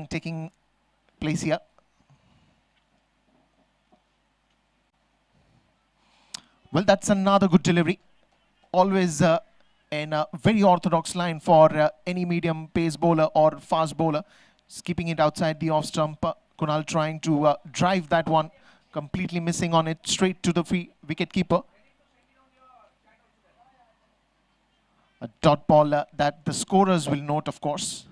taking place here. Well, that's another good delivery. Always in a very orthodox line for any medium pace bowler or fast bowler. Just keeping it outside the off stump. Kunal trying to drive that one, completely missing on it, straight to the wicket keeper. A dot ball that the scorers will note, of course.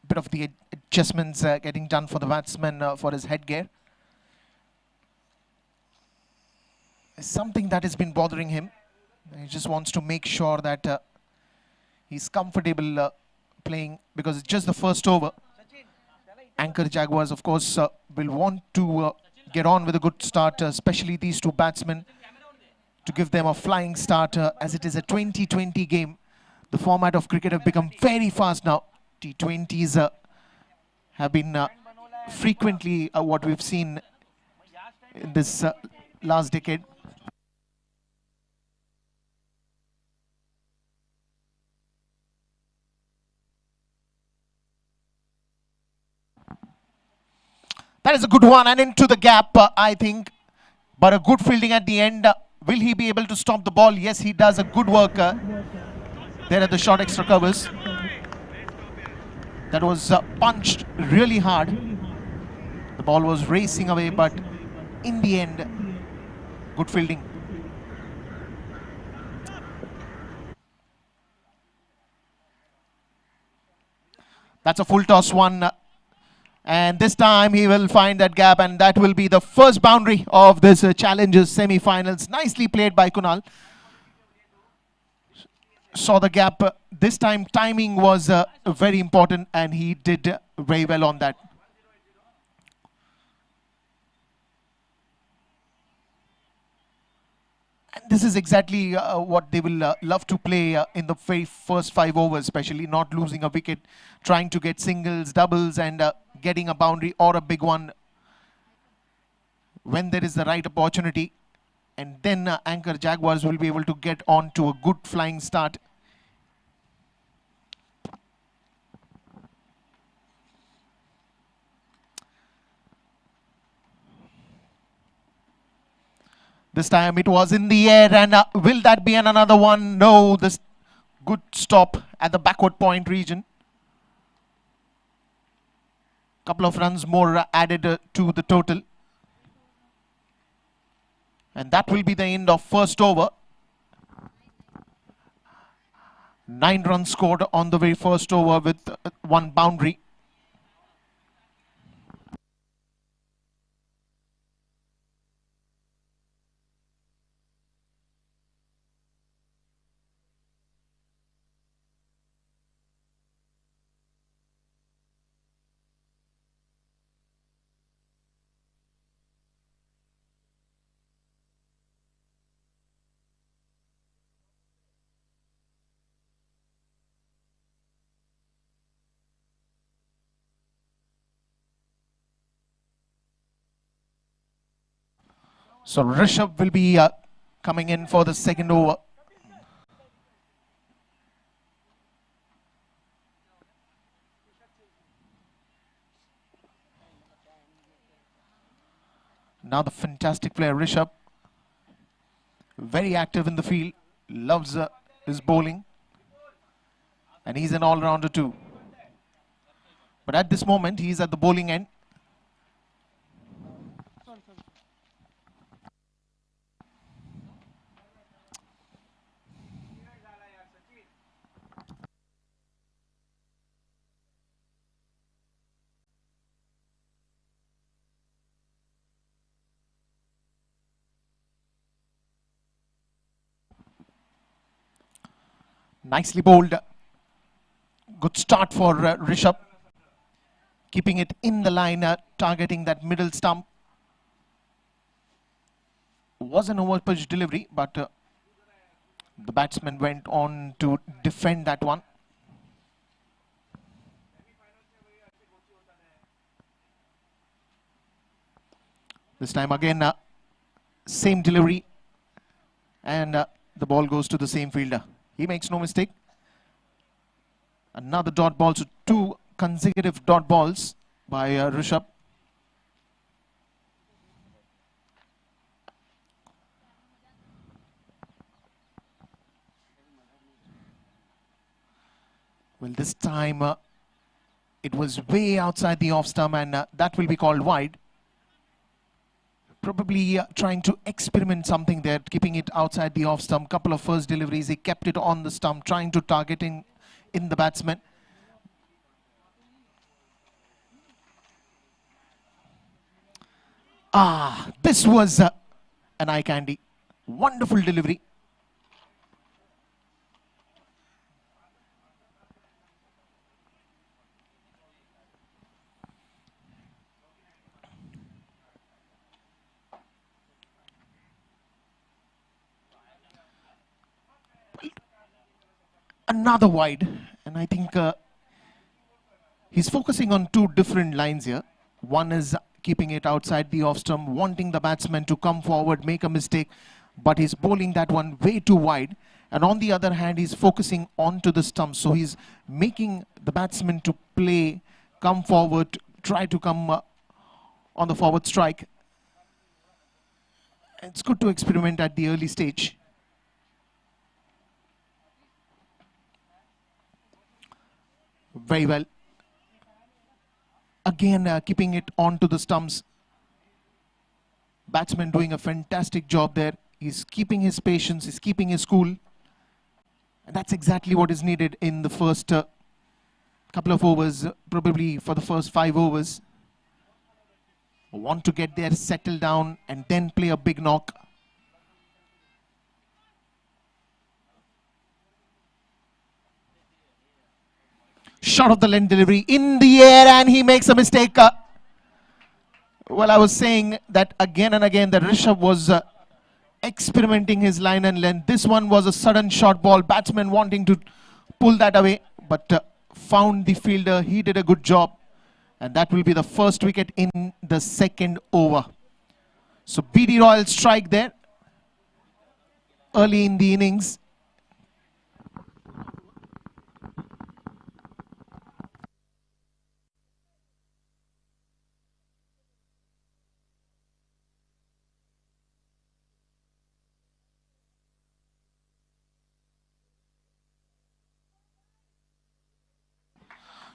Bit of the adjustments getting done for the batsman for his headgear. Something that has been bothering him. He just wants to make sure that he's comfortable playing, because it's just the first over. Anchor Jaguars, of course, will want to get on with a good start, especially these two batsmen, to give them a flying start, as it is a 2020 game. The format of cricket have become very fast now. T20s have been frequently what we've seen in this last decade. That is a good one, and into the gap, I think. But a good fielding at the end. Will he be able to stop the ball? Yes, he does a good work there at the short extra covers. That was punched really hard. The ball was racing away, but in the end, good fielding. That's a full toss one. And this time he will find that gap, and that will be the first boundary of this Challengers semi-finals. Nicely played by Kunal. Saw the gap. This time timing was very important, and he did very well on that. And this is exactly what they will love to play in the very first 5 overs, especially not losing a wicket, trying to get singles, doubles, and getting a boundary or a big one when there is the right opportunity. And then Anchor Jaguars will be able to get on to a good flying start. This time it was in the air, and will that be another one? No, this good stop at the backward point region. Couple of runs more added to the total. And that will be the end of first over. 9 runs scored on the very first over with 1 boundary. So Rishabh will be coming in for the second over. Now the fantastic player Rishabh, very active in the field, loves his bowling, and he's an all-rounder too. But at this moment, he's at the bowling end. Nicely bowled. Good start for Rishabh. Keeping it in the line, targeting that middle stump. Was an over pitch delivery, but the batsman went on to defend that one. This time again, same delivery, and the ball goes to the same fielder. He makes no mistake. Another dot ball, so 2 consecutive dot balls by Rishabh. Well, this time it was way outside the off stump, and that will be called wide. Probably trying to experiment something there, keeping it outside the off stump. Couple of first deliveries, he kept it on the stump, trying to target in the batsman. This was an eye candy. Wonderful delivery. Another wide, and I think he's focusing on 2 different lines here. One is keeping it outside the off stump, wanting the batsman to come forward, make a mistake, but he's bowling that one way too wide. And on the other hand, he's focusing onto the stump, so he's making the batsman to play, come forward, try to come on the forward strike. It's good to experiment at the early stage. Very well. Again, keeping it onto the stumps. Batsman doing a fantastic job there. He's keeping his patience, he's keeping his cool. And that's exactly what is needed in the first couple of overs, probably for the first 5 overs. Want to get there, settle down, and then play a big knock. Shot of the length delivery in the air, and he makes a mistake. Well, I was saying that again and again that Rishabh was experimenting his line and length. This one was a sudden short ball. Batsman wanting to pull that away, but found the fielder. He did a good job. And that will be the first wicket in the second over. So BD Royal strike there early in the innings.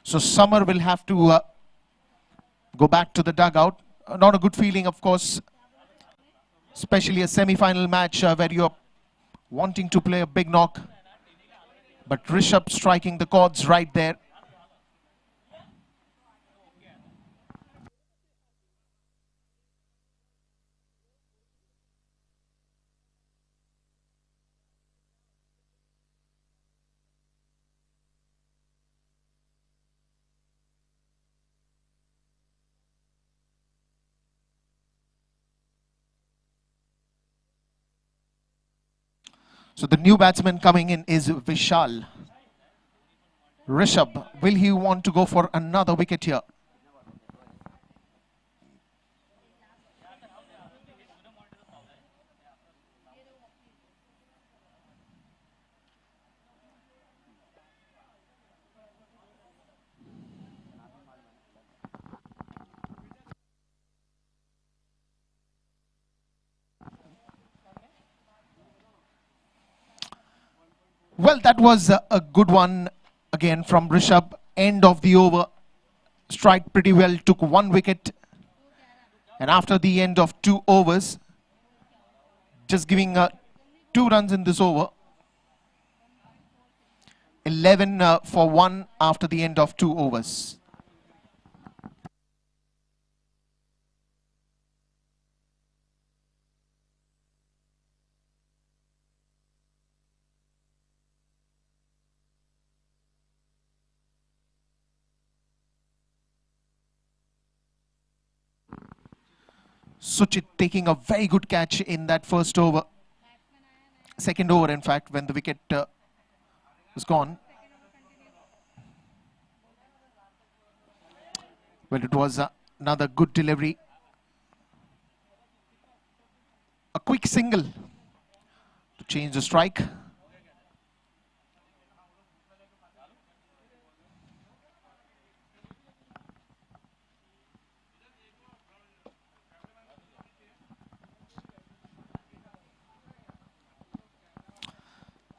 So Summer will have to go back to the dugout. Not a good feeling, of course, especially a semi-final match where you're wanting to play a big knock. But Rishabh striking the chords right there. So the new batsman coming in is Vishal. Rishabh, will he want to go for another wicket here? Well, that was a good one again from Rishabh. End of the over. Strike pretty well, took 1 wicket. And after the end of 2 overs, just giving 2 runs in this over. 11 for 1 after the end of 2 overs. Suchit taking a very good catch in that first over. Second over, in fact, when the wicket was gone. Well, it was another good delivery. A quick single to change the strike.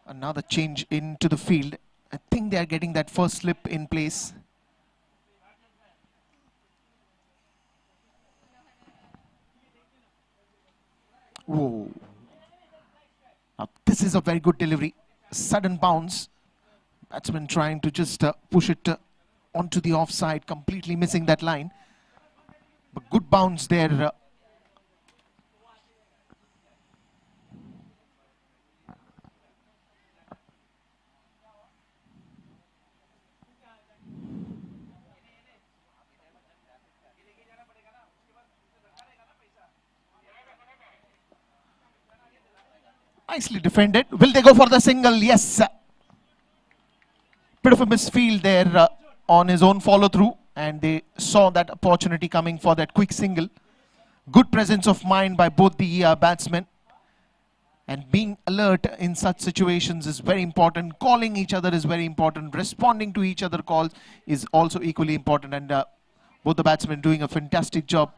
Another change into the field. I think they are getting that first slip in place. Whoa. Now, this is a very good delivery. Sudden bounce. Batsman trying to just push it onto the offside, completely missing that line. But good bounce there. Nicely defended. Will they go for the single? Yes. Bit of a misfield there on his own follow through, and they saw that opportunity coming for that quick single. Good presence of mind by both the batsmen, and being alert in such situations is very important. Calling each other is very important. Responding to each other calls is also equally important, and both the batsmen doing a fantastic job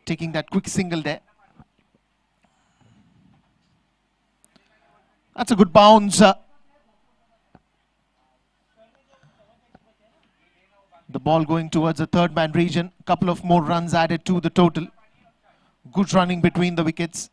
taking that quick single there. That's a good bounce. The ball going towards the third man region. A couple of more runs added to the total. Good running between the wickets.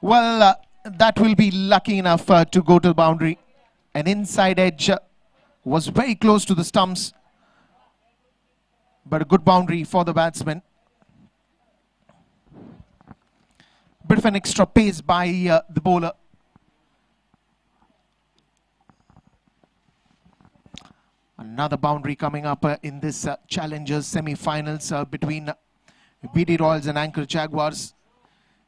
Well, that will be lucky enough to go to the boundary. An inside edge was very close to the stumps, but a good boundary for the batsman. Bit of an extra pace by the bowler. Another boundary coming up in this Challengers semi-finals between BD Royals and Anchor Jaguars.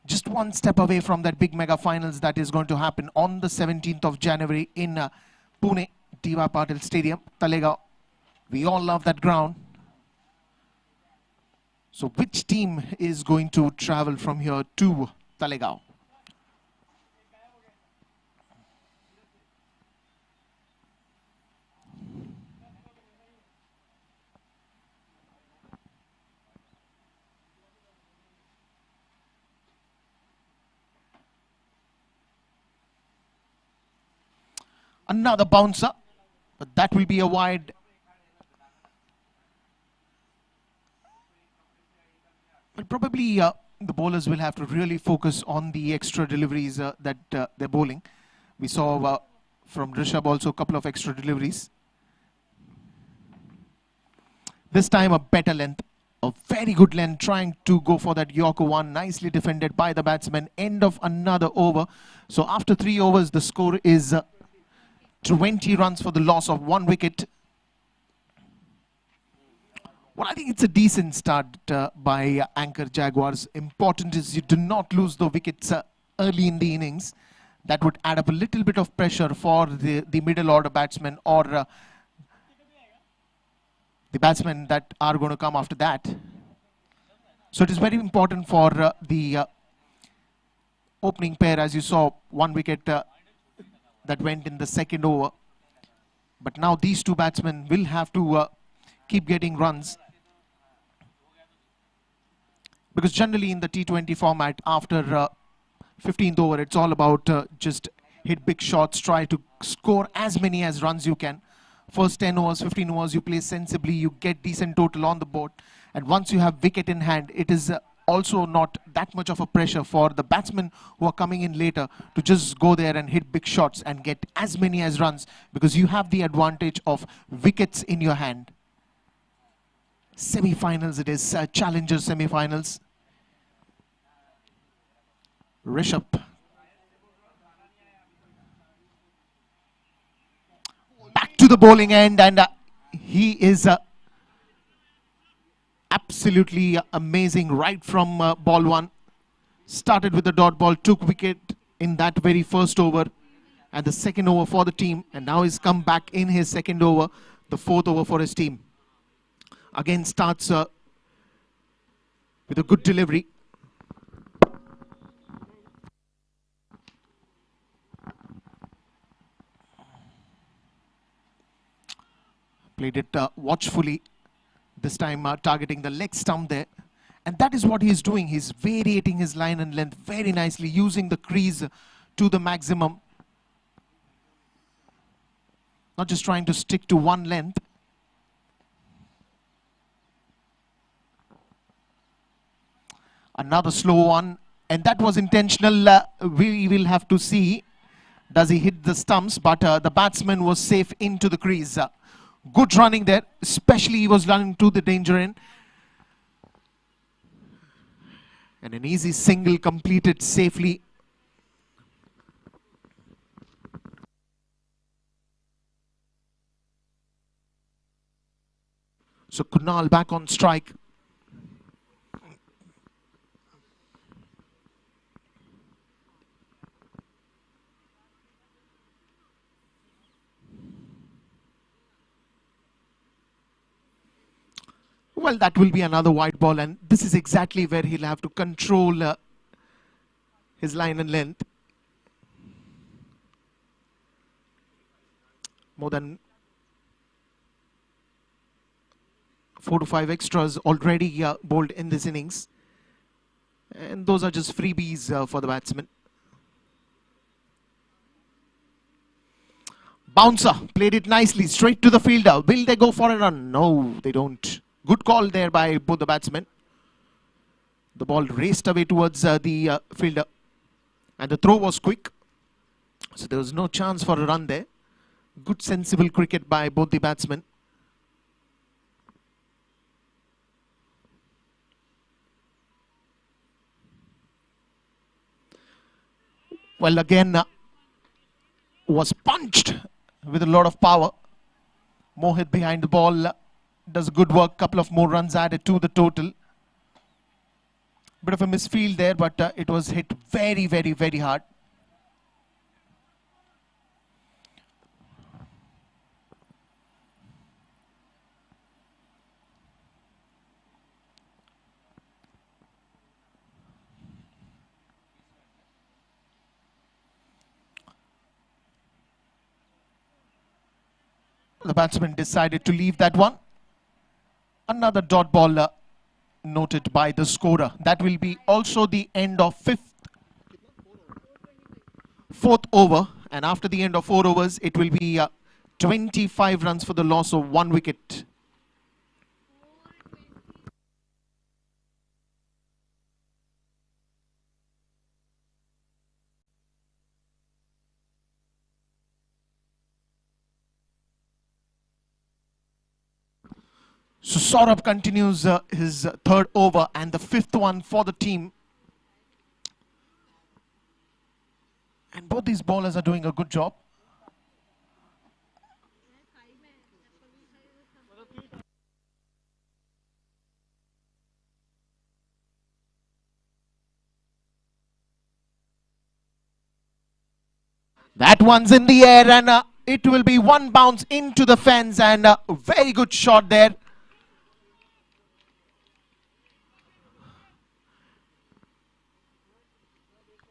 Just one step away from that big mega finals that is going to happen on the 17th of January in Pune, D.Y. Patil Stadium, Talegaon. We all love that ground. So which team is going to travel from here to Talegaon? Another bouncer, but that will be a wide. But probably the bowlers will have to really focus on the extra deliveries that they're bowling. We saw from Rishabh also a couple of extra deliveries. This time a better length, a very good length, trying to go for that Yorker one. Nicely defended by the batsman. End of another over. So after 3 overs, the score is 20 runs for the loss of 1 wicket. Well, I think it's a decent start by Anchor Jaguars. Important is you do not lose the wickets early in the innings. That would add up a little bit of pressure for the middle order batsmen or the batsmen that are going to come after that. So it is very important for the opening pair, as you saw, 1 wicket that went in the second over. But now these two batsmen will have to keep getting runs. Because generally in the T20 format, after 15th over, it's all about just hit big shots, try to score as many as runs you can. First 10 overs, 15 overs, you play sensibly, you get decent total on the board. And once you have wicket in hand, it is also not that much of a pressure for the batsmen who are coming in later to just go there and hit big shots and get as many as runs, because you have the advantage of wickets in your hand. Semi-finals it is, challenger semi-finals. Rishabh. Back to the bowling end, and he is absolutely amazing right from ball one. Started with the dot ball, took wicket in that very first over and the second over for the team, and now he's come back in his second over, the fourth over for his team. Again starts with a good delivery. Played it watchfully, this time targeting the leg stump there. And that is what he's doing. He's variating his line and length very nicely, using the crease to the maximum. Not just trying to stick to one length. Another slow one, and that was intentional. We will have to see, does he hit the stumps, but the batsman was safe into the crease. Good running there, especially he was running to the danger end. And an easy single completed safely. So Kunal back on strike. Well, that will be another white ball, and this is exactly where he'll have to control his line and length. More than 4 to 5 extras already bowled in this innings. And those are just freebies for the batsman. Bouncer, played it nicely, straight to the fielder. Will they go for a run? No, they don't. Good call there by both the batsmen. The ball raced away towards the fielder. And the throw was quick. So there was no chance for a run there. Good sensible cricket by both the batsmen. Well, again, was punched with a lot of power. Mohit behind the ball does good work. Couple of more runs added to the total. Bit of a misfield there, but it was hit very, very, very hard. The batsman decided to leave that one. Another dot ball noted by the scorer. That will be also the end of fourth over. And after the end of 4 overs, it will be 25 runs for the loss of 1 wicket. So Saurabh continues his third over and the 5th one for the team. And both these bowlers are doing a good job. That one's in the air, and it will be one bounce into the fence, and a very good shot there.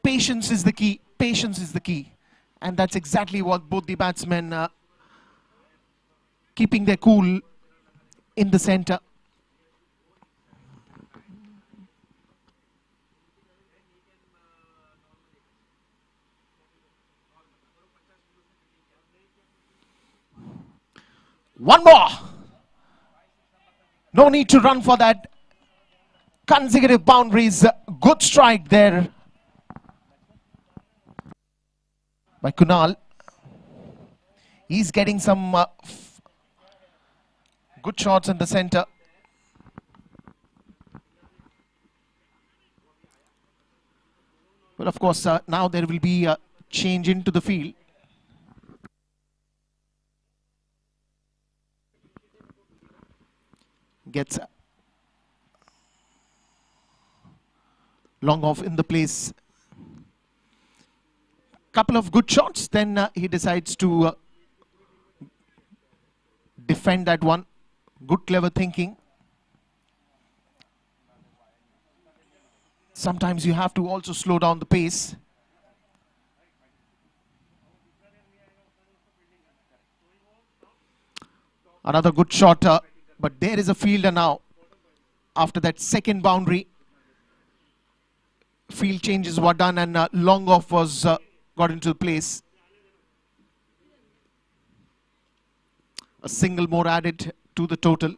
Patience is the key. Patience is the key. And that's exactly what both the batsmen keeping their cool in the center. One more. No need to run for that. Consecutive boundaries. Good strike there by Kunal. He's getting some good shots in the center. Well, of course, now there will be a change into the field. Gets long off in the place. Couple of good shots, then he decides to defend that one. Good, clever thinking. Sometimes you have to also slow down the pace. Another good shot, but there is a fielder now. After that second boundary, field changes were done and long off was got into place. A single more added to the total.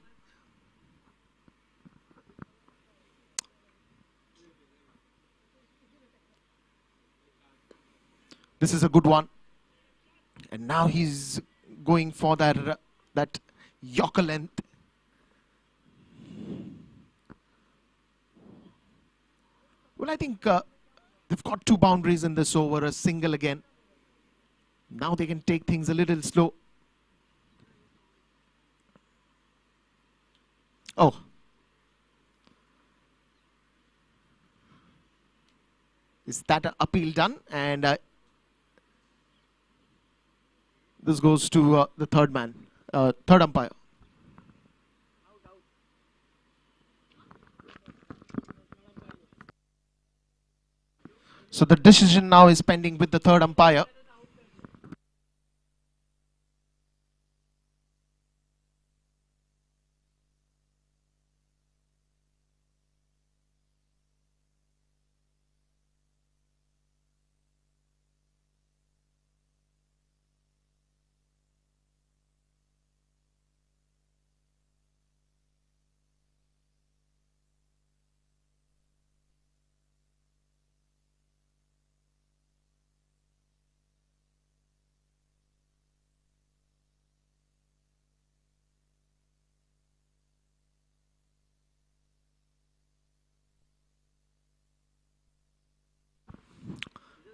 This is a good one. And now he's going for that Yorker length. Well, I think they've got two boundaries in this over, a single again. Now they can take things a little slow. Oh. Is that an appeal done? And this goes to the third man, third umpire. So the decision now is pending with the third umpire.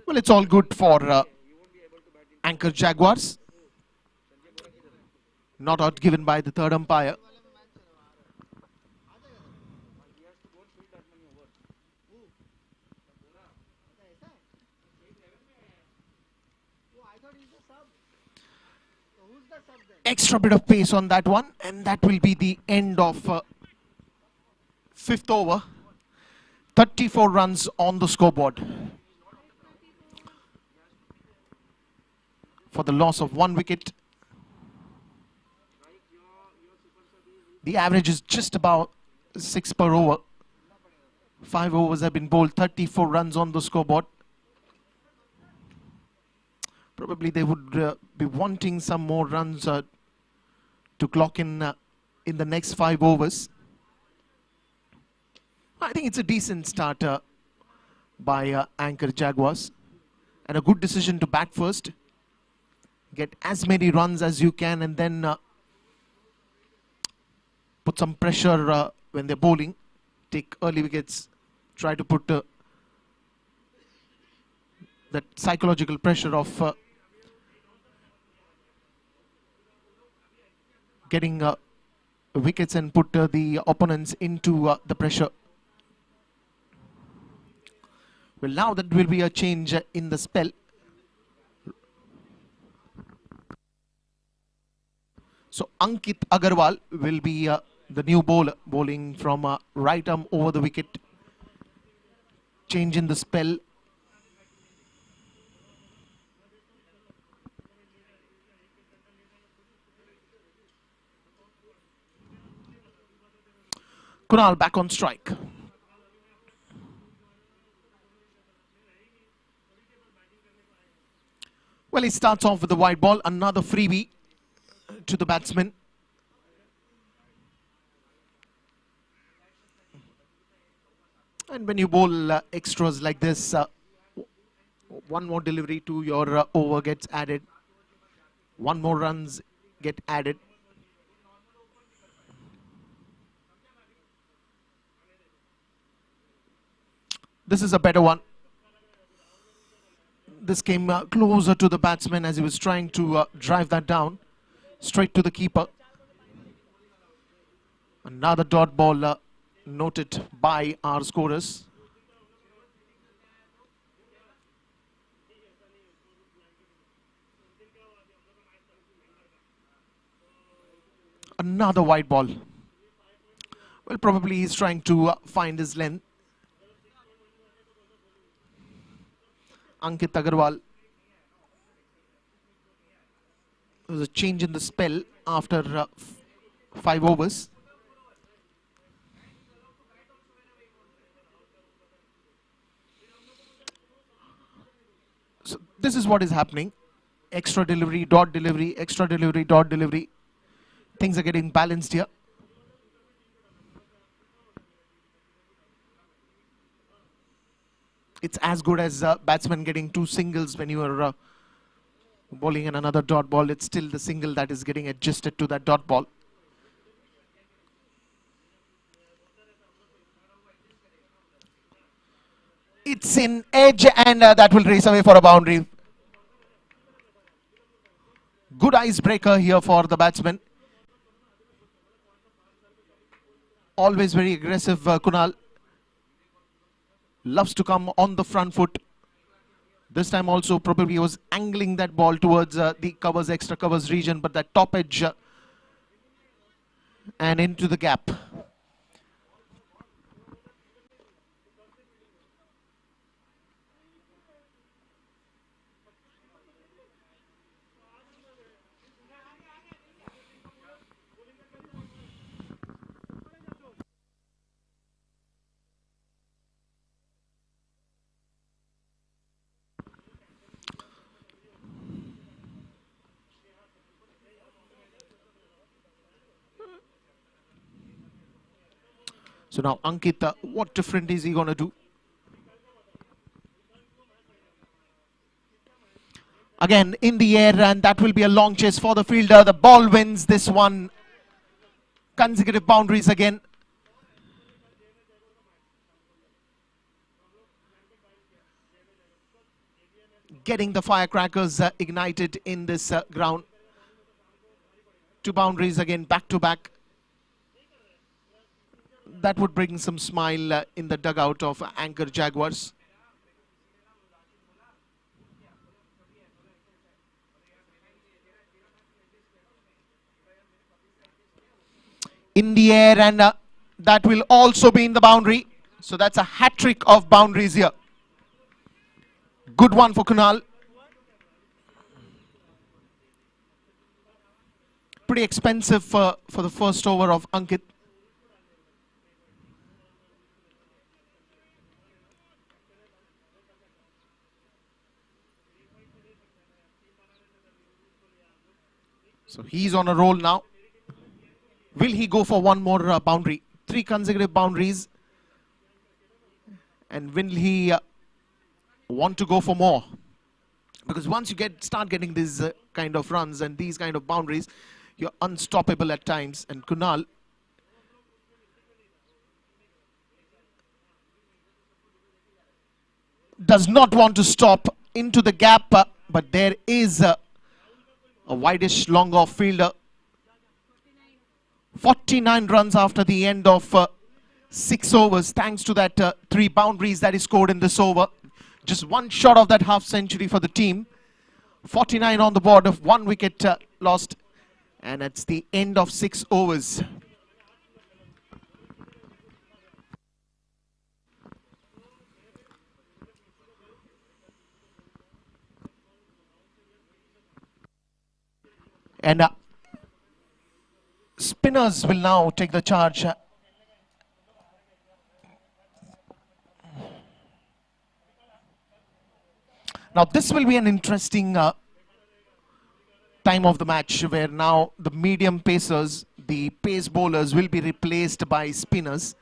Well, it's all good for anchor Jaguars. Not out given by the third umpire. Extra bit of pace on that one, and that will be the end of fifth over. 34 runs on the scoreboard. For the loss of 1 wicket. The average is just about 6 per over. 5 overs have been bowled, 34 runs on the scoreboard. Probably they would be wanting some more runs to clock in the next 5 overs. I think it's a decent start by anchor Jaguars. And a good decision to bat first. Get as many runs as you can and then put some pressure when they're bowling. Take early wickets. Try to put that psychological pressure of getting wickets and put the opponents into the pressure. Well, now that will be a change in the spell. So Ankit Agarwal will be the new bowler, bowling from right arm over the wicket. Change in the spell. Kunal back on strike. Well, he starts off with the wide ball, another freebie to the batsman. And when you bowl extras like this, one more delivery to your over gets added. One more runs get added. This is a better one. This came closer to the batsman as he was trying to drive that down. Straight to the keeper. Another dot ball noted by our scorers. Another wide ball. Well, probably he's trying to find his length. Ankit Agarwal. There was a change in the spell after 5 overs. So this is what is happening. Extra delivery, dot delivery, extra delivery, dot delivery. Things are getting balanced here. It's as good as batsman getting 2 singles when you are bowling in another dot ball. It's still the single that is getting adjusted to that dot ball. It's in edge and that will race away for a boundary. Good icebreaker here for the batsman. Always very aggressive, Kunal. Loves to come on the front foot. This time also probably was angling that ball towards the covers, extra covers region, but that top edge and into the gap. So now Ankit, what different is he going to do? Again in the air, and that will be a long chase for the fielder. The ball wins this one. Consecutive boundaries again. Getting the firecrackers ignited in this ground. 2 boundaries again, back to back. That would bring some smile in the dugout of anchor Jaguars. In the air, and that will also be in the boundary. So that's a hat-trick of boundaries here. Good one for Kunal. Pretty expensive for the first over of Ankit. So he's on a roll now. Will he go for one more boundary? 3 consecutive boundaries. And will he want to go for more? Because once you start getting these kind of runs and these kind of boundaries, you're unstoppable at times. And Kunal does not want to stop into the gap, but there is a wideish long off fielder. 49 runs after the end of 6 overs, thanks to that 3 boundaries that he scored in this over. Just 1 shot of that half century for the team. 49 on the board of 1 wicket lost, and it's the end of 6 overs. And spinners will now take the charge. Now this will be an interesting time of the match, where now the medium pacers, the pace bowlers, will be replaced by spinners.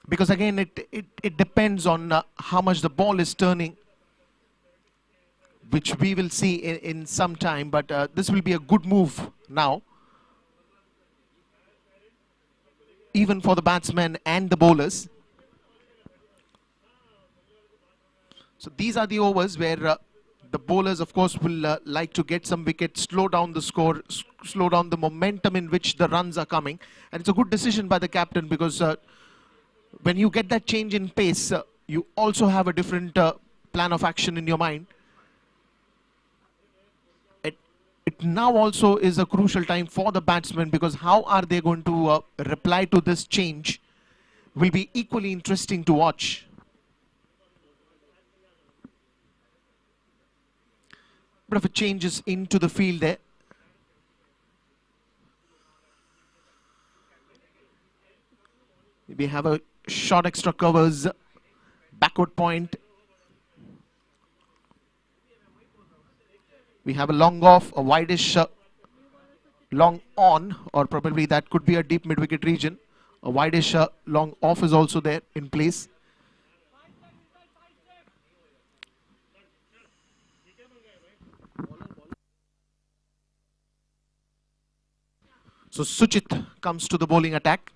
Because again, it depends on how much the ball is turning, which we will see in some time. But this will be a good move now, even for the batsmen and the bowlers. So these are the overs where the bowlers, of course, will like to get some wickets, slow down the score, slow down the momentum in which the runs are coming. And it's a good decision by the captain, because when you get that change in pace, you also have a different plan of action in your mind. It now also is a crucial time for the batsmen, because how are they going to reply to this change will be equally interesting to watch. Bit of a changes into the field there. We have a short extra covers, backward point. We have a long off, a wideish long on, or probably that could be a deep mid-wicket region. A wideish long off is also there in place. So Suchit comes to the bowling attack.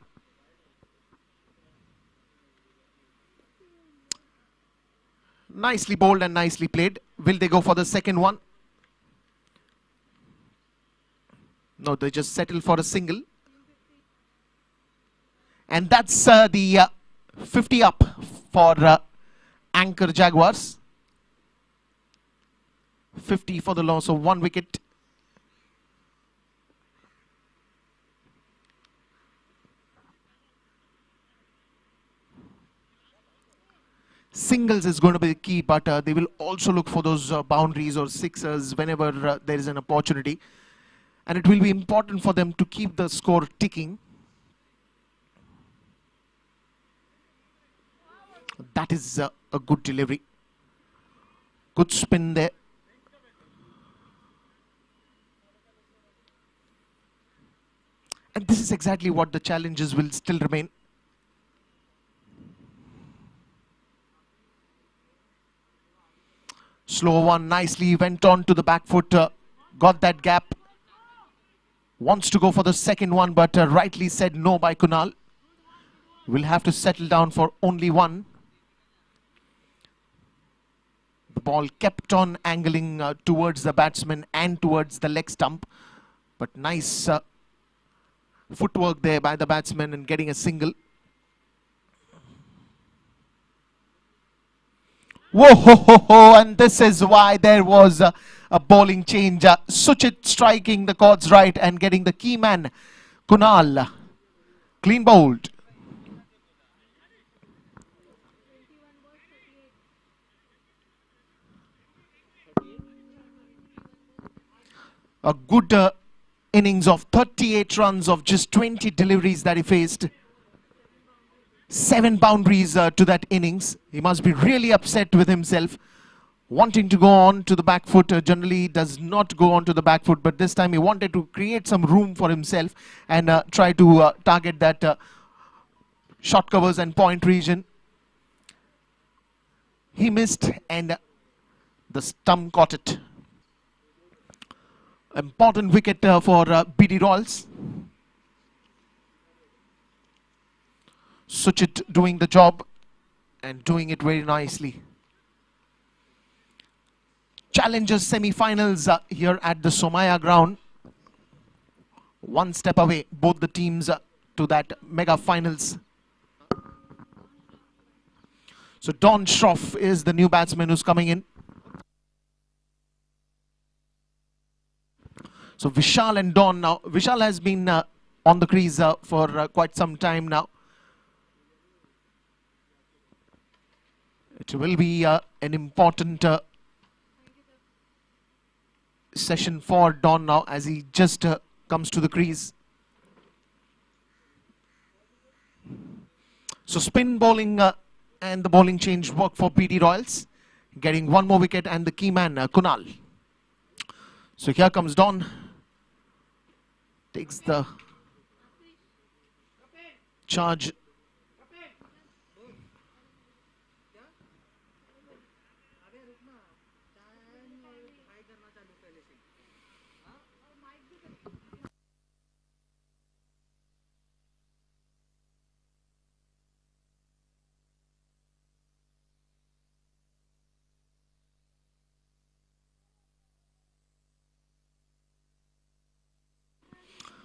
Nicely bowled and nicely played. Will they go for the second one? No, they just settle for a single. And that's the 50 up for anchor Jaguars. 50 for the loss of 1 wicket. Singles is going to be the key, but they will also look for those boundaries or sixers whenever there is an opportunity. And it will be important for them to keep the score ticking. That is a good delivery. Good spin there. And this is exactly what the challenges will still remain. Slow one, nicely went on to the back foot, got that gap. Wants to go for the second one, but rightly said no by Kunal. Will have to settle down for only one. The ball kept on angling towards the batsman and towards the leg stump. But nice footwork there by the batsman and getting a single. Whoa, ho, ho, ho, and this is why there was a bowling change. Suchit striking the chords right and getting the key man, Kunal, clean bowled. A good innings of 38 runs of just 20 deliveries that he faced. 7 boundaries to that innings. He must be really upset with himself. Wanting to go on to the back foot, generally does not go on to the back foot, but this time he wanted to create some room for himself and try to target that short covers and point region. He missed and the stump caught it. Important wicket for BD Royals. Suchit doing the job and doing it very nicely. Challengers semi-finals here at the Somaya ground. One step away, both the teams to that mega finals. So Don Schroff is the new batsman who's coming in. So Vishal and Don now. Vishal has been on the crease for quite some time now. It will be an important session for Don now as he just comes to the crease. So spin bowling and the bowling change work for BD Royals. Getting one more wicket and the key man, Kunal. So here comes Don. Takes the charge.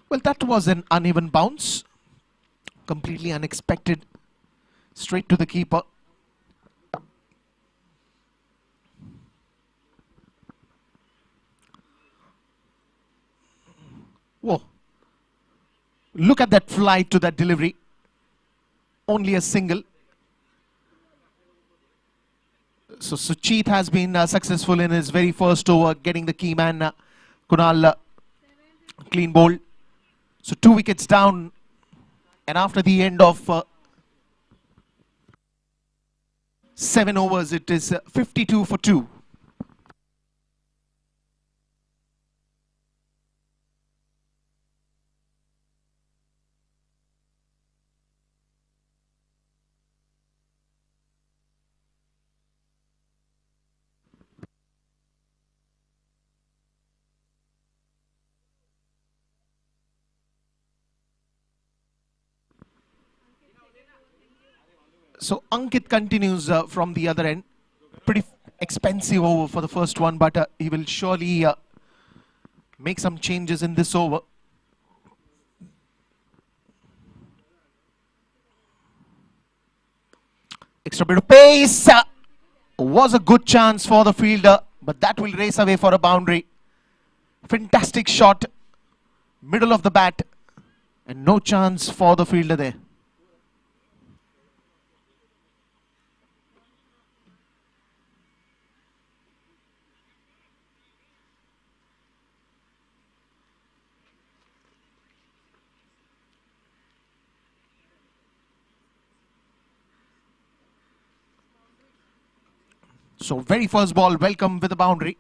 Well, that was an uneven bounce. Completely unexpected. Straight to the keeper. Whoa. Look at that flight to that delivery. Only a single. So Suchit has been successful in his very first over, getting the key man Kunal clean bowled. So 2 wickets down, and after the end of 7 overs, it is 52 for 2. So Ankit continues from the other end. Pretty expensive over for the first one, but he will surely make some changes in this over. Extra bit of pace. Was a good chance for the fielder, but that will race away for a boundary. Fantastic shot. Middle of the bat. And no chance for the fielder there. So very first ball, welcome with a boundary.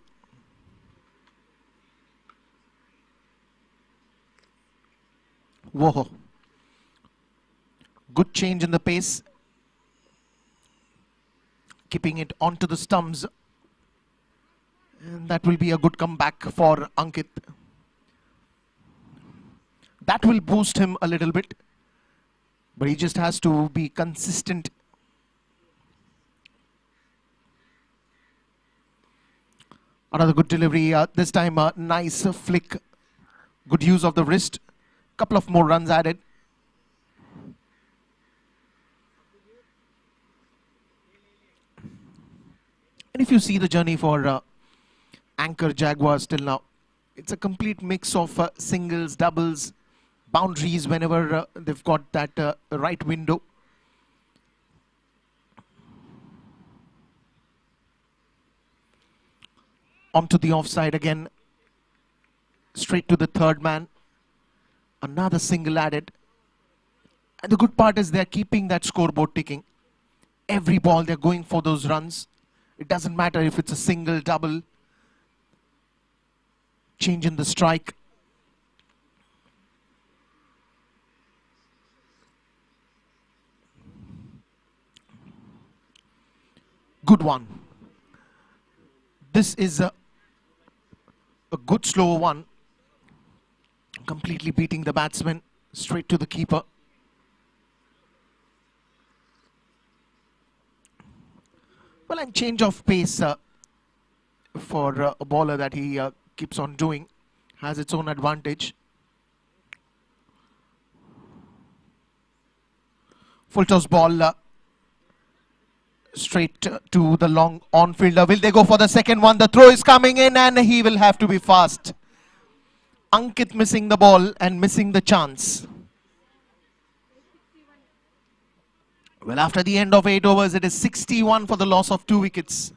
Whoa. Good change in the pace. Keeping it onto the stumps. And that will be a good comeback for Ankit. That will boost him a little bit. But he just has to be consistent. Another good delivery. This time a nice flick. Good use of the wrist. Couple of more runs added. And if you see the journey for Anchor Jaguars till now, it's a complete mix of singles, doubles, boundaries whenever they've got that right window. Onto the offside again. Straight to the third man. Another single added. And the good part is they're keeping that scoreboard ticking. Every ball they're going for those runs. It doesn't matter if it's a single, double. Change in the strike. Good one. This is a good slow one. Completely beating the batsman. Straight to the keeper. Well, and change of pace for a bowler that he keeps on doing has its own advantage. Full toss ball straight to the long on fielder. Will they go for the second one? The throw is coming in and he will have to be fast. Ankit missing the ball and missing the chance. Well, after the end of 8 overs, it is 61 for the loss of 2 wickets.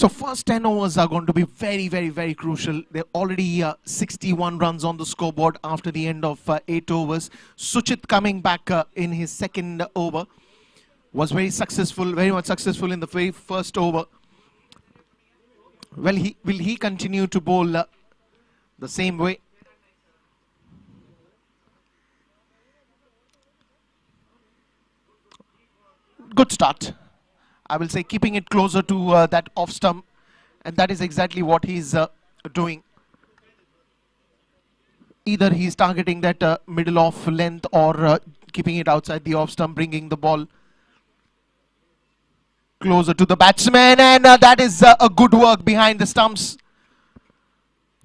So first 10 overs are going to be very, very, very crucial. They're already 61 runs on the scoreboard after the end of 8 overs. Suchit coming back in his second over was very successful, very much successful in the very first over. Well, will he continue to bowl the same way? Good start. I will say keeping it closer to that off stump, and that is exactly what he's doing. Either he's targeting that middle off length or keeping it outside the off stump, bringing the ball closer to the batsman, and that is a good work behind the stumps.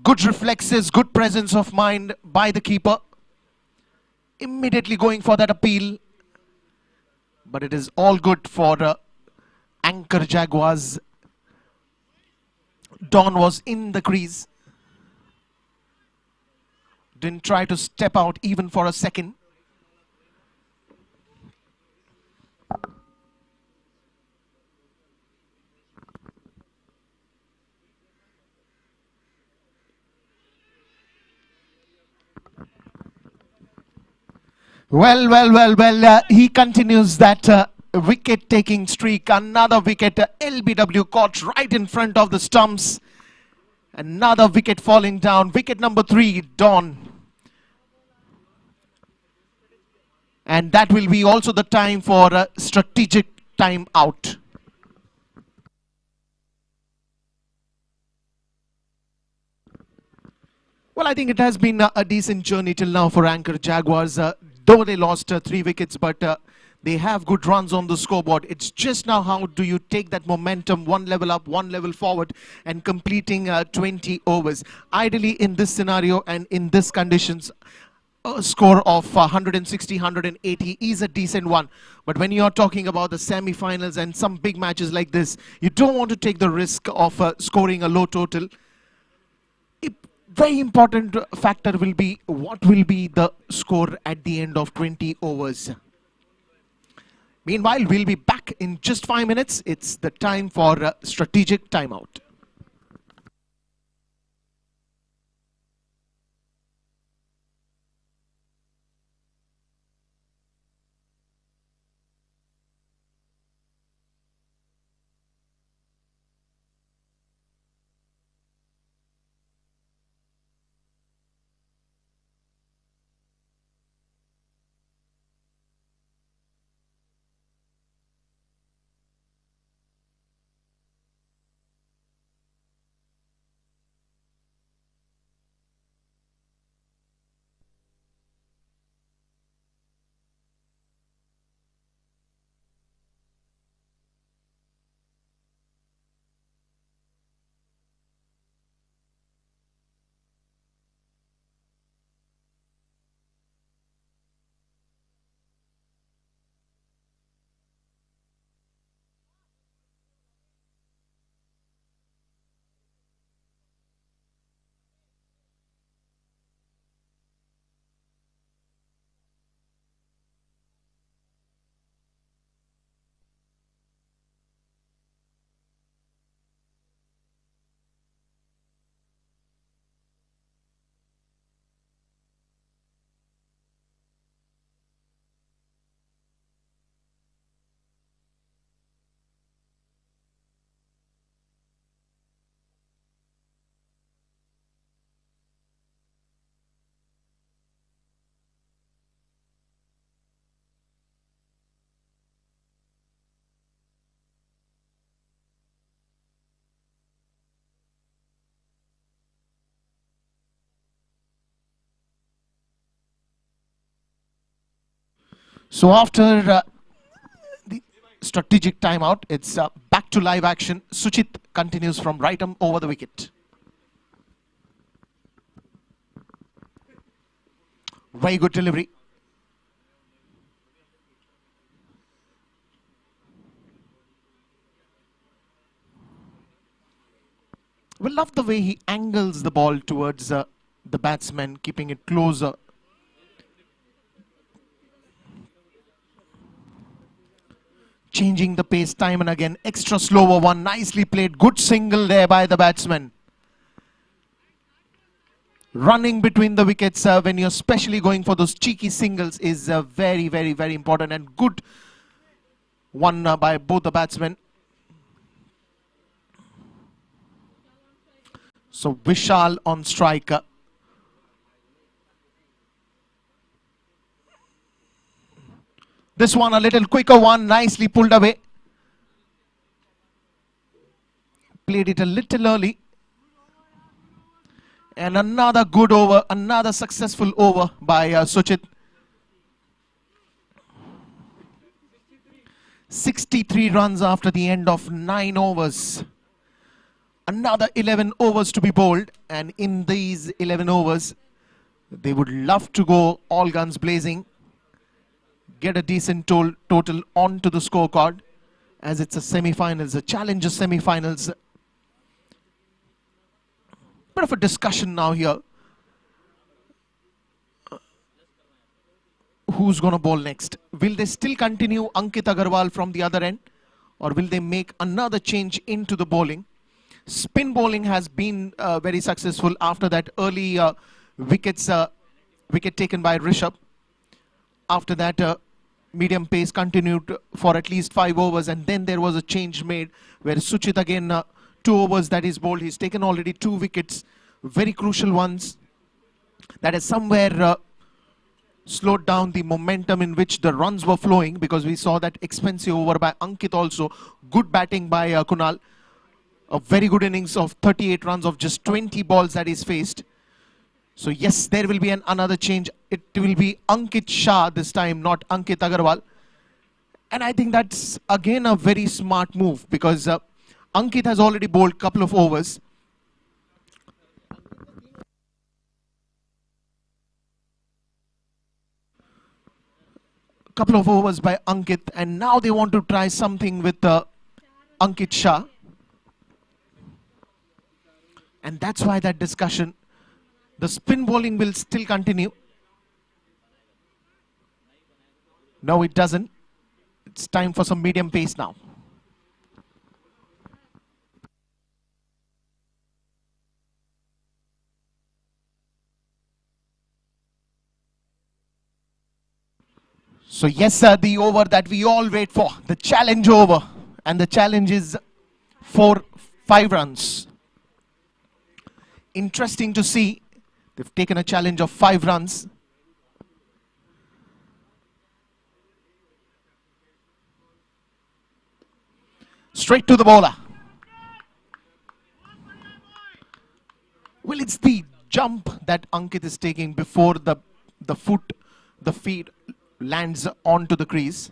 Good reflexes, good presence of mind by the keeper. Immediately going for that appeal, but it is all good for anchor Jaguars. Don was in the crease. Didn't try to step out even for a second. Well, he continues that wicket-taking streak. Another wicket, LBW caught right in front of the stumps. Another wicket falling down. Wicket number 3, Don. And that will be also the time for a strategic time out. Well, I think it has been a decent journey till now for anchor Jaguars. Though they lost 3 wickets, but they have good runs on the scoreboard. It's just now how do you take that momentum, 1 level up, 1 level forward, and completing 20 overs. Ideally, in this scenario and in these conditions, a score of 160, 180 is a decent one. But when you're talking about the semi-finals and some big matches like this, you don't want to take the risk of scoring a low total. Very important factor will be what will be the score at the end of 20 overs. Meanwhile, we'll be back in just 5 minutes. It's the time for a strategic timeout. So after the strategic timeout, it's back to live action. Suchit continues from right arm over the wicket. Very good delivery. We love the way he angles the ball towards the batsman, keeping it closer. changing the pace time and again. Extra slower one. Nicely played. Good single there by the batsman. Running between the wickets when you're especially going for those cheeky singles is very, very, very important, and good one by both the batsmen. So Vishal on strike. This one a little quicker one, nicely pulled away. Played it a little early. And another good over, another successful over by Suchit. 63 runs after the end of 9 overs. Another 11 overs to be bowled, and in these 11 overs, they would love to go all guns blazing, get a decent total onto the scorecard, as it's a semi-finals, a challenger semi-finals. Bit of a discussion now here. Who's going to bowl next? Will they still continue Ankit Agarwal from the other end, or will they make another change into the bowling? Spin bowling has been very successful after that early wicket taken by Rishabh. After that, medium pace continued for at least 5 overs, and then there was a change made where Suchit again 2 overs that is bowled. He's taken already 2 wickets, very crucial ones. That has somewhere slowed down the momentum in which the runs were flowing, because we saw that expensive over by Ankit also. Good batting by Kunal. A very good innings of 38 runs of just 20 balls that is faced. So yes, there will be another change. It will be Ankit Shah this time, not Ankit Agarwal. And I think that's again a very smart move, because Ankit has already bowled a couple of overs. Couple of overs by Ankit, and now they want to try something with Ankit Shah. And that's why that discussion. The spin bowling will still continue. No, it doesn't. It's time for some medium pace now. So yes, the over that we all wait for, the challenge over. And the challenge is 5 runs. Interesting to see. They've taken a challenge of 5 runs. Straight to the bowler. Well, it's the jump that Ankit is taking before the feet lands onto the crease.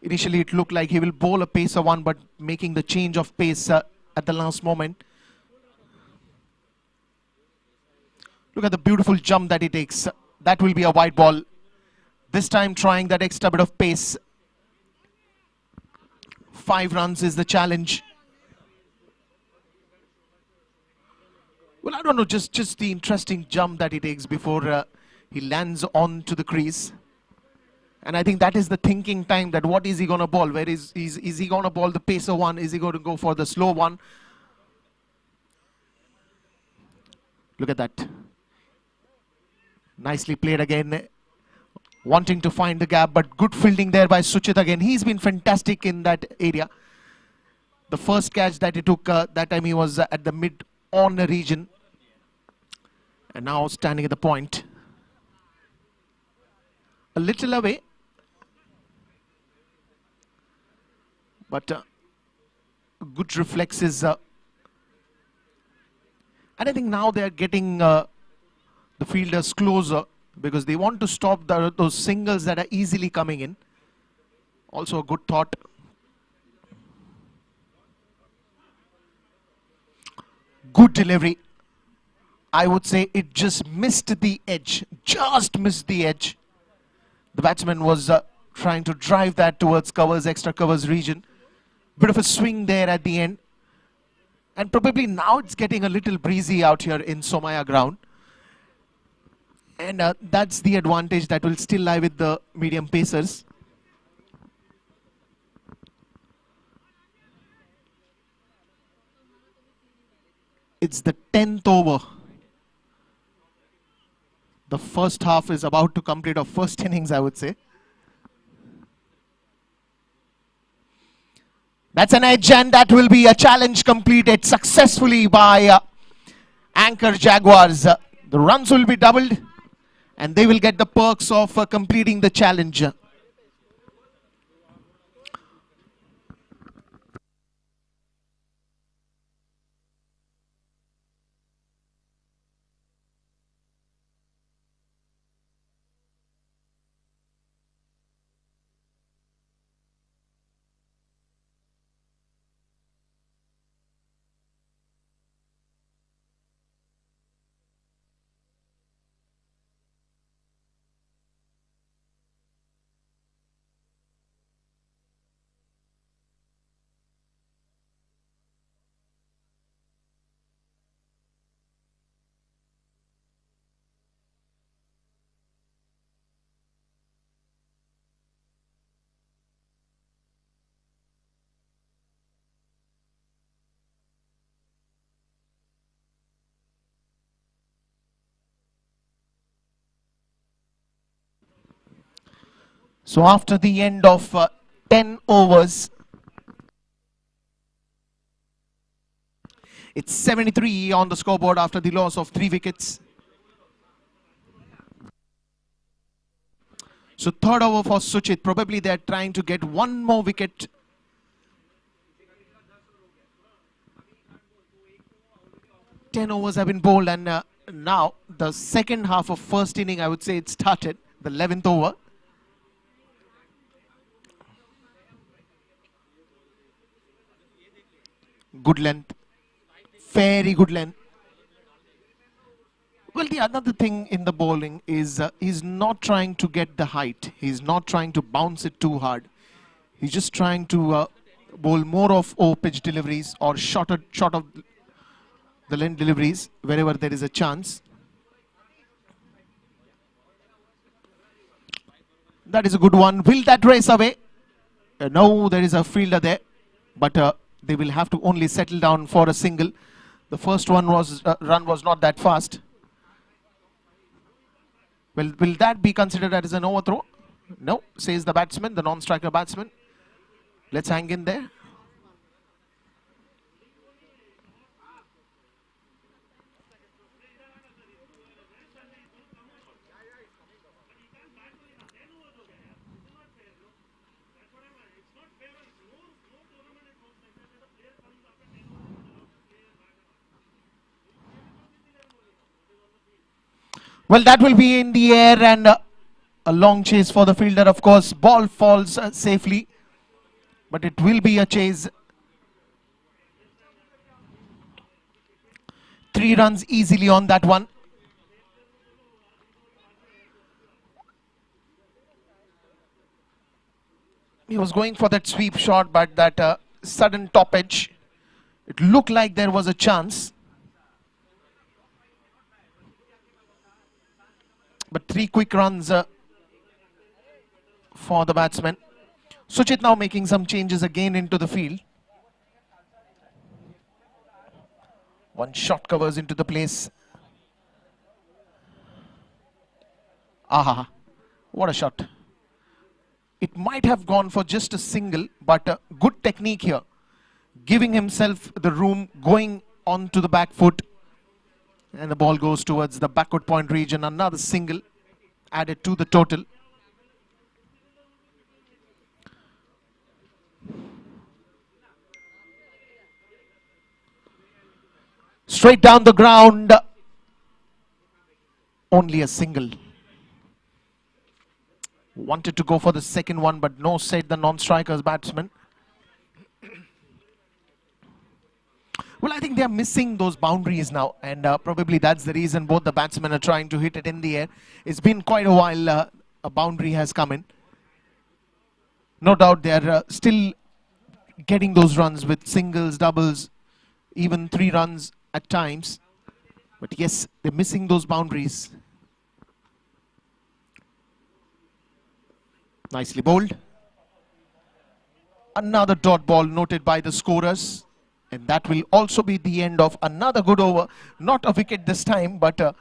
Initially, it looked like he will bowl a pacer one, but making the change of pace at the last moment. Look at the beautiful jump that he takes. That will be a wide ball. This time trying that extra bit of pace. 5 runs is the challenge. Well, I don't know, just the interesting jump that he takes before he lands onto the crease. And I think that is the thinking time, that what is he going to bowl? Where is he going to bowl the pacer one? Is he going to go for the slow one? Look at that. Nicely played again. Wanting to find the gap, but good fielding there by Suchit again. He's been fantastic in that area. The first catch that he took, that time he was at the mid-on region. And now standing at the point. A little away. But good reflexes. And I think now they are getting the fielders closer, because they want to stop those singles that are easily coming in. Also a good thought. Good delivery. I would say it just missed the edge. Just missed the edge. The batsman was trying to drive that towards covers, extra covers region. Bit of a swing there at the end. And probably now it's getting a little breezy out here in Somaya ground. And that's the advantage that will still lie with the medium pacers. It's the 10th over. The first half is about to complete, or first innings, I would say. That's an edge, and that will be a challenge completed successfully by Anchor Jaguars. The runs will be doubled, and they will get the perks of completing the challenge. So after the end of 10 overs, it's 73 on the scoreboard after the loss of 3 wickets. So third over for Suchit. Probably they're trying to get one more wicket. Ten overs have been bowled, and now the second half of first inning, I would say it started, the 11th over. Good length. Very good length. Well, the another thing in the bowling is he's not trying to get the height. He's not trying to bounce it too hard. He's just trying to bowl more of pitch deliveries or short of the length deliveries wherever there is a chance. That is a good one. Will that race away? No, there is a fielder there, but they will have to only settle down for a single. The first one was run was not that fast. Well, will that be considered as an overthrow? No, says the batsman, the non-striker batsman. Let's hang in there. Well, that will be in the air, and a long chase for the fielder, of course. Ball falls safely, but it will be a chase. 3 runs easily on that one. He was going for that sweep shot, but that sudden top edge, it looked like there was a chance. But 3 quick runs for the batsman. Suchit now making some changes again into the field. One shot covers into the place. Aha, what a shot. It might have gone for just a single, but good technique here. Giving himself the room, going onto the back foot. And the ball goes towards the backward point region. Another single added to the total. Straight down the ground. Only a single. Wanted to go for the second one, but no, said the non-strikers batsman. Well, I think they are missing those boundaries now, and probably that's the reason both the batsmen are trying to hit it in the air. It's been quite a while a boundary has come in. No doubt they are still getting those runs with singles, doubles, even 3 runs at times. But yes, they're missing those boundaries. Nicely bowled. Another dot ball noted by the scorers. And that will also be the end of another good over. Not a wicket this time, but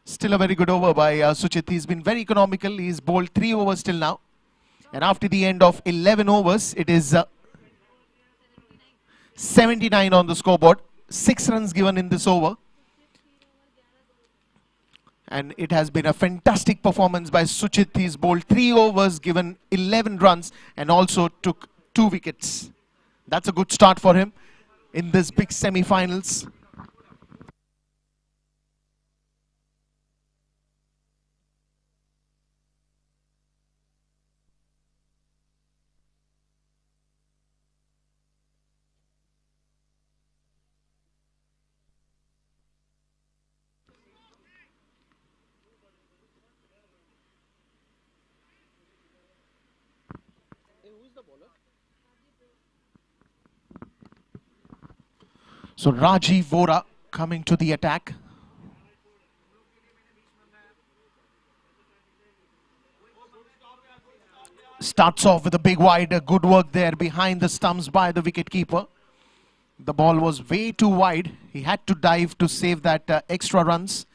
still a very good over by Suchit. He's been very economical. He's bowled 3 overs till now. And after the end of 11 overs, it is 79 on the scoreboard. 6 runs given in this over. And it has been a fantastic performance by Suchit. He's bowled 3 overs, given 11 runs, and also took 2 wickets. That's a good start for him in this big semi-finals. So Rajiv Vora coming to the attack. Starts off with a big wide. Good work there behind the stumps by the wicketkeeper. The ball was way too wide. He had to dive to save that extra runs.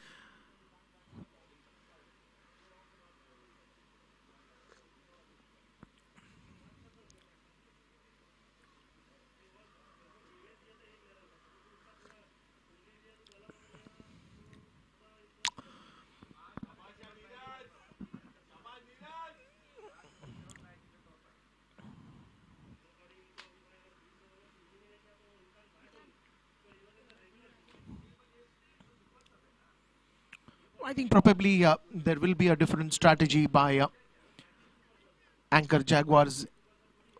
I think probably there will be a different strategy by anchor Jaguars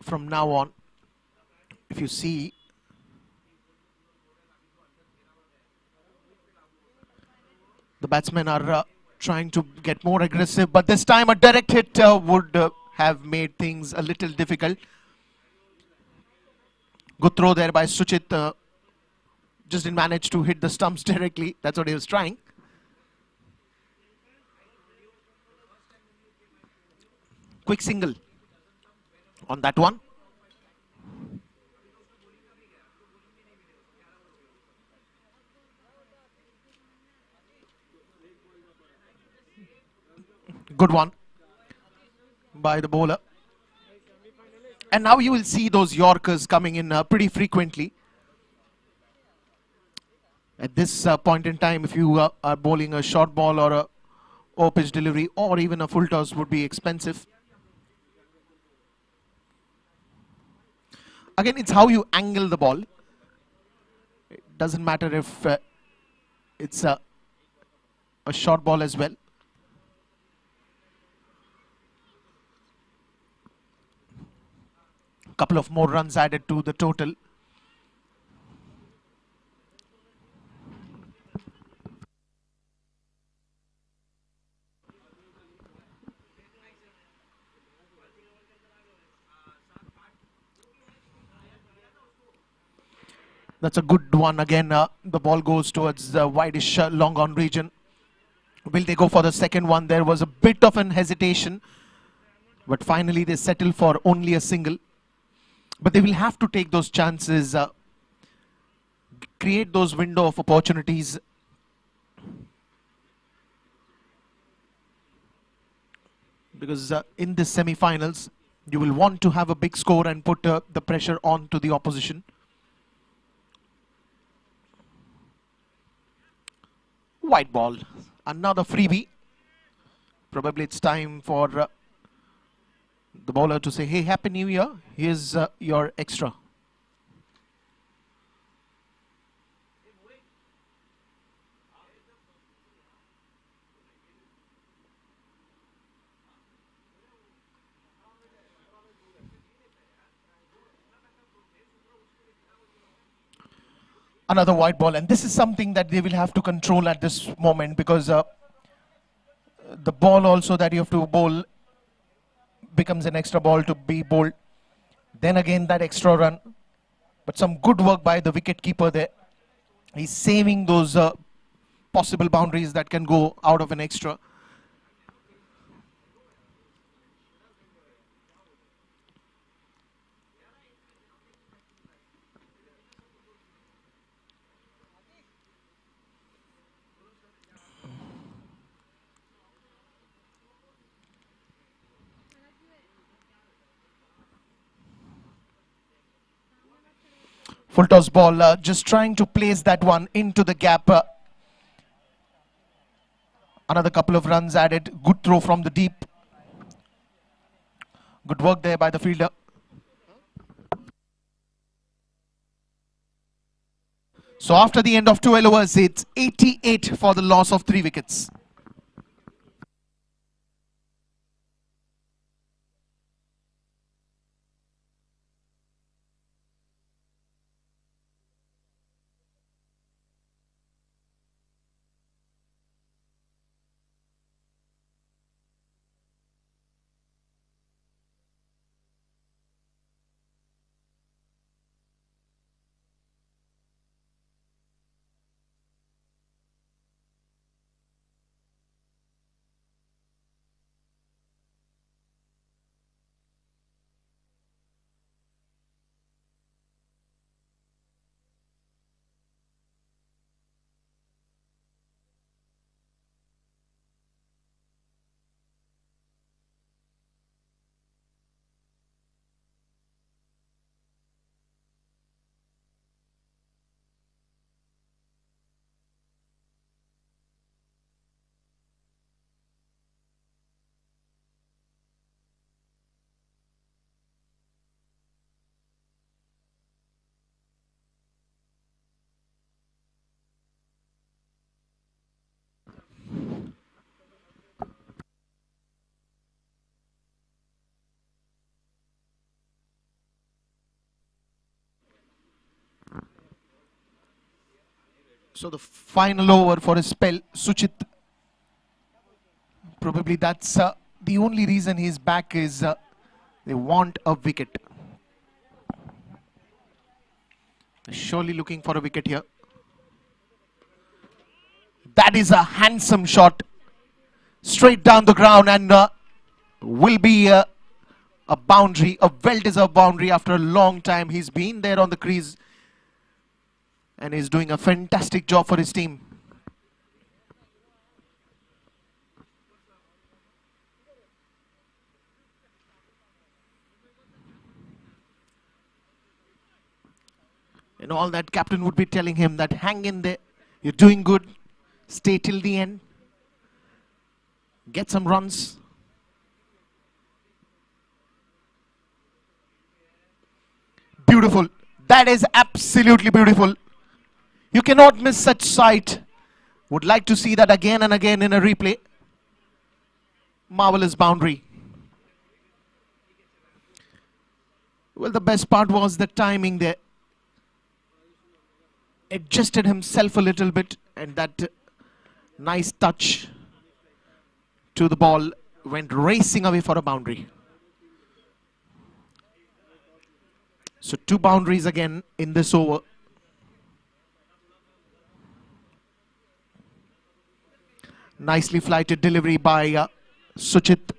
from now on. If you see, the batsmen are trying to get more aggressive, but this time a direct hit would have made things a little difficult. Good throw there by Suchit. Just didn't manage to hit the stumps directly. That's what he was trying. Quick single on that one. Good one by the bowler. And now you will see those Yorkers coming in pretty frequently. At this point in time, if you are bowling a short ball or a off-pitch delivery or even a full toss would be expensive. Again, it's how you angle the ball. It doesn't matter if it's a short ball as well. Couple of more runs added to the total. That's a good one. Again, the ball goes towards the wideish long on region. Will they go for the second one? There was a bit of an hesitation, but finally they settle for only a single. But they will have to take those chances, create those window of opportunities. Because in the semi-finals, you will want to have a big score and put the pressure on to the opposition. White ball, another freebie. Probably it's time for the bowler to say, hey, Happy New Year, here's your extra. Another white ball, and this is something that they will have to control at this moment, because the ball also that you have to bowl becomes an extra ball to be bowled. Then again that extra run, but some good work by the wicket keeper there. He's saving those possible boundaries that can go out of an extra. Full toss ball, just trying to place that one into the gap. Another couple of runs added. Good throw from the deep. Good work there by the fielder. So after the end of 12 overs, it's 88 for the loss of 3 wickets. So the final over for a spell, Suchit. Probably that's the only reason he's back is they want a wicket. They're surely looking for a wicket here. That is a handsome shot. Straight down the ground and will be a boundary, a well-deserved boundary after a long time. He's been there on the crease and he's doing a fantastic job for his team. And all that captain would be telling him that hang in there, you're doing good, stay till the end, get some runs. Beautiful. That is absolutely beautiful. You cannot miss such sight. Would like to see that again and again in a replay. Marvelous boundary. Well, the best part was the timing there. Adjusted himself a little bit and that nice touch to the ball went racing away for a boundary. So 2 boundaries again in this over. Nicely flighted delivery by Suchit.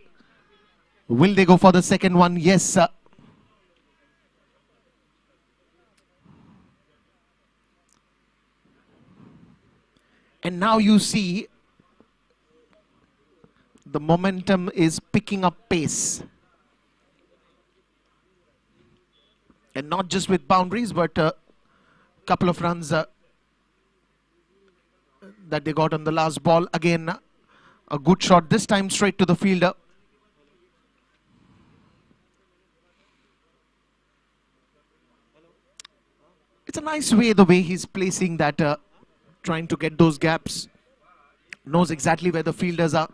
Will they go for the second one? Yes. And now you see the momentum is picking up pace. And not just with boundaries, but a couple of runs that they got on the last ball. Again, a good shot, this time straight to the fielder. It's a nice way, the way he's placing that, trying to get those gaps. Knows exactly where the fielders are.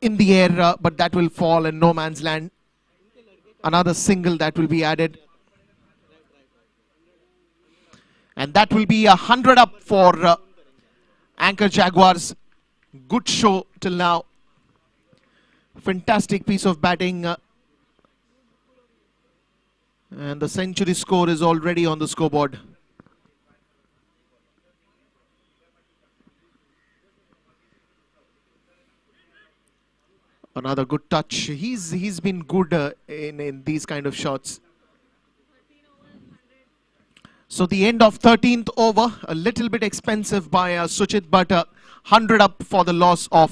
In the air, but that will fall in no man's land. Another single that will be added. And that will be 100 up for Anchor Jaguars. Good show till now. Fantastic piece of batting. And the century score is already on the scoreboard. Another good touch. He's been good in these kind of shots. So the end of 13th over, a little bit expensive by Suchit, but 100 up for the loss of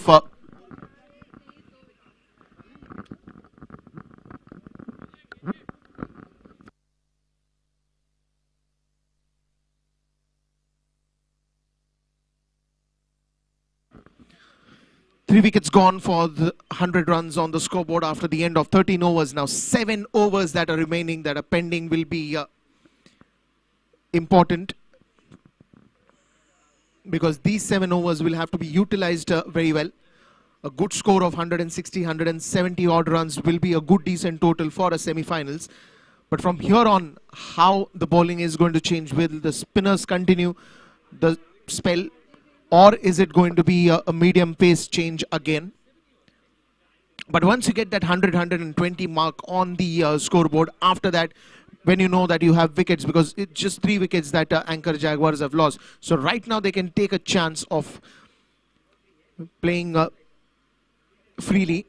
3 wickets gone for the 100 runs on the scoreboard after the end of 13 overs. Now 7 overs that are remaining, that are pending, will be important, because these 7 overs will have to be utilized very well. A good score of 160, 170 odd runs will be a good decent total for a semi-finals. But from here on, how the bowling is going to change? Will the spinners continue the spell, or is it going to be a medium pace change again? But once you get that 100, 120 mark on the scoreboard, after that, when you know that you have wickets, because it's just 3 wickets that anchor Jaguars have lost. So right now they can take a chance of playing freely,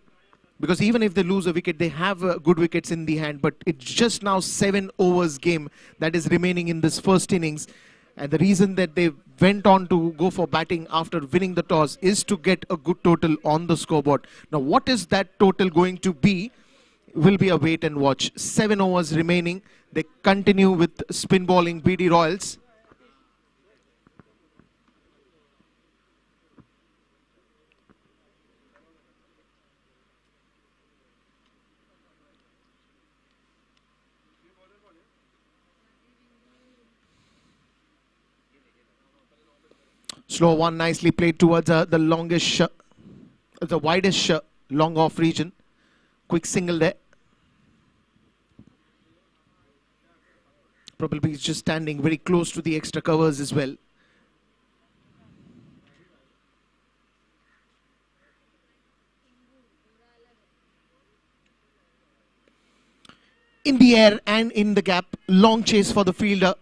because even if they lose a wicket, they have good wickets in the hand. But it's just now 7 overs game that is remaining in this first innings. And the reason that they went on to go for batting after winning the toss is to get a good total on the scoreboard. Now, what is that total going to be? Will be a wait and watch. 7 overs remaining. They continue with spin bowling BD Royals. Slow one, nicely played towards the longish, the widest long off region. Quick single there. Probably he's just standing very close to the extra covers as well. In the air and in the gap, long chase for the fielder.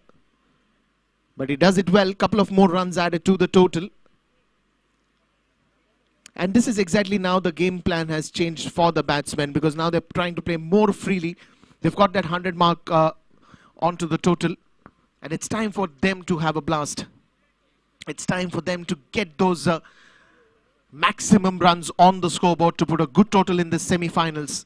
But he does it well. Couple of more runs added to the total. And this is exactly now the game plan has changed for the batsmen, because now they're trying to play more freely. They've got that 100 mark onto the total. And it's time for them to have a blast. It's time for them to get those maximum runs on the scoreboard to put a good total in the semi-finals.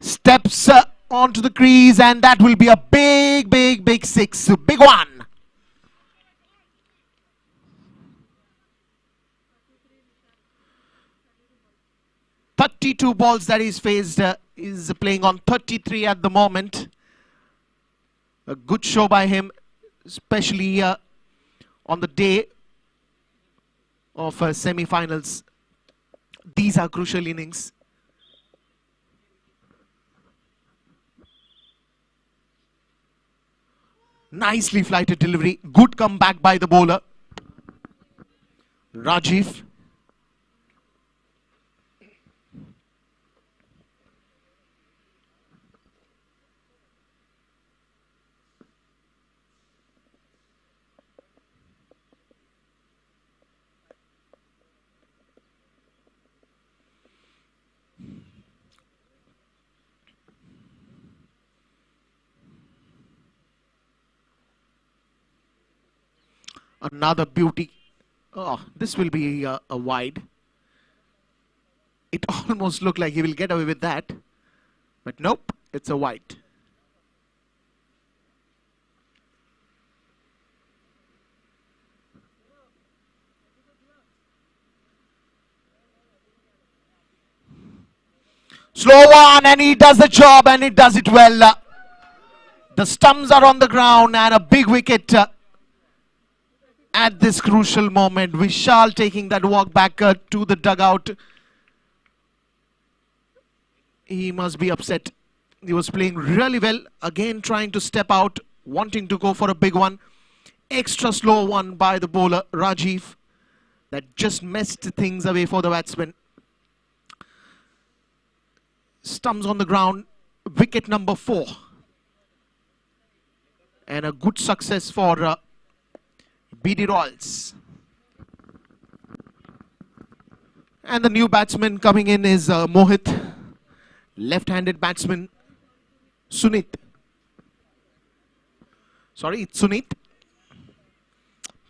Steps onto the crease, and that will be a big 6. Big one. 32 balls that he's faced, is playing on 33 at the moment. A good show by him, especially on the day of semi-finals. These are crucial innings. Nicely flighted delivery. Good comeback by the bowler. Rajiv. Another beauty. Oh, this will be a wide. It almost looked like he will get away with that. But nope, it's a wide. Slow one, and he does the job, and he does it well. The stumps are on the ground, and a big wicket at this crucial moment. Vishal taking that walk back to the dugout. He must be upset. He was playing really well. Again trying to step out, wanting to go for a big one. Extra slow one by the bowler, Rajiv. That just messed things away for the batsman. Stumps on the ground. Wicket number 4. And a good success for BD Royals. And the new batsman coming in is Mohit. Left-handed batsman Sunit. Sorry, it's Sunit.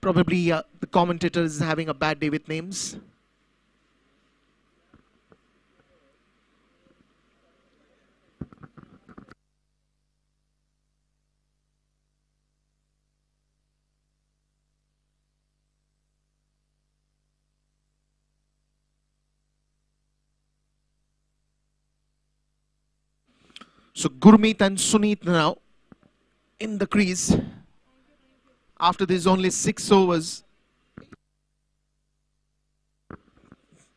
Probably the commentator is having a bad day with names. So Gurmeet and Sunit now in the crease. After this only 6 overs.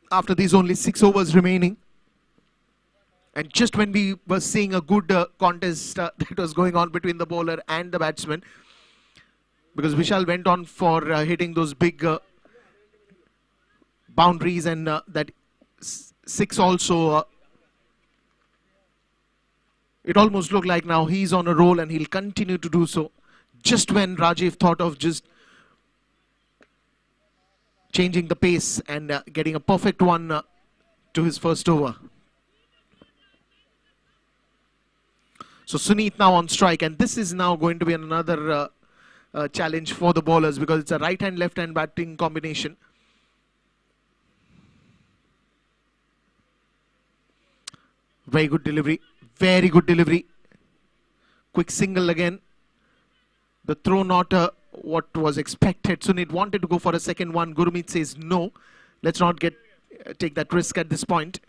After these only 6 overs remaining. And just when we were seeing a good contest that was going on between the bowler and the batsman. Because Vishal went on for hitting those big boundaries, and that 6 also. It almost looked like now he's on a roll and he'll continue to do so. Just when Rajiv thought of just changing the pace and getting a perfect one to his first over. So Sunit now on strike, and this is now going to be another challenge for the bowlers because it's a right-hand, left-hand batting combination. Very good delivery. Very good delivery. Quick single again. The throw not what was expected. Sunit wanted to go for a second one. Gurmeet says no. Let's not take that risk at this point.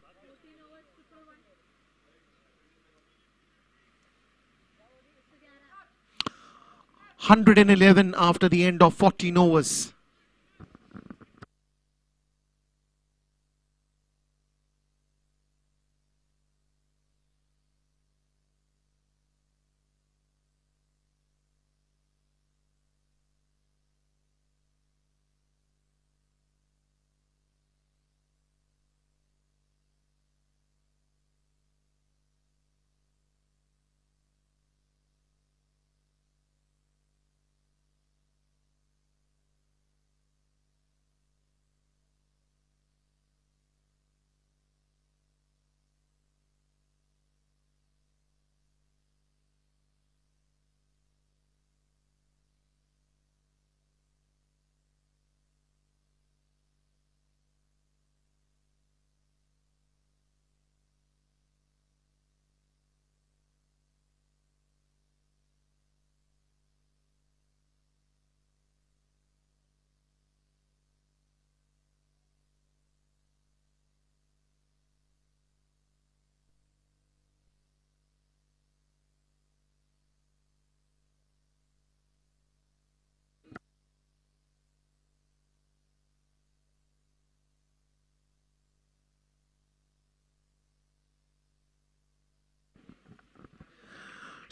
$111 after the end of 14 overs.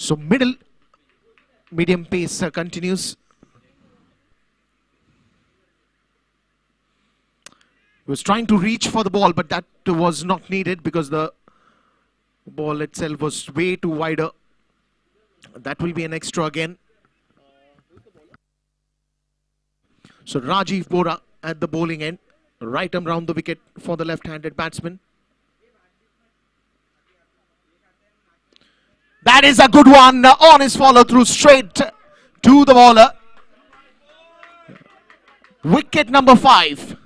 So medium pace continues. He was trying to reach for the ball, but that was not needed because the ball itself was way too wider. That will be an extra again. So Rajiv Bora at the bowling end. Right arm round the wicket for the left-handed batsman. That is a good one on his follow through straight to the bowler. Wicket number 5.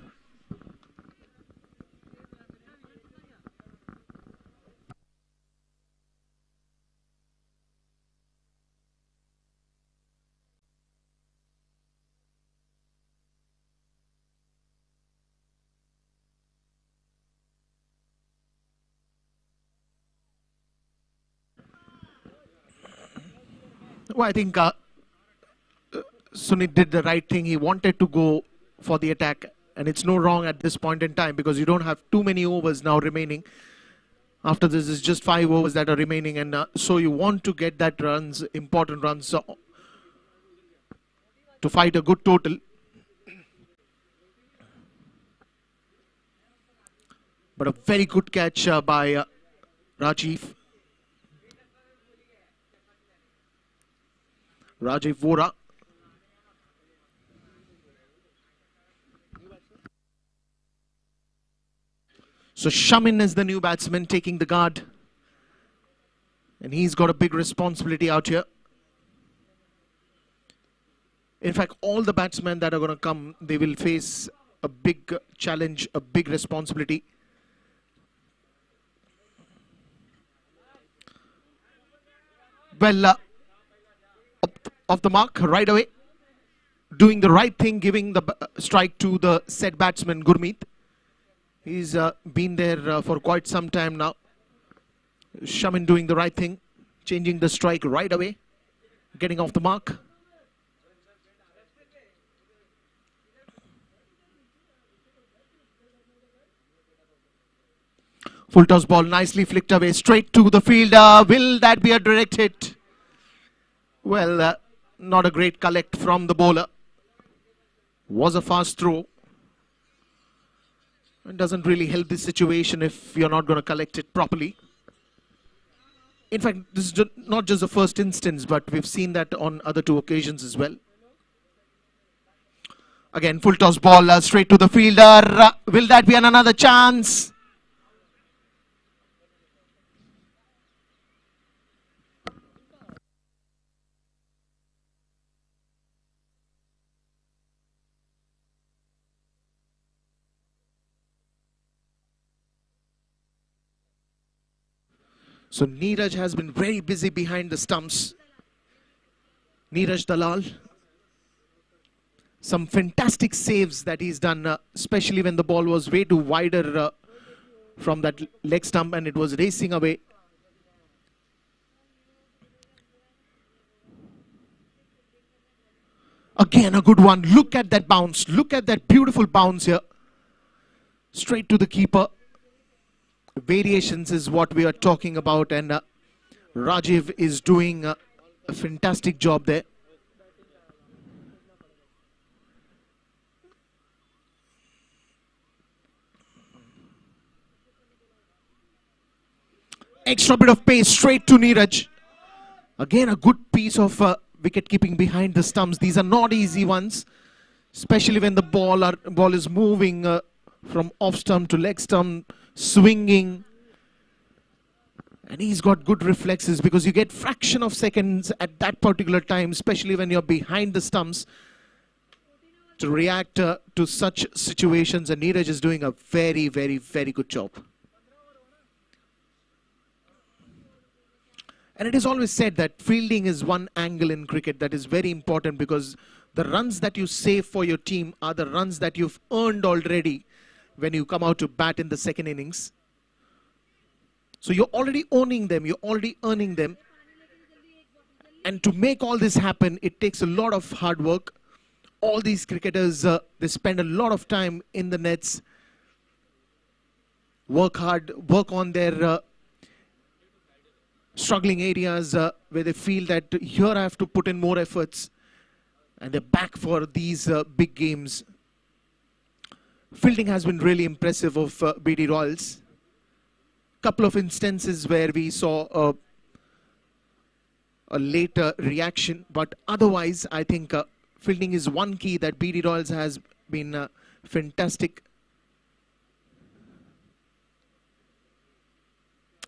Well, I think Sunit did the right thing. He wanted to go for the attack, and it's no wrong at this point in time because you don't have too many overs now remaining. After this is just 5 overs that are remaining, and so you want to get that runs, important runs, to fight a good total. But a very good catch by Rajiv Vora. So Shamin is the new batsman taking the guard. And he's got a big responsibility out here. In fact, all the batsmen that are going to come, they will face a big challenge, a big responsibility. Well, off the mark right away. Doing the right thing, giving the strike to the said batsman, Gurmeet. He's been there for quite some time now. Shamin doing the right thing, changing the strike right away, getting off the mark. Full toss ball, nicely flicked away, straight to the fielder. Will that be a direct hit? Well, not a great collect from the bowler. Was a fast throw. It doesn't really help this situation if you're not going to collect it properly. In fact, this is not just the first instance, but we've seen that on other 2 occasions as well. Again, full toss ball straight to the fielder. Will that be another chance? So Neeraj has been very busy behind the stumps. Neeraj Dalal. Some fantastic saves that he's done, especially when the ball was way too wider from that leg stump and it was racing away. Again, a good one. Look at that bounce. Look at that beautiful bounce here. Straight to the keeper. Variations is what we are talking about, and Rajiv is doing a fantastic job there. Extra bit of pace straight to Neeraj. Again, a good piece of wicket keeping behind the stumps. These are not easy ones, especially when the ball is moving from off stump to leg stump, swinging. And he's got good reflexes because you get fraction of seconds at that particular time, especially when you're behind the stumps, to react to such situations. And Neeraj is doing a very, very, very good job. And it is always said that fielding is one angle in cricket that is very important, because the runs that you save for your team are the runs that you've earned already when you come out to bat in the second innings. So you're already owning them, you're already earning them. And to make all this happen, it takes a lot of hard work. All these cricketers, they spend a lot of time in the nets, work hard, work on their struggling areas where they feel that here I have to put in more efforts, and they're back for these big games. Fielding has been really impressive of BD Royals. Couple of instances where we saw a later reaction, but otherwise I think fielding is one key that BD Royals has been fantastic.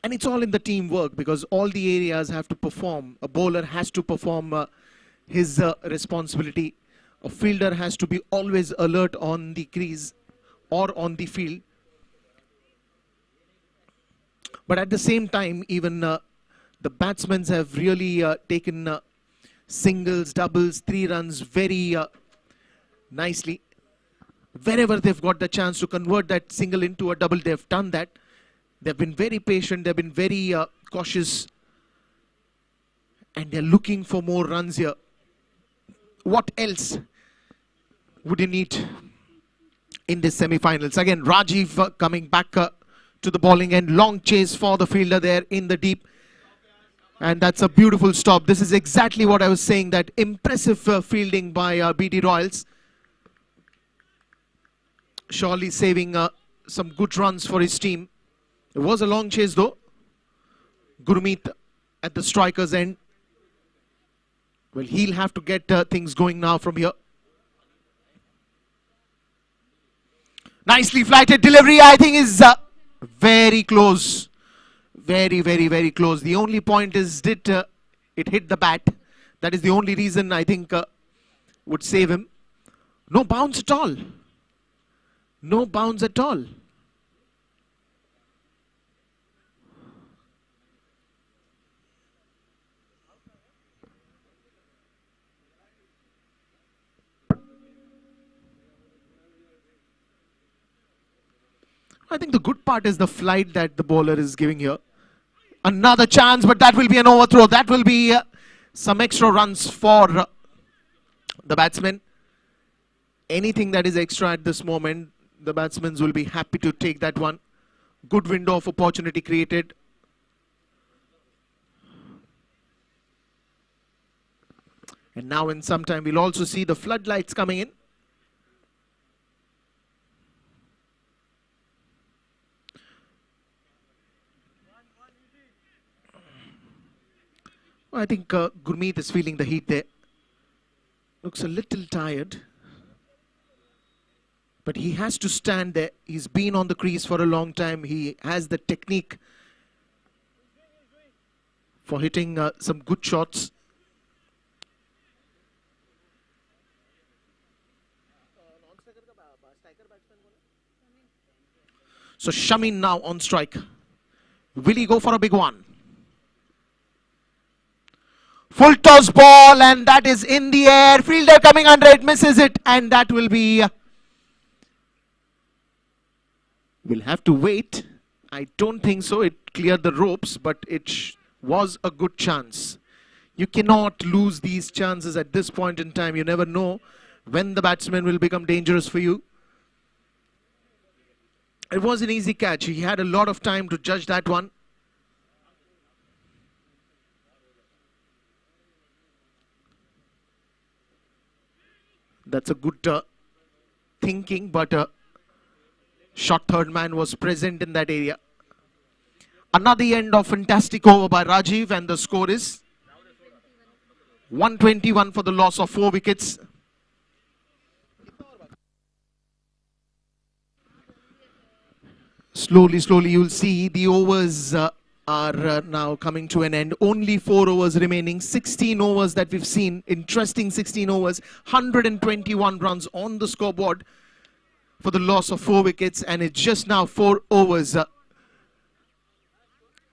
And it's all in the teamwork, because all the areas have to perform. A bowler has to perform his responsibility. A fielder has to be always alert on the crease or on the field. But at the same time, even the batsmen have really taken singles, doubles, 3 runs very nicely. Wherever they've got the chance to convert that single into a double, they've done that. They've been very patient, they've been very cautious, and they're looking for more runs here. What else would you need in this semi-finals? Again, Rajiv coming back to the bowling end. Long chase for the fielder there in the deep. And that's a beautiful stop. This is exactly what I was saying, that impressive fielding by BD Royals. Surely saving some good runs for his team. It was a long chase though. Gurmeet at the striker's end. Well, he'll have to get things going now from here. Nicely flighted delivery, I think, is very close. Very, very, very close. The only point is, did it hit the bat? That is the only reason I think would save him. No bounce at all. No bounce at all. I think the good part is the flight that the bowler is giving here. Another chance, but that will be an overthrow. That will be some extra runs for the batsman. Anything that is extra at this moment, the batsmen will be happy to take that one. Good window of opportunity created. And now in some time, we'll also see the floodlights coming in. I think Gurmeet is feeling the heat there. Looks a little tired. But he has to stand there. He's been on the crease for a long time. He has the technique for hitting some good shots. So Shamin now on strike. Will he go for a big one? Full toss ball, and that is in the air. Fielder coming under it, misses it, and that will be... We'll have to wait. I don't think so. It cleared the ropes, but it was a good chance. You cannot lose these chances at this point in time. You never know when the batsman will become dangerous for you. It was an easy catch. He had a lot of time to judge that one. That's a good thinking, but shot third man was present in that area. Another end of fantastic over by Rajiv, and the score is 121 for the loss of 4 wickets. Slowly you'll see the overs are now coming to an end. Only 4 overs remaining. 16 overs that we've seen. Interesting 16 overs. 121 runs on the scoreboard for the loss of 4 wickets. And it's just now 4 overs.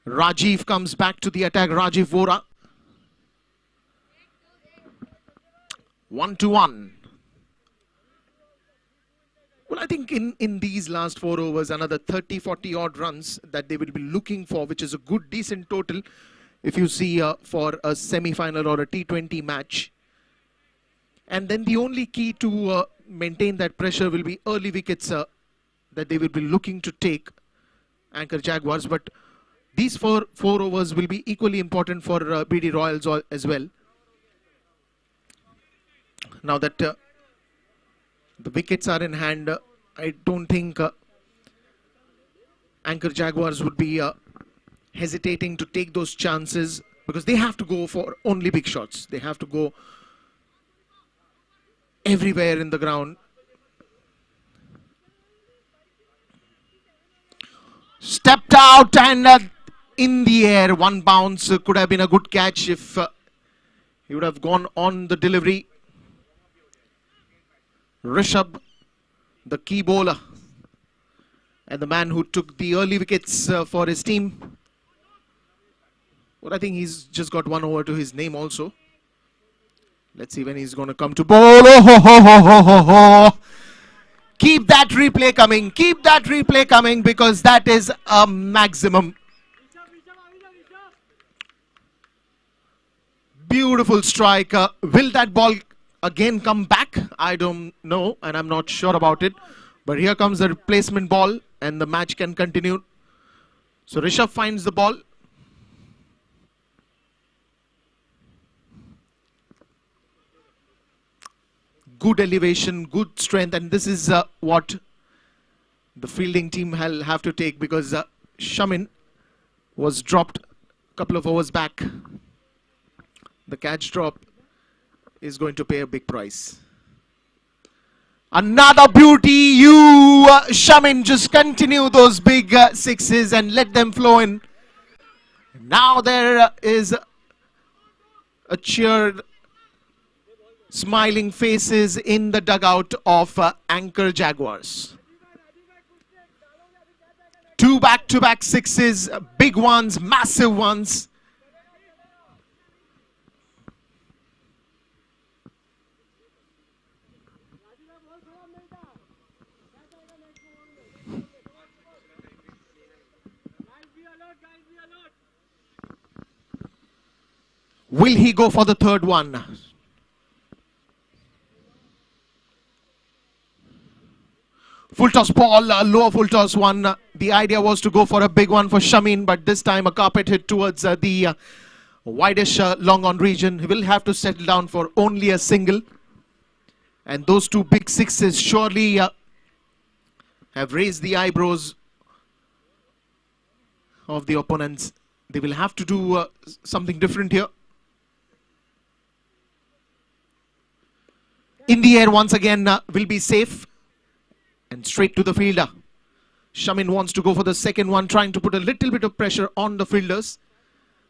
Rajiv comes back to the attack. Rajiv Vora. 1-1. Well, I think in these last 4 overs, another 30-40 odd runs that they will be looking for, which is a good, decent total if you see for a semi-final or a T20 match. And then the only key to maintain that pressure will be early wickets that they will be looking to take, Anchor Jaguars. But these four overs will be equally important for BD Royals as well. Now that the wickets are in hand, I don't think Anchor Jaguars would be hesitating to take those chances, because they have to go for only big shots. They have to go everywhere in the ground. Stepped out and in the air. One bounce could have been a good catch if he would have gone on the delivery. Rishabh, the key bowler and the man who took the early wickets for his team. Well, I think he's just got 1 over to his name also. Let's see when he's going to come to bowl. Oh, ho, ho, ho, ho, ho, ho. Keep that replay coming. Keep that replay coming, because that is a maximum. Beautiful strike. Will that ball again come back? I don't know, and I'm not sure about it. But here comes the replacement ball, and the match can continue. So Rishabh finds the ball. Good elevation, good strength, and this is what the fielding team will have to take, because Shamin was dropped a couple of overs back. The catch drop is going to pay a big price. Another beauty. You, Shamin, just continue those big sixes and let them flow in. Now there is a cheer Smiling faces in the dugout of Anchor Jaguars. Two back-to-back sixes, big ones, massive ones. Will he go for the third one? Full toss ball, lower full toss one. The idea was to go for a big one for Shamin, but this time a carpet hit towards the wideish long on region. He will have to settle down for only a single. And those two big sixes surely have raised the eyebrows of the opponents. They will have to do something different here. In the air once again will be safe. And straight to the fielder. Shamin wants to go for the second one, trying to put a little bit of pressure on the fielders.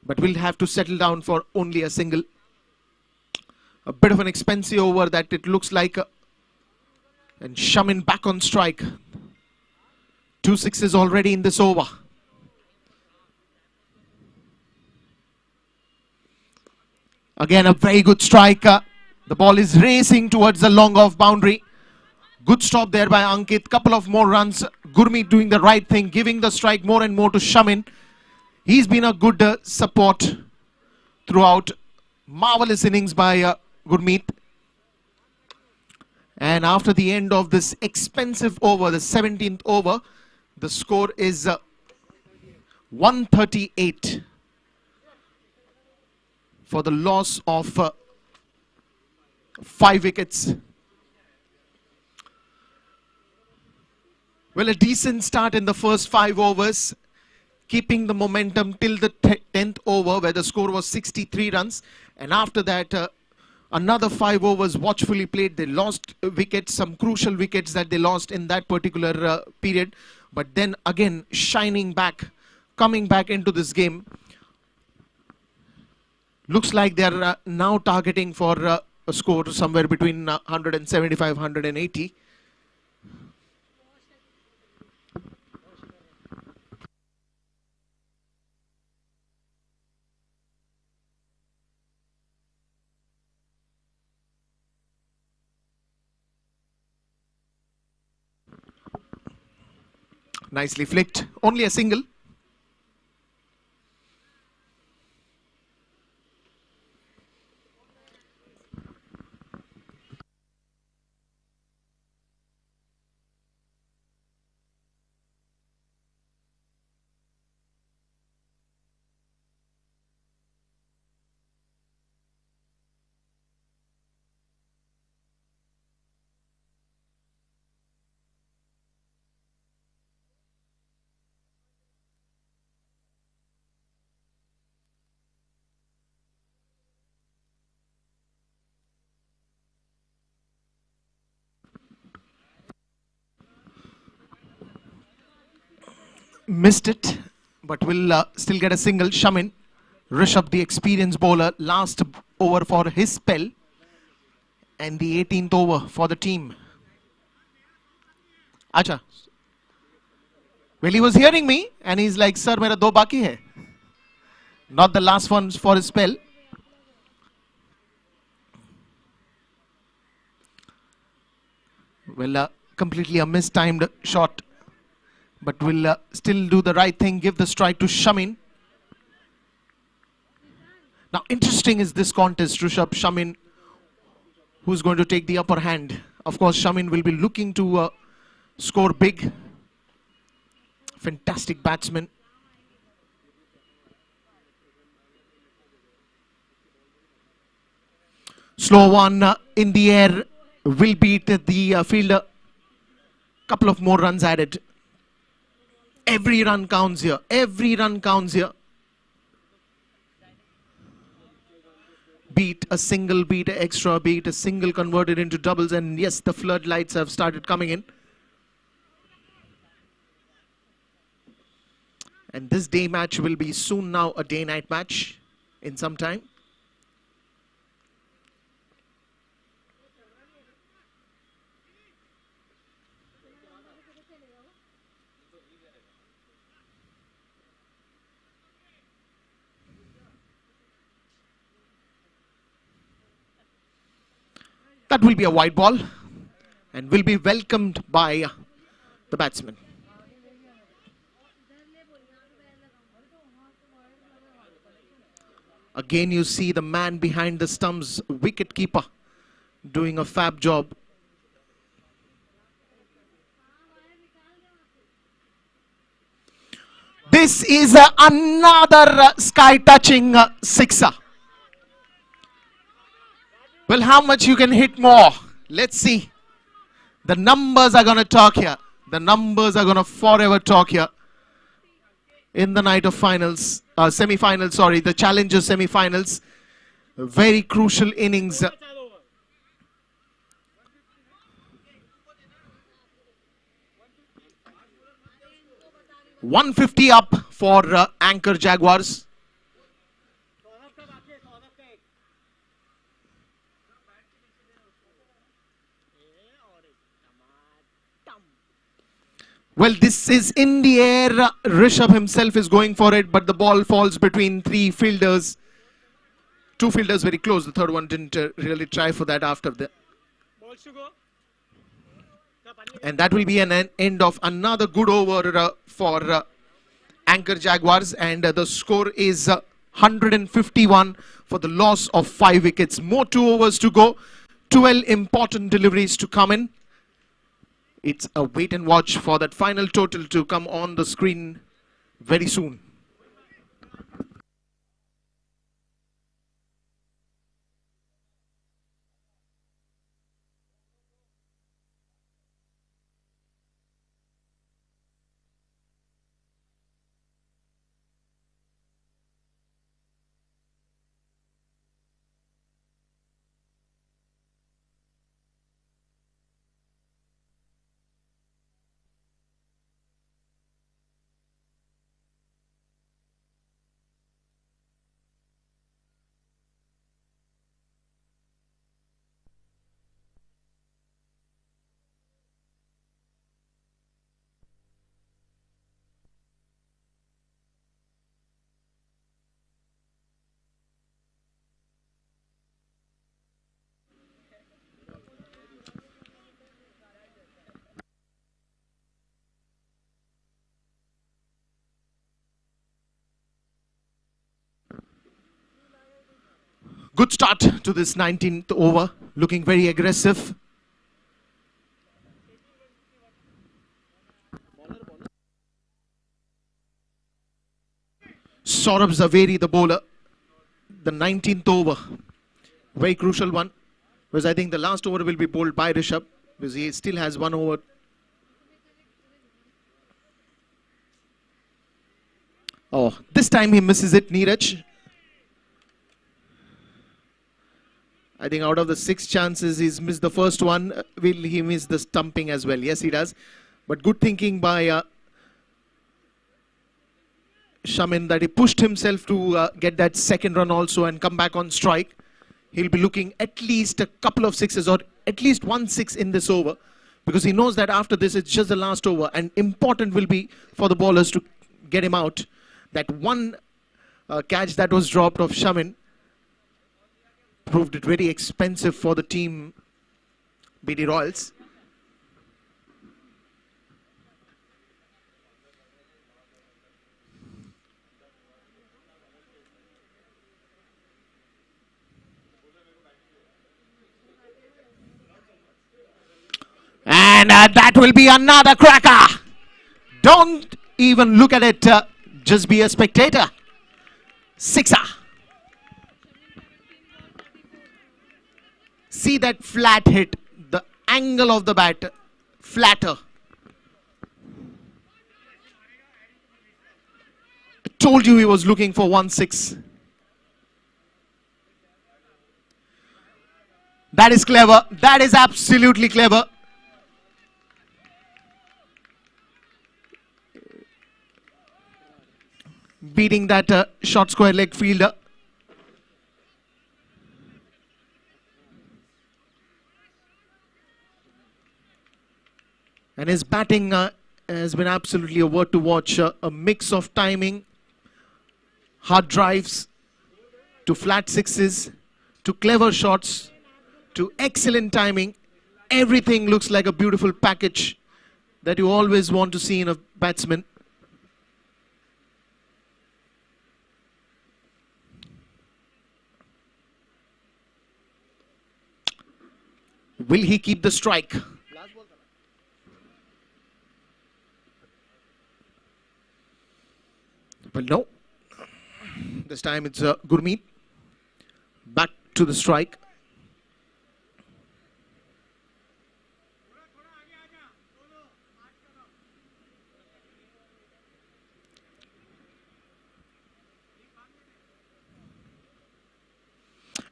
But will have to settle down for only a single. A bit of an expensive over that it looks like. And Shamin back on strike. 2 sixes already in this over. Again a very good strike. The ball is racing towards the long off boundary. Good stop there by Ankit. Couple of more runs. Gurmeet doing the right thing, giving the strike more and more to Shamin. He's been a good support throughout. Marvelous innings by Gurmeet. And after the end of this expensive over, the 17th over, the score is 138 for the loss of 5 wickets. Well, a decent start in the first 5 overs, keeping the momentum till the 10th over where the score was 63 runs. And after that, another 5 overs watchfully played. They lost wickets, some crucial wickets that they lost in that particular period. But then again, shining back, coming back into this game. Looks like they're now targeting for a score somewhere between 175, 180. Nicely flicked. Only a single. Missed it, but will still get a single. Shamin, Rishabh, the experienced bowler, last over for his spell, and the 18th over for the team. Acha. Well, he was hearing me, and he's like, "Sir, mera do baki hai." Not the last one for his spell. Well, completely a mistimed shot. But will still do the right thing, give the strike to Shamin. Now, interesting is this contest, Rishabh, Shamin, who's going to take the upper hand. Of course, Shamin will be looking to score big. Fantastic batsman. Slow one in the air will beat the fielder. Couple of more runs added. Every run counts here. Every run counts here. Beat a single, beat an extra, beat a single converted into doubles. And yes, the floodlights have started coming in. And this day match will be soon now a day-night match in some time. That will be a wide ball and will be welcomed by the batsman. Again, you see the man behind the stumps, wicket keeper, doing a fab job. This is another sky-touching sixer. Well, how much you can hit more? Let's see. The numbers are going to talk here. The numbers are going to forever talk here. In the night of finals, semi-finals, sorry, the Challenger semi-finals. Very crucial innings. 150 up for anchor Jaguars. Well, this is in the air. Rishabh himself is going for it, but the ball falls between three fielders. Two fielders very close. The third one didn't really try for that after the... And that will be an end of another good over for anchor Jaguars. And the score is 151 for the loss of 5 wickets. More 2 overs to go. 12 important deliveries to come in. It's a wait and watch for that final total to come on the screen very soon. Good start to this 19th over, looking very aggressive. Saurabh Zaveri, the bowler, the 19th over, very crucial one, because I think the last over will be bowled by Rishabh, because he still has 1 over. Oh, this time he misses it, Neeraj. I think out of the 6 chances, he's missed the first one. Will he miss the stumping as well? Yes, he does. But good thinking by Shamin that he pushed himself to get that second run also and come back on strike. He'll be looking at least a couple of sixes or at least 1 6 in this over, because he knows that after this, it's just the last over. And important will be for the bowlers to get him out. That one catch that was dropped of Shamin proved it very expensive for the team BD Royals. And that will be another cracker. Don't even look at it. Just be a spectator. Sixer. See that flat hit, the angle of the bat, flatter. I told you he was looking for 1 6. That is clever. That is absolutely clever. Beating that short square leg fielder. And his batting has been absolutely a word to watch. A mix of timing, hard drives, to flat sixes, to clever shots, to excellent timing. Everything looks like a beautiful package that you always want to see in a batsman. Will he keep the strike? Well, no. This time it's Gurmeet. Back to the strike.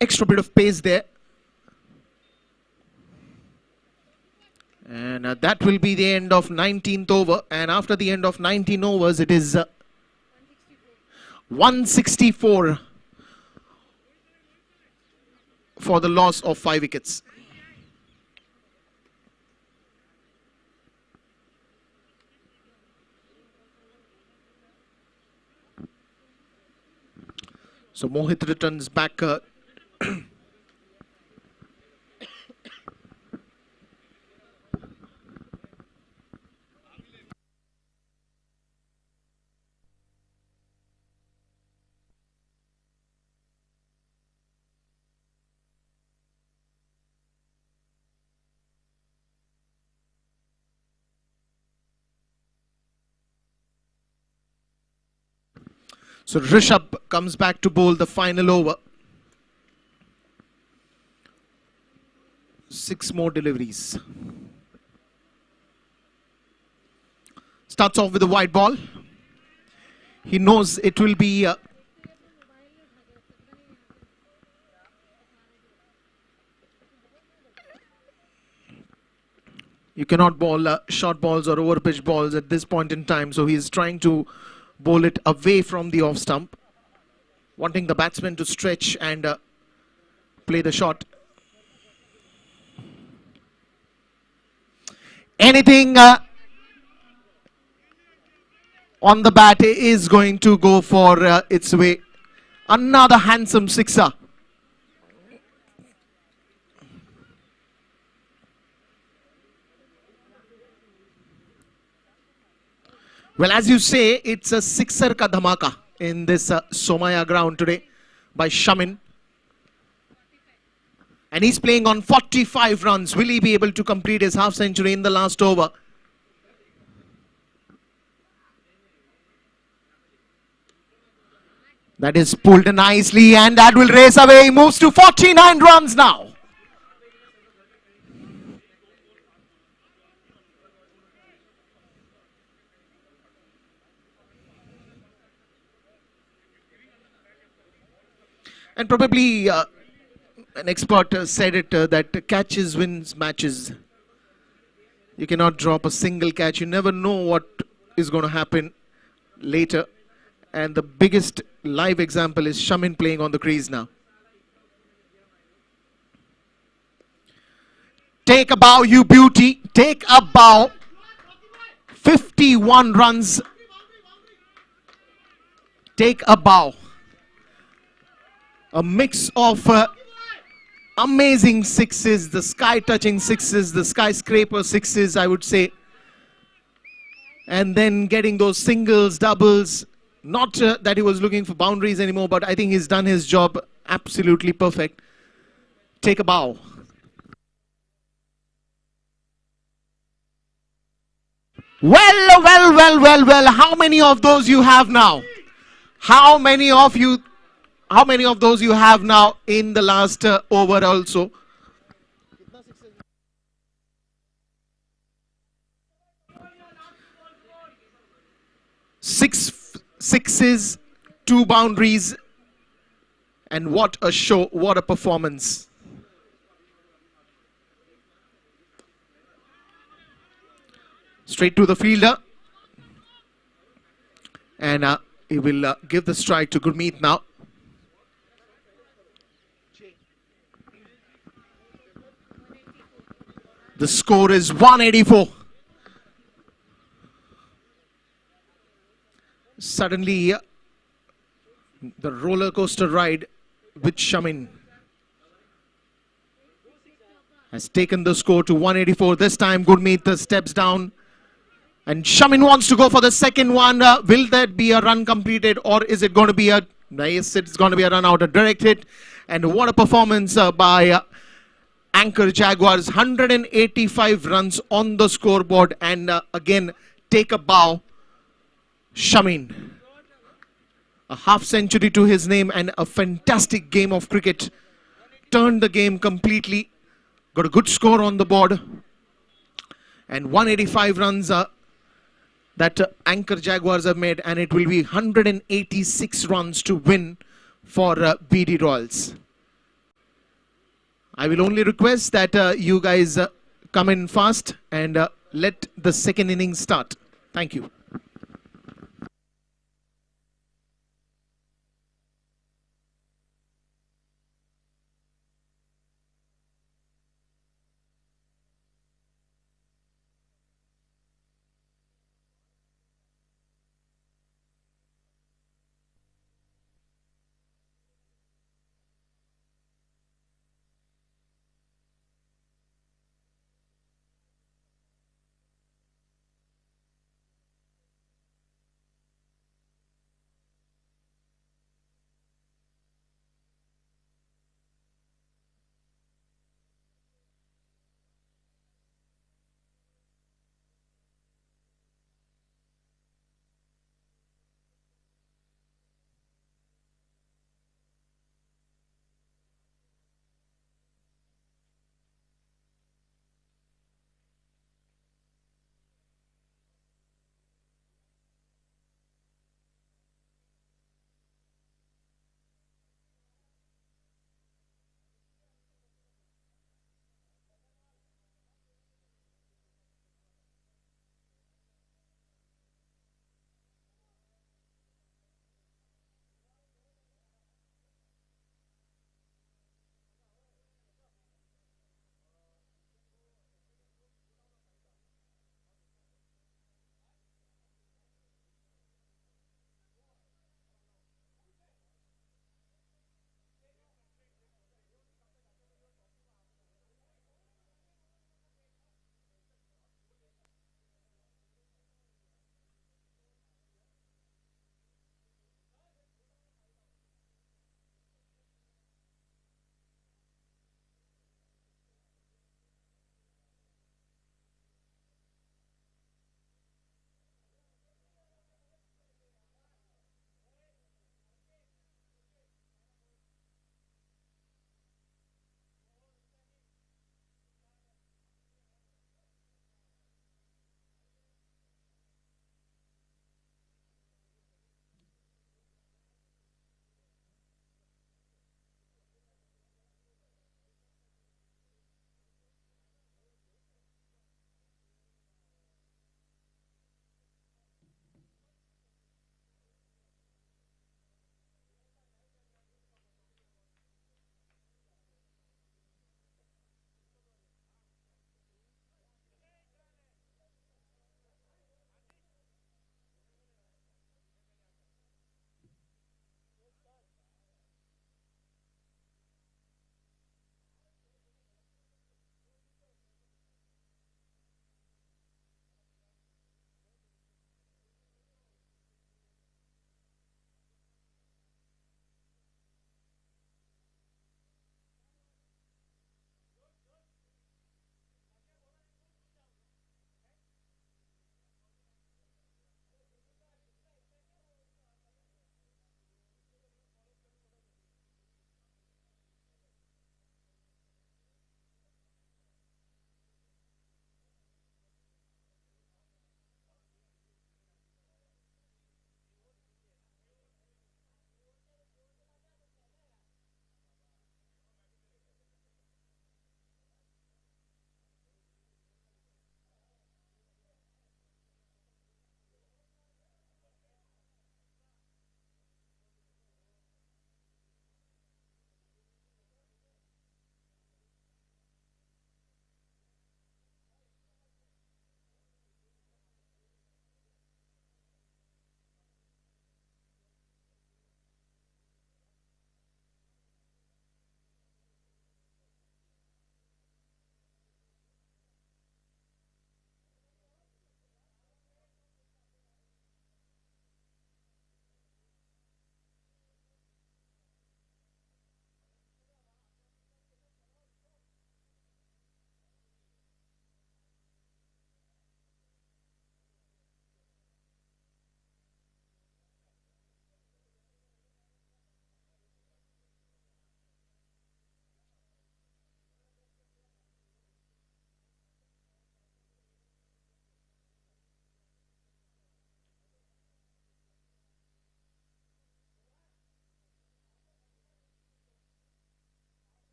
Extra bit of pace there. And that will be the end of 19th over. And after the end of 19 overs, it is 164 for the loss of 5 wickets. So Mohit returns back. So Rishabh comes back to bowl the final over. 6 more deliveries. Starts off with a wide ball. He knows it will be you cannot bowl short balls or over pitch balls at this point in time, so he is trying to bowl it away from the off stump, wanting the batsman to stretch and play the shot. Anything on the bat is going to go for its way. Another handsome sixer. Well, as you say, it's a sixer ka dhamaka in this Somaya ground today by Shamin. And he's playing on 45 runs. Will he be able to complete his half century in the last over? That is pulled nicely, and that will race away. He moves to 49 runs now. And probably an expert said it that catches wins matches. You cannot drop a single catch. You never know what is going to happen later. And the biggest live example is Shamin playing on the crease now. Take a bow, you beauty. Take a bow. 51 runs. Take a bow. A mix of amazing sixes, the sky-touching sixes, the skyscraper sixes, I would say. And then getting those singles, doubles. Not that he was looking for boundaries anymore, but I think he's done his job absolutely perfect. Take a bow. Well. How many of those you have now? How many of those you have now in the last over also? Six sixes, 2 boundaries, and what a show, what a performance. Straight to the fielder, and he will give the strike to Gurmeet now. The score is 184. Suddenly, the roller coaster ride with Shamin. has taken the score to 184. This time Gurmeet steps down. And Shamin wants to go for the second one. Will that be a run completed, or is it going to be a... Yes, it's going to be a run out, a direct hit. And what a performance by Anchor Jaguars. 185 runs on the scoreboard. And again, take a bow. Shamin. A half century to his name and a fantastic game of cricket. Turned the game completely. Got a good score on the board. And 185 runs that Anchor Jaguars have made, and it will be 186 runs to win for BD Royals. I will only request that you guys come in fast and let the second innings start. Thank you.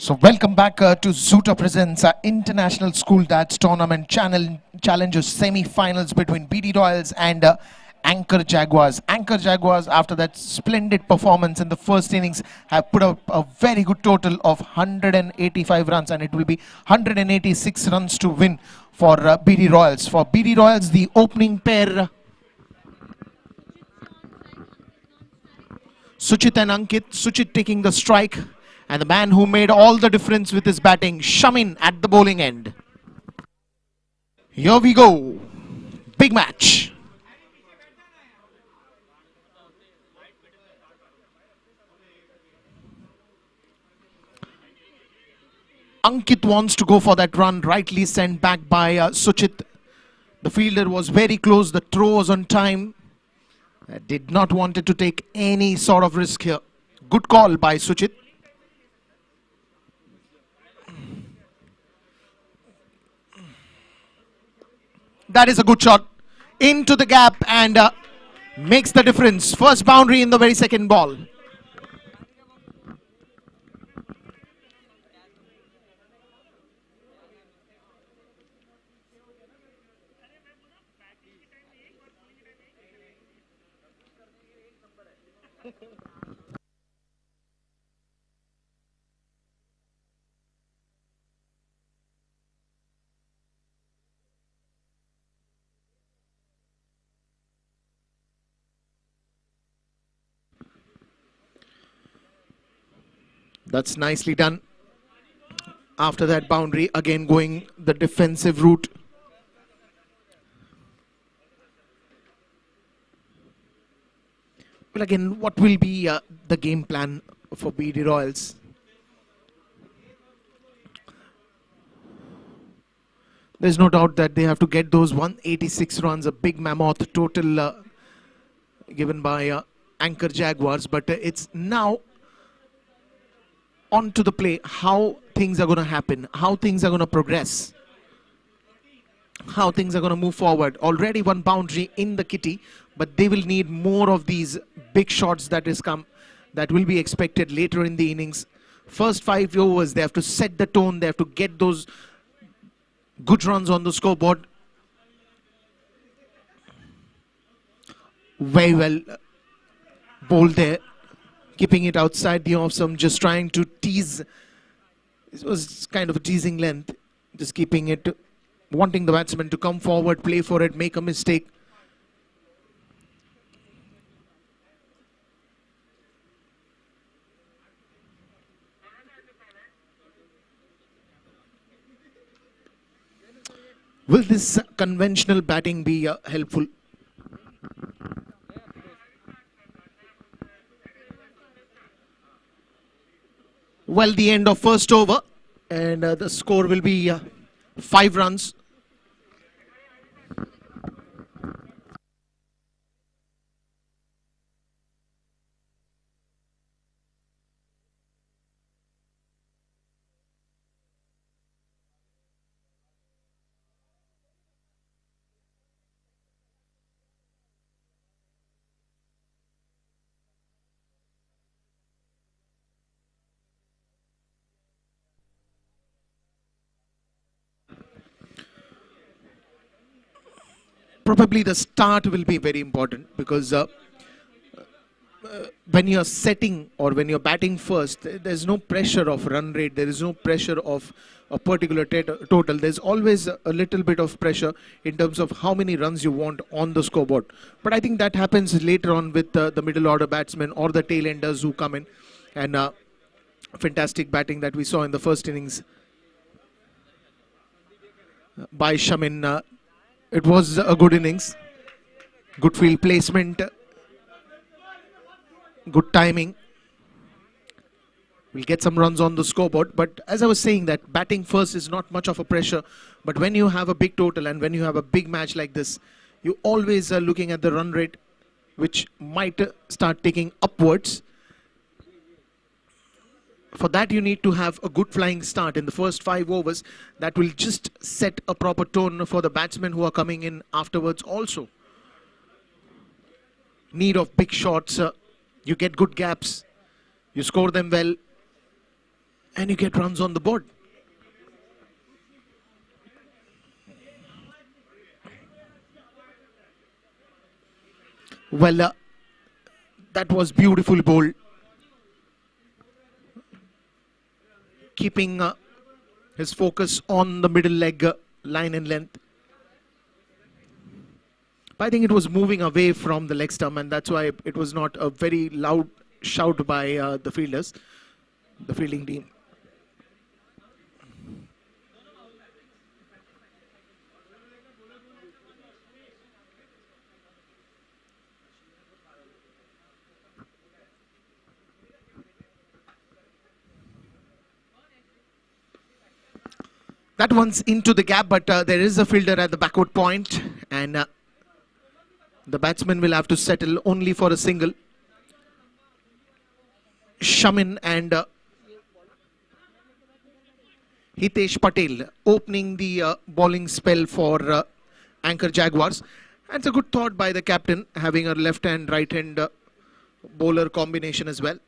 So welcome back to Zoota presents International School Darts Tournament Challengers semi-finals between BD Royals and Anchor Jaguars. Anchor Jaguars, after that splendid performance in the first innings, have put up a very good total of 185 runs, and it will be 186 runs to win for BD Royals. For BD Royals, the opening pair, Suchit and Ankit. Suchit taking the strike, and the man who made all the difference with his batting, Shamin, at the bowling end. Here we go. Big match. Ankit wants to go for that run, rightly sent back by Suchit. The fielder was very close. The throw was on time. Did not want it to take any sort of risk here. Good call by Suchit. That is a good shot into the gap and makes the difference. First boundary in the very second ball. That's nicely done. After that boundary, again going the defensive route. Well, again, what will be the game plan for BD Royals? There's no doubt that they have to get those 186 runs, a big mammoth total given by Anchor Jaguars. But it's now on to the play, how things are going to happen, how things are going to progress, how things are going to move forward. Already one boundary in the kitty, but they will need more of these big shots that will be expected later in the innings. First 5 overs, they have to set the tone, they have to get those good runs on the scoreboard. Very well bowled there, keeping it outside the off stump, just trying to tease. This was kind of a teasing length, just keeping it, wanting the batsman to come forward, play for it, make a mistake. Will this conventional batting be helpful? Well, the end of first over, and the score will be 5 runs. Probably the start will be very important, because when you're setting or when you're batting first, there's no pressure of run rate, there is no pressure of a particular total. There's always a little bit of pressure in terms of how many runs you want on the scoreboard. But I think that happens later on with the middle order batsmen or the tail enders who come in, and fantastic batting that we saw in the first innings by Shamin. It was a good innings, good field placement, good timing. We'll get some runs on the scoreboard, but as I was saying, that batting first is not much of a pressure. But when you have a big total and when you have a big match like this, you always are looking at the run rate, which might start taking upwards. For that, you need to have a good flying start in the first 5 overs. That will just set a proper tone for the batsmen who are coming in afterwards also. Need of big shots. You get good gaps. You score them well. And you get runs on the board. Well, that was beautiful ball. Keeping his focus on the middle leg line and length. But I think it was moving away from the leg stump, and that's why it was not a very loud shout by the fielders, the fielding team. That one's into the gap, but there is a fielder at the backward point, and the batsman will have to settle only for a single. Shamin and Hitesh Patel opening the bowling spell for anchor Jaguars. And it's a good thought by the captain, having a left and right hand bowler combination as well.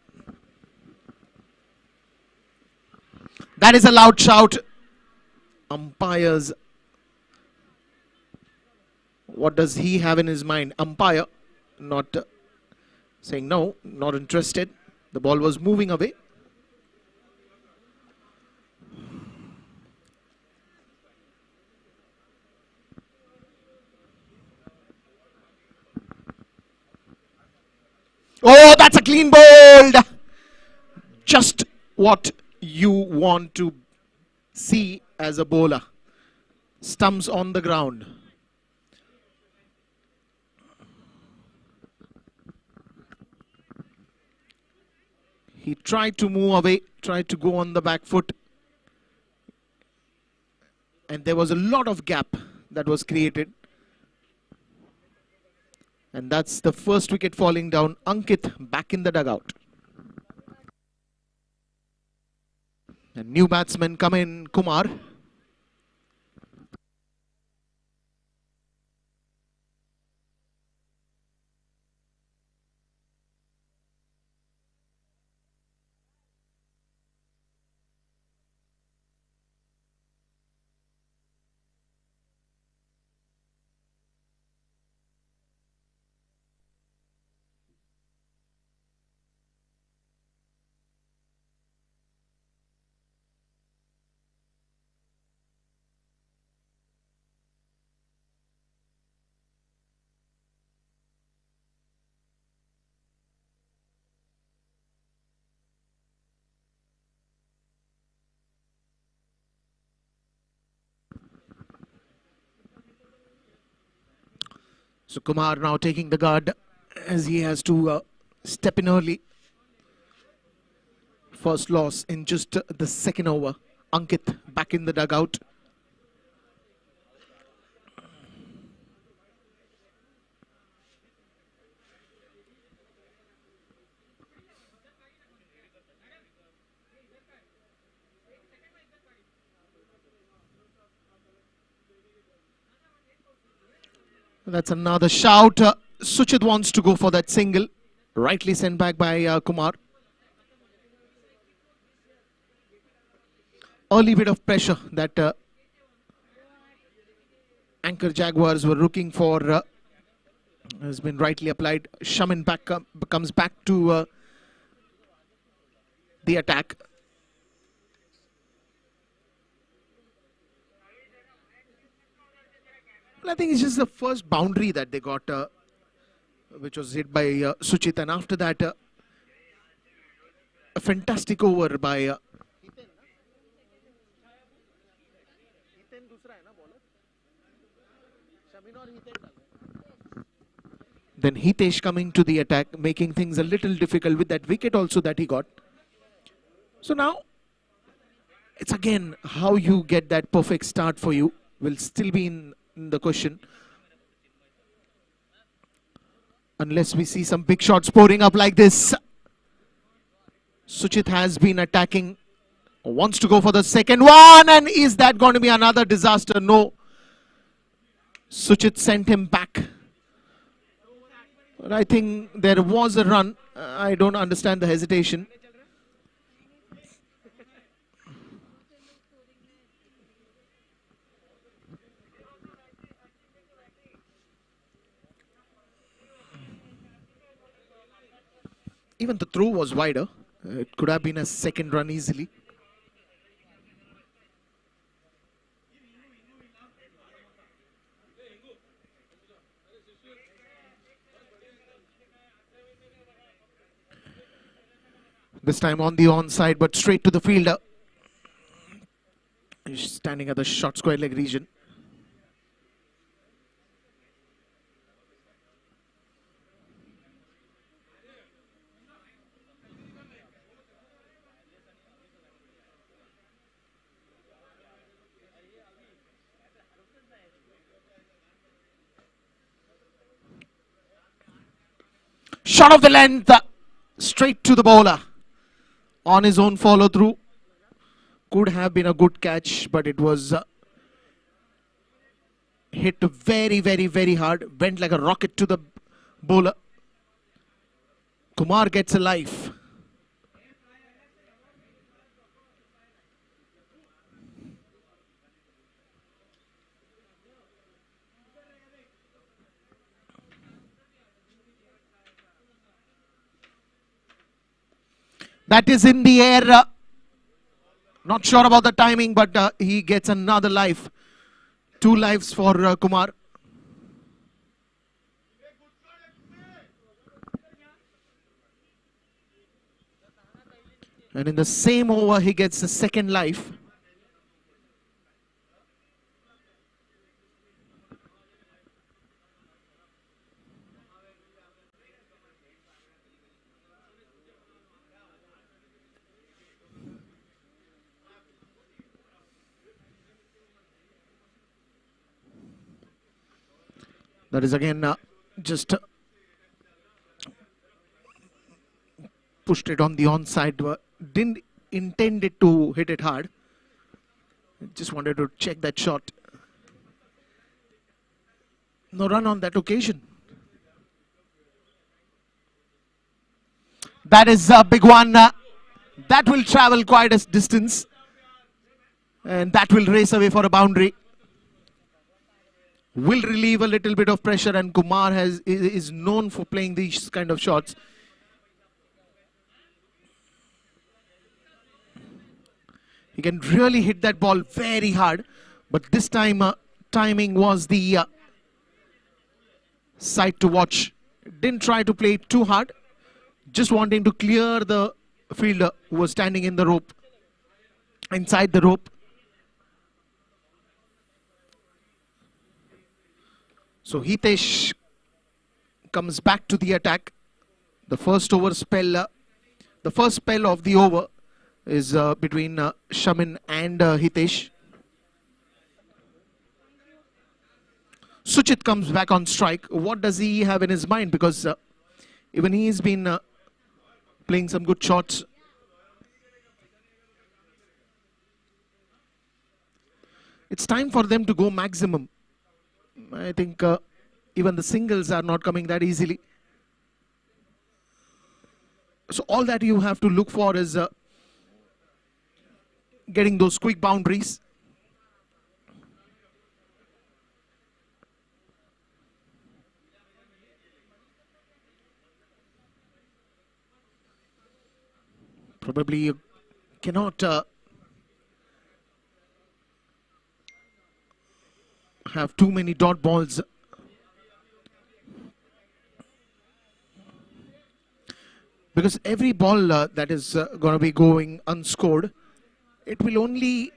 That is a loud shout. Umpires, what does he have in his mind? Umpire not saying no, not interested. The ball was moving away. Oh, that's a clean bowled. Just what you want to see as a bowler. Stumps on the ground. He tried to move away, tried to go on the back foot. And there was a lot of gap that was created. And that's the first wicket falling down. Ankit back in the dugout. And new batsman come in, Kumar. So Kumar now taking the guard as he has to step in early. First loss in just the second over. Ankit back in the dugout. That's another shout. Suchit wants to go for that single. Rightly sent back by Kumar. Early bit of pressure that anchor Jaguars were looking for has been rightly applied. Shamin comes back to the attack. Well, I think it's just the first boundary that they got, which was hit by Suchit, and after that, a fantastic over by. Then Hitesh coming to the attack, making things a little difficult with that wicket also that he got. So now, it's again how you get that perfect start for you will still be in the question. Unless we see some big shots pouring up like this. Suchit has been attacking, wants to go for the second one, and is that going to be another disaster? No. Suchit sent him back. But I think there was a run. I don't understand the hesitation. Even the throw was wider. It could have been a second run easily. This time on the onside, but straight to the fielder. He's standing at the short square leg region. Shot of the length, straight to the bowler. On his own follow through. Could have been a good catch, but it was hit very, very, very hard. Went like a rocket to the bowler. Kumar gets a life. That is in the air. Not sure about the timing, but he gets another life. 2 lives for Kumar. And in the same over, he gets the second life. That is again just pushed it on the onside. Didn't intend it to hit it hard. Just wanted to check that shot. No run on that occasion. That is a big one. That will travel quite a distance. And that will race away for a boundary. Will relieve a little bit of pressure, and Kumar is known for playing these kind of shots. He can really hit that ball very hard, but this time timing was the side to watch. Didn't try to play it too hard, just wanting to clear the fielder who was standing in the rope, inside the rope. So Hitesh comes back to the attack. The first over spell, the first spell of the over is between Shamin and Hitesh. Suchit comes back on strike. What does he have in his mind? Because even he's been playing some good shots. It's time for them to go maximum. I think even the singles are not coming that easily. So all that you have to look for is getting those quick boundaries. Probably you cannot have too many dot balls. Because every ball that is going to be going unscored, it will only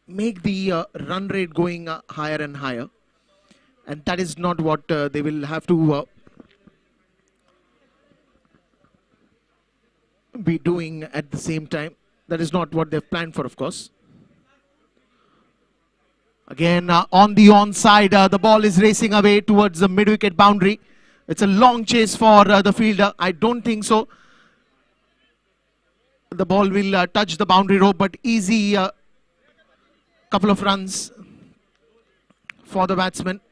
make the run rate going higher and higher. And that is not what they will have to be doing at the same time. That is not what they've planned for, of course. Again, on the onside, the ball is racing away towards the mid-wicket boundary. It's a long chase for the fielder. I don't think so. The ball will touch the boundary rope, but easy couple of runs for the batsman.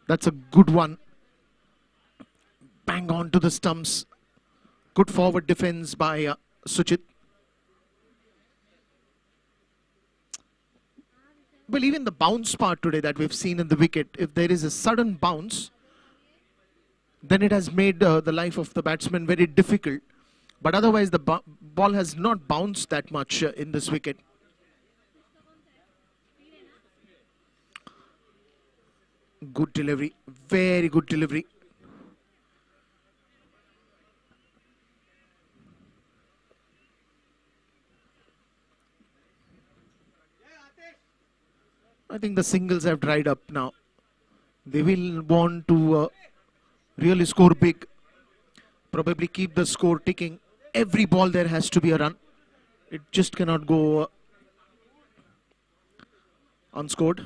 That's a good one. Bang on to the stumps. Good forward defense by Suchit. Well, even the bounce part today that we've seen in the wicket, if there is a sudden bounce, then it has made the life of the batsman very difficult. But otherwise, the ball has not bounced that much in this wicket. Good delivery, very good delivery. I think the singles have dried up now. They will want to really score big. Probably keep the score ticking. Every ball there has to be a run. It just cannot go unscored.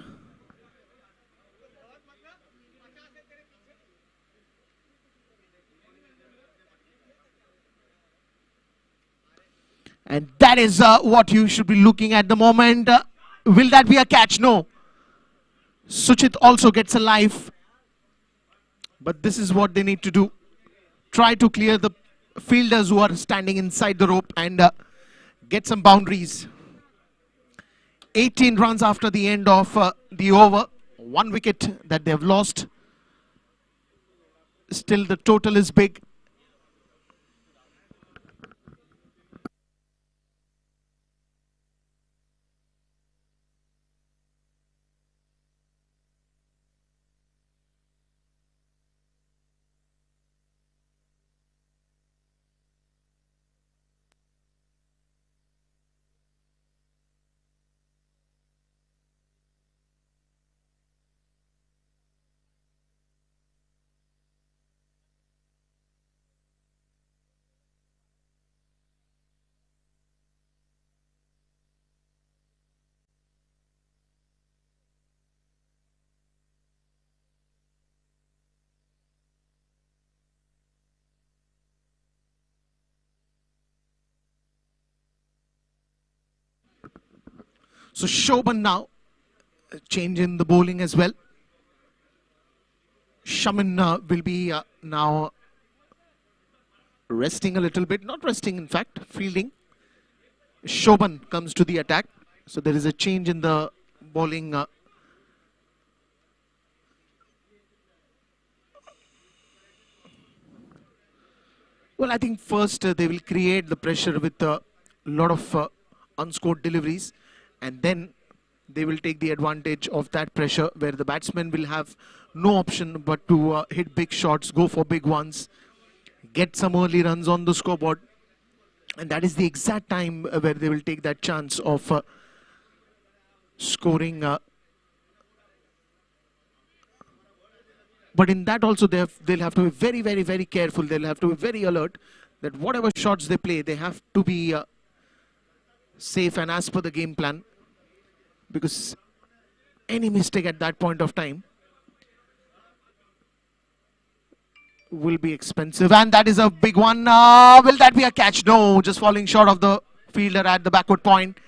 And that is what you should be looking at the moment. Will that be a catch? No. Suchit also gets a life. But this is what they need to do. Try to clear the fielders who are standing inside the rope and get some boundaries. 18 runs after the end of the over. 1 wicket that they have lost. Still the total is big. So Shobhan now, change in the bowling as well. Shaman will be now resting a little bit, not resting in fact, fielding. Shobhan comes to the attack. So there is a change in the bowling. Well, I think first they will create the pressure with a lot of unscored deliveries, and then they will take the advantage of that pressure where the batsmen will have no option but to hit big shots, go for big ones, get some early runs on the scoreboard. And that is the exact time where they will take that chance of scoring. But in that also they'll have to be very, very, very careful. They'll have to be very alert that whatever shots they play, they have to be safe and as per the game plan. Because any mistake at that point of time will be expensive. And that is a big one. Will that be a catch? No, just falling short of the fielder at the backward point.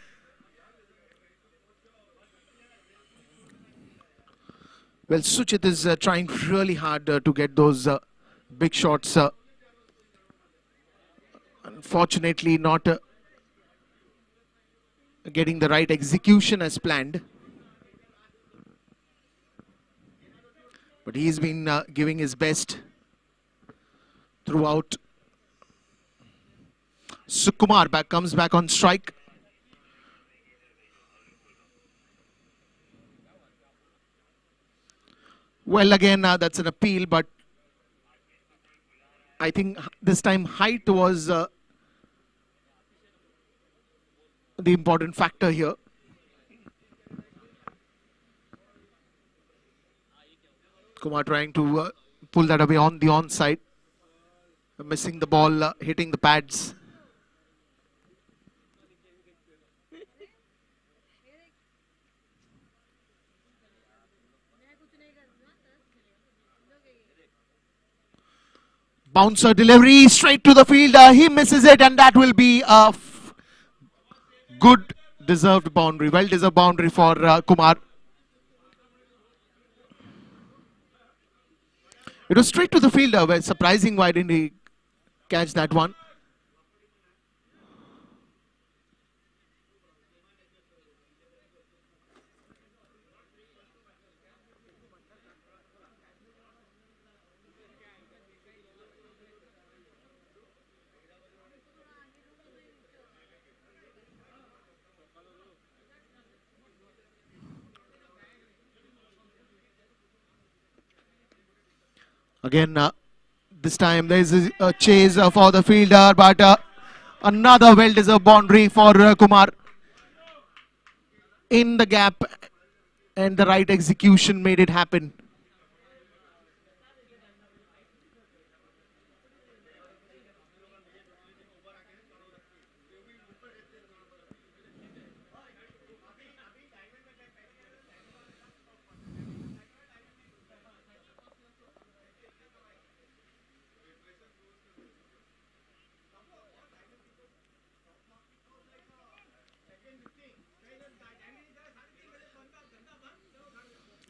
Well, Suchit is trying really hard to get those big shots. Unfortunately, not getting the right execution as planned. But he's been giving his best throughout. Sukumar comes back on strike. Well, again, that's an appeal, but I think this time height was the important factor here. Kumar trying to pull that away on the onside. Missing the ball, hitting the pads. Bouncer delivery straight to the fielder. He misses it, and that will be a good deserved boundary. Well deserved boundary for Kumar. It was straight to the fielder, but surprising why didn't he catch that one. Again, this time there is a chase for the fielder, but another well-deserved boundary for Kumar in the gap, and the right execution made it happen.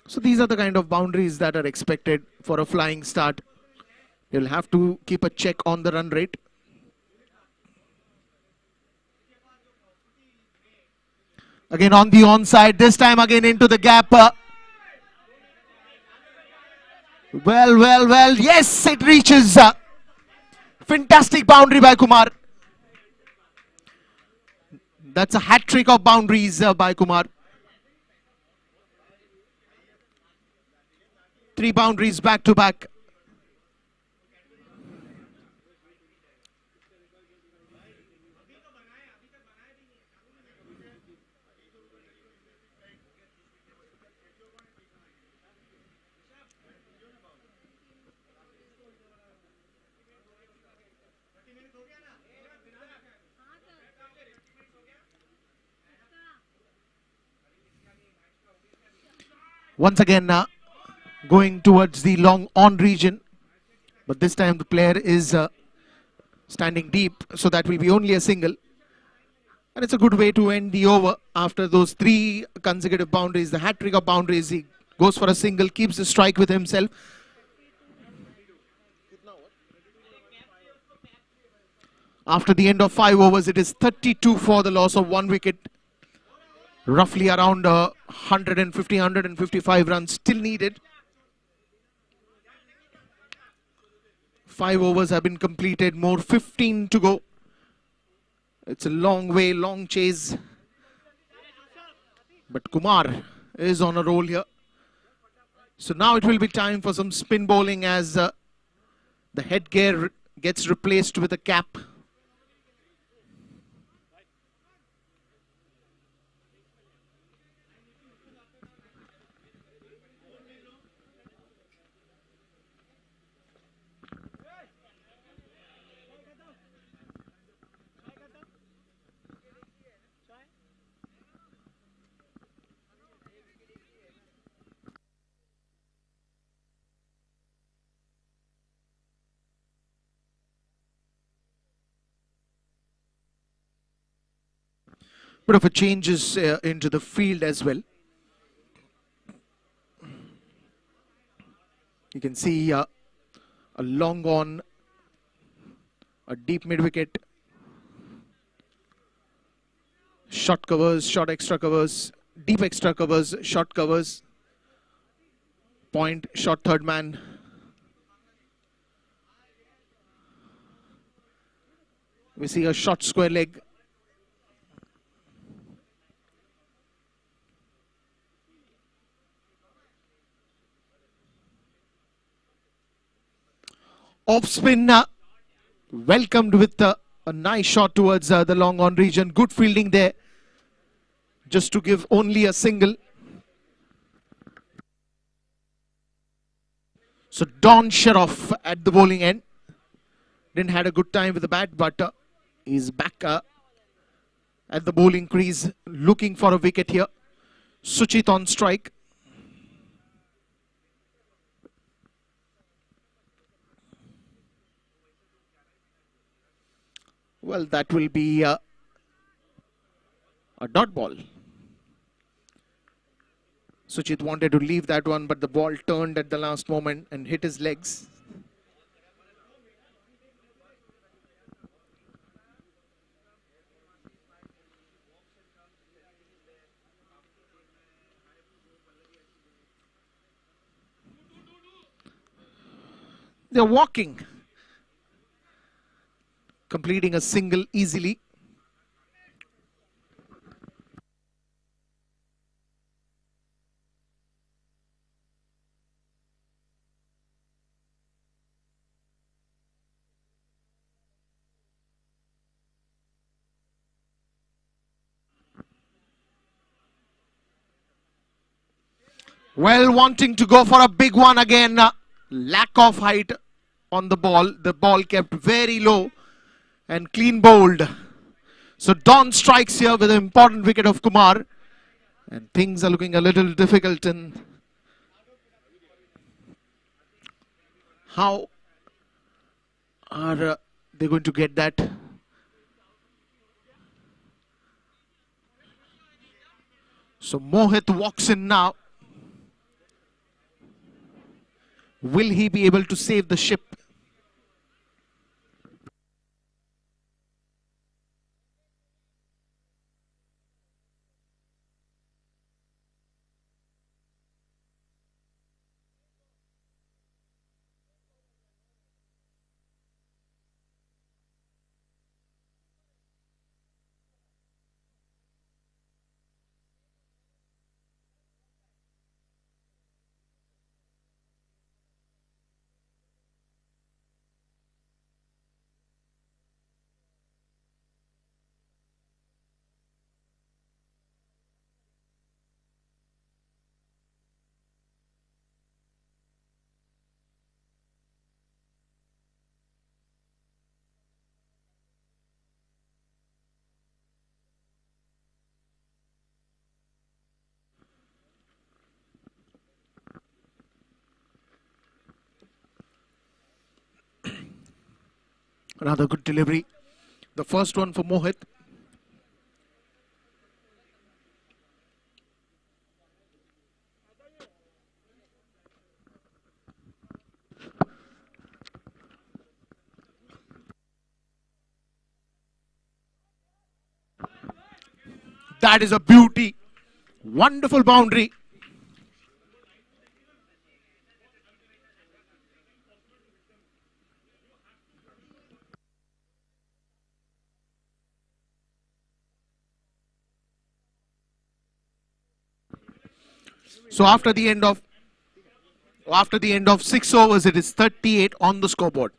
So these are the kind of boundaries that are expected for a flying start. You'll have to keep a check on the run rate. Again on the onside, this time again into the gap. Well, yes, it reaches. Fantastic boundary by Kumar. That's a hat trick of boundaries by Kumar. 3 boundaries back to back. Once again, going towards the long on region, but this time the player is standing deep, so that will be only a single. And it's a good way to end the over after those 3 consecutive boundaries, the hat trick of boundaries. He goes for a single, keeps the strike with himself. After the end of 5 overs, it is 32 for the loss of 1 wicket. Roughly around 150, 155 runs still needed. 5 overs have been completed, more 15 to go. It's a long way, long chase. But Kumar is on a roll here. So now it will be time for some spin bowling as the headgear gets replaced with a cap. Bit of a changes into the field as well. You can see a long on, a deep mid wicket, short covers, short extra covers, deep extra covers, short covers, point, short third man. We see a short square leg. Off spin, welcomed with a nice shot towards the long on region. Good fielding there, just to give only a single. So Don Sheriff at the bowling end. Didn't had a good time with the bat, but he's back at the bowling crease, looking for a wicket here. Suchit on strike. Well, that will be a dot ball. Suchit wanted to leave that one, but the ball turned at the last moment and hit his legs. They're walking, completing a single easily. Well, wanting to go for a big one again. Lack of height on the ball. The ball kept very low and clean bowled. So Don strikes here with an important wicket of Kumar. And things are looking a little difficult in how are they going to get that. So Mohit walks in now. Will he be able to save the ship? Another good delivery. The first one for Mohit. That is a beauty. Wonderful boundary. So after the end of 6 overs, it is 38 on the scoreboard.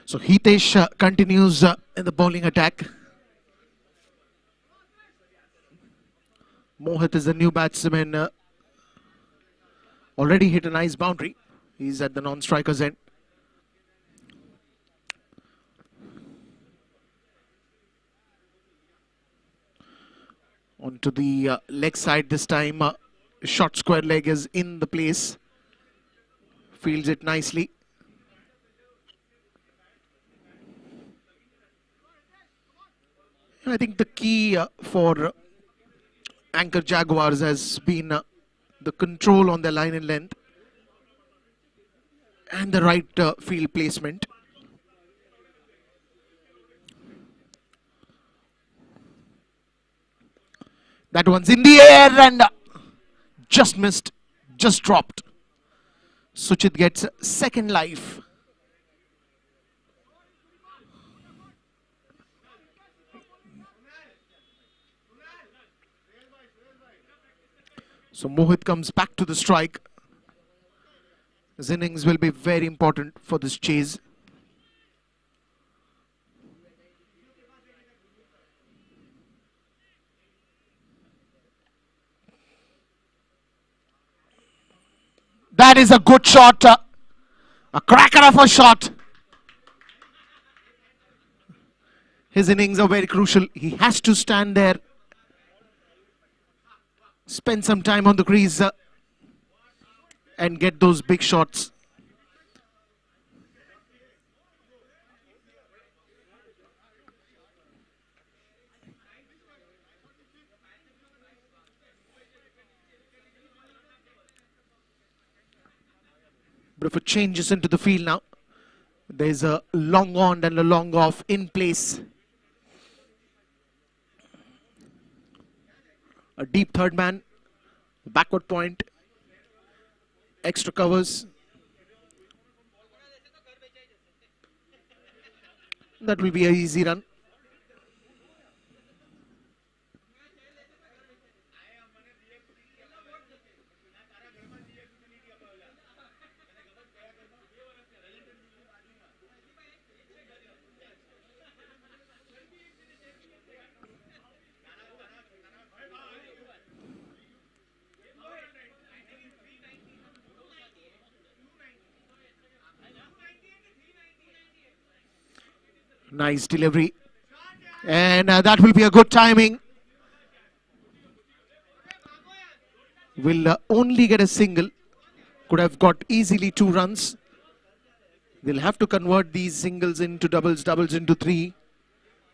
So Hitesh continues in the bowling attack. Mohit is the new batsman. Already hit a nice boundary. He's at the non-striker's end. Onto the leg side this time. short square leg is in the place. Fields it nicely. I think the key for Anchor Jaguars has been the control on their line and length and the right field placement. That one's in the air and just missed, just dropped. Suchit gets second life. So Mohit comes back to the strike. His innings will be very important for this chase. That is a good shot. A cracker of a shot. His innings are very crucial. He has to stand there, spend some time on the crease and get those big shots. But if it changes into the field now, there's a long on and a long off in place. A deep third man, backward point, extra covers. That will be an easy run. Nice delivery. And that will be a good timing. Will only get a single. Could have got easily 2 runs. They'll have to convert these singles into doubles, doubles into 3.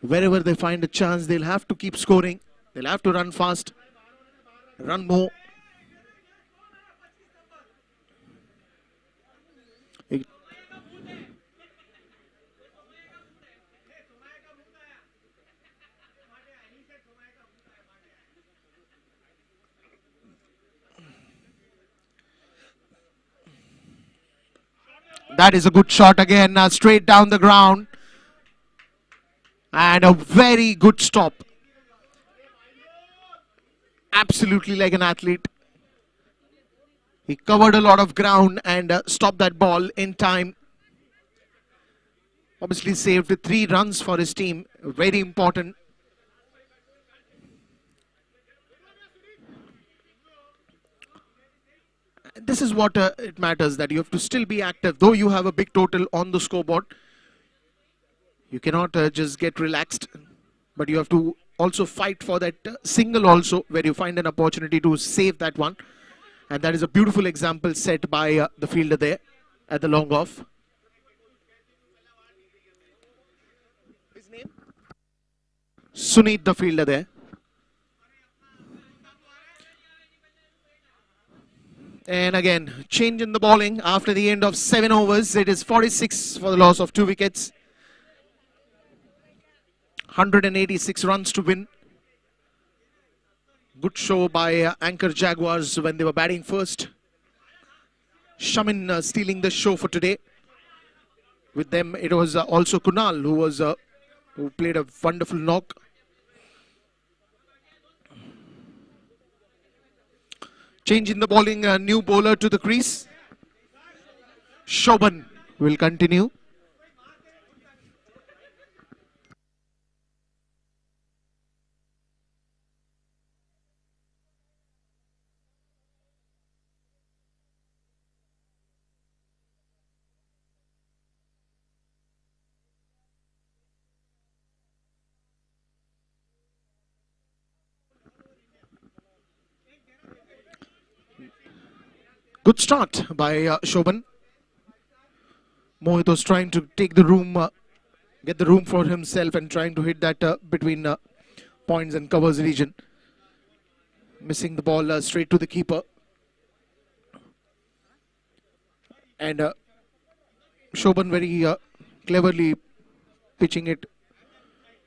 Wherever they find a chance, they'll have to keep scoring. They'll have to run fast, run more. That is a good shot again, straight down the ground. And a very good stop. Absolutely like an athlete. He covered a lot of ground and stopped that ball in time. Obviously saved 3 runs for his team. Very important. This is what it matters, that you have to still be active. Though you have a big total on the scoreboard, you cannot just get relaxed. But you have to also fight for that single also, where you find an opportunity to save that one. And that is a beautiful example set by the fielder there at the long off. His name? Suneet, the fielder there. And again, change in the bowling after the end of 7 overs. It is 46 for the loss of 2 wickets. 186 runs to win. Good show by Anchor Jaguars when they were batting first. Shamin stealing the show for today. With them, it was also Kunal who played a wonderful knock. Change in the bowling, new bowler to the crease. Shobhan will continue. Good start by Shoban. Mohit was trying to take the room, get the room for himself and trying to hit that between points and covers region. Missing the ball straight to the keeper. And Shoban very cleverly pitching it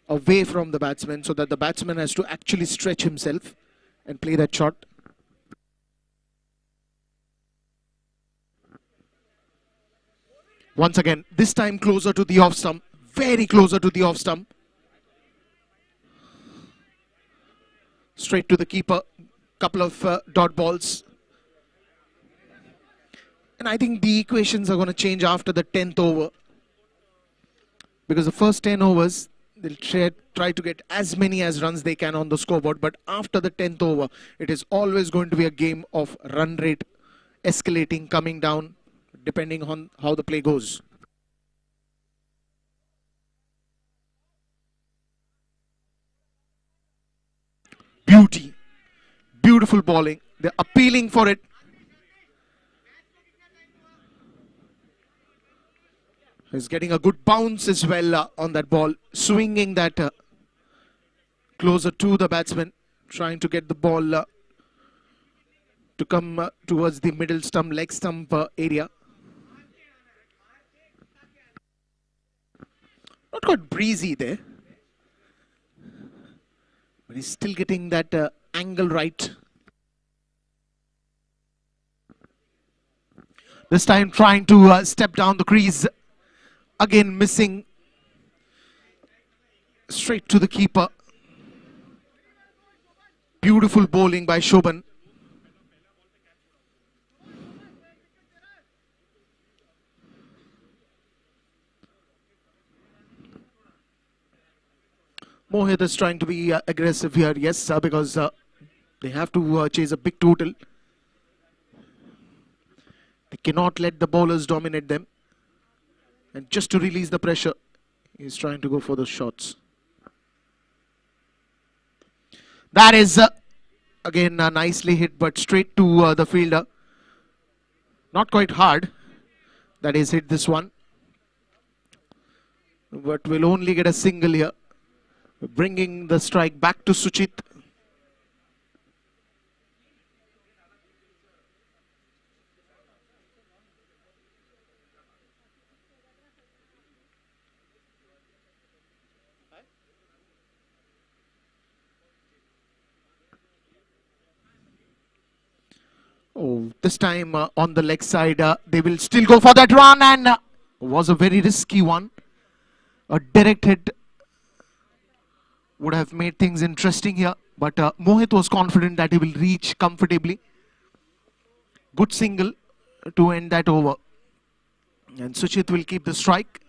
away from the batsman so that the batsman has to actually stretch himself and play that shot. Once again, this time closer to the off stump, very closer to the off stump. Straight to the keeper, couple of dot balls. And I think the equations are going to change after the 10th over. Because the first 10 overs, they'll try to get as many as runs they can on the scoreboard. But after the 10th over, it is always going to be a game of run rate escalating, coming down, depending on how the play goes. Beauty. Beautiful bowling. They're appealing for it. He's getting a good bounce as well on that ball. Swinging that closer to the batsman. Trying to get the ball to come towards the middle stump, leg stump area. Not quite breezy there. But he's still getting that angle right. This time trying to step down the crease. Again missing. Straight to the keeper. Beautiful bowling by Shoban. Mohit is trying to be aggressive here, yes, because they have to chase a big total. They cannot let the bowlers dominate them. And just to release the pressure, he's trying to go for those shots. That is, again, nicely hit, but straight to the fielder. Not quite hard. That is hit this one. But will only get a single here. Bringing the strike back to Suchit. Oh, this time on the leg side, they will still go for that run, and was a very risky one. A direct hit would have made things interesting here, but Mohit was confident that he will reach comfortably. Good single to end that over. And Suchit will keep the strike.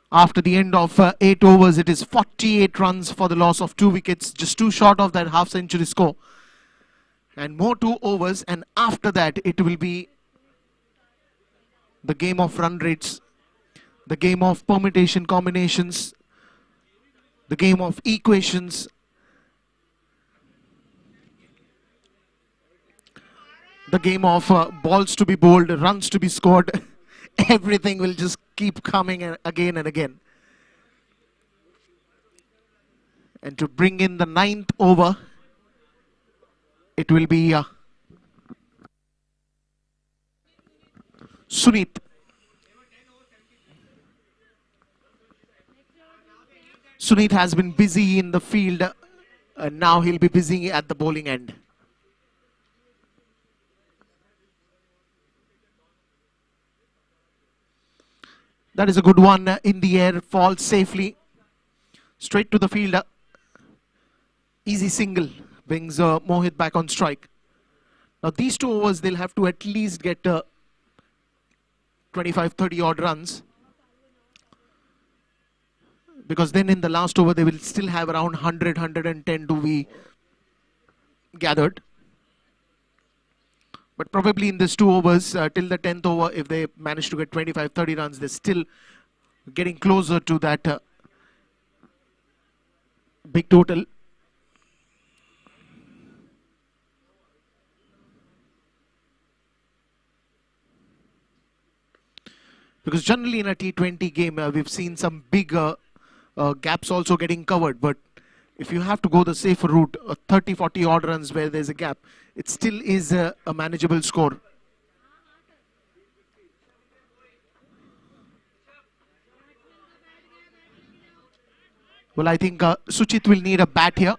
After the end of 8 overs, it is 48 runs for the loss of 2 wickets, just 2 short of that half-century score. And more 2 overs, and after that, it will be the game of run rates, the game of permutation combinations, the game of equations, the game of balls to be bowled, runs to be scored. Everything will just keep coming again and again. And to bring in the 9th over, it will be Sunit. Sunit has been busy in the field, and now he'll be busy at the bowling end. That is a good one in the air, falls safely. Straight to the fielder. Easy single, brings Mohit back on strike. Now these 2 overs, they'll have to at least get 25-30 odd runs. Because then in the last over, they will still have around 100-110 to be gathered. But probably in these 2 overs, till the 10th over, if they manage to get 25-30 runs, they're still getting closer to that big total. Because generally in a T20 game, we've seen some big gaps also getting covered. But if you have to go the safer route, 30, 40 odd runs where there's a gap, it still is a manageable score. Well, I think Suchit will need a bat here.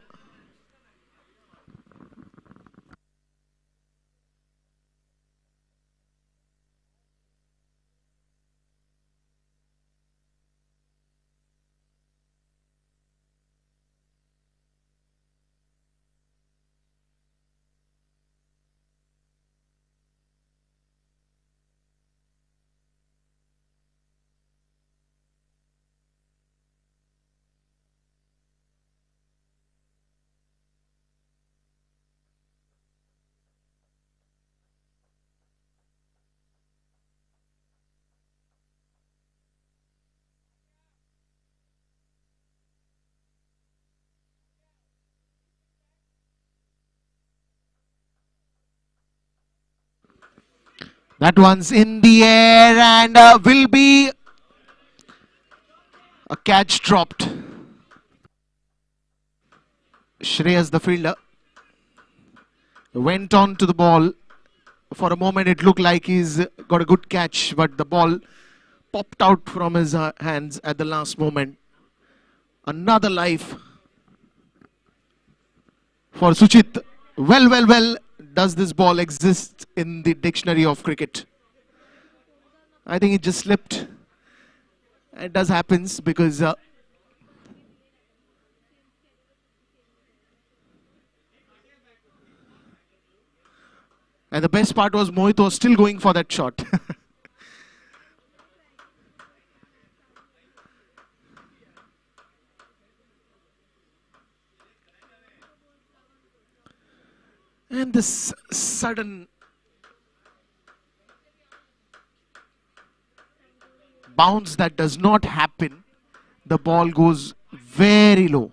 That one's in the air and will be a catch dropped. Shreyas, the fielder, went on to the ball. For a moment, it looked like he's got a good catch, but the ball popped out from his hands at the last moment. Another life for Suchit. Well, does this ball exist in the dictionary of cricket? I think it just slipped. It does happens because and the best part was Mohit was still going for that shot. And this sudden bounce that does not happen, the ball goes very low.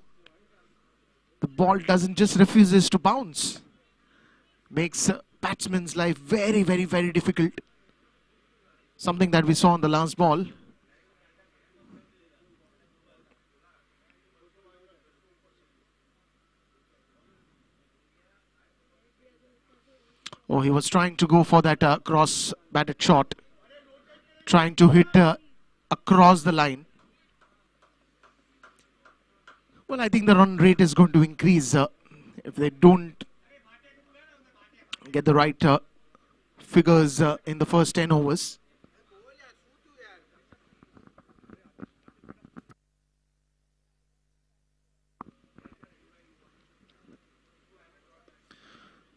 The ball doesn't just refuses to bounce. Makes a batsman's life very difficult. Something that we saw on the last ball. Oh, he was trying to go for that cross batted shot. Trying to hit across the line. Well, I think the run rate is going to increase if they don't get the right figures in the first 10 overs.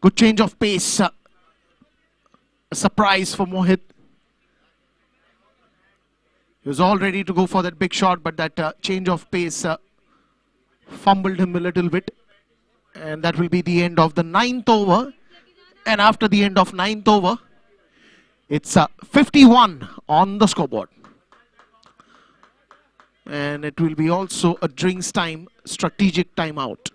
Good change of pace. A surprise for Mohit. He was all ready to go for that big shot, but that change of pace fumbled him a little bit. And that will be the end of the 9th over. And after the end of 9th over, it's 51 on the scoreboard. And it will be also a drinks time, strategic timeout.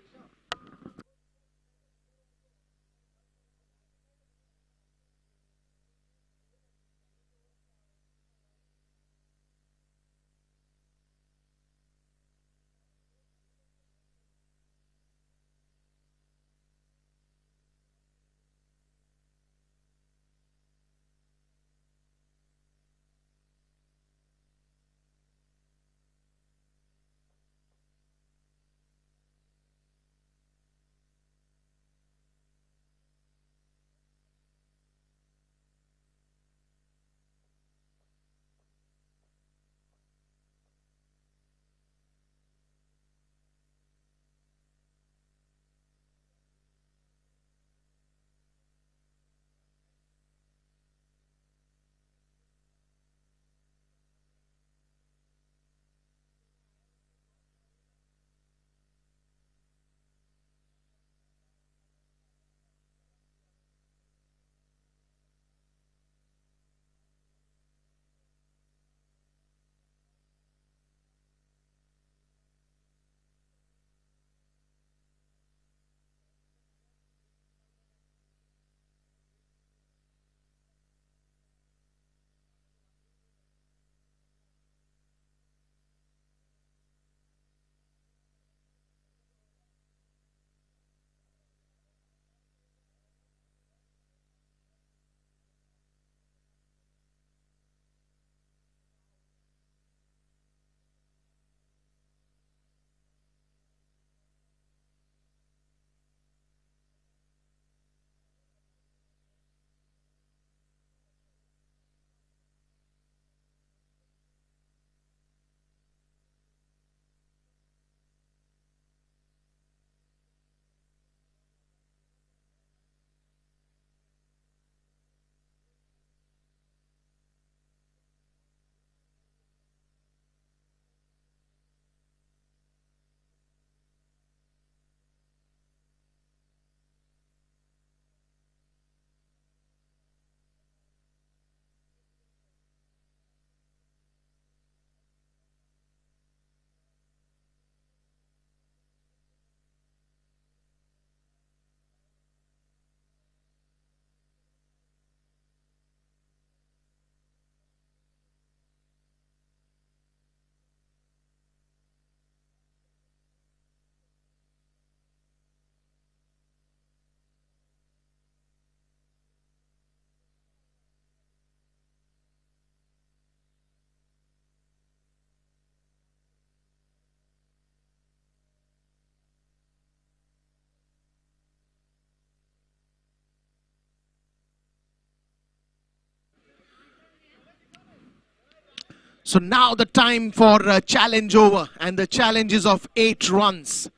So now the time for a challenge over, and the challenge is of 8 runs.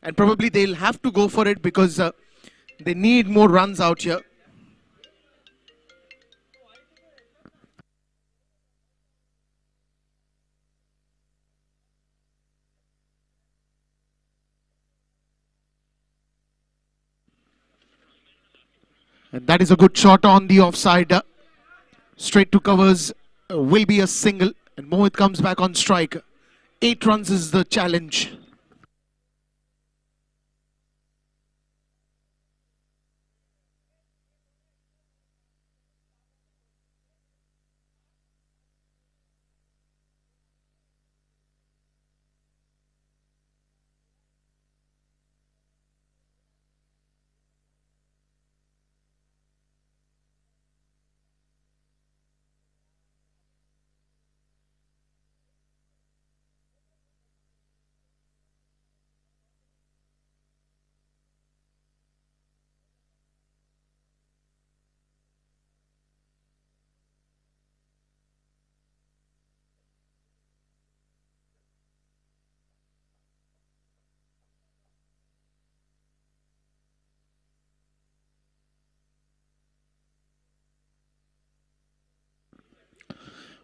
And probably they'll have to go for it because they need more runs out here. And that is a good shot on the offside. Straight to covers will be a single. And Mohit comes back on strike. 8 runs is the challenge.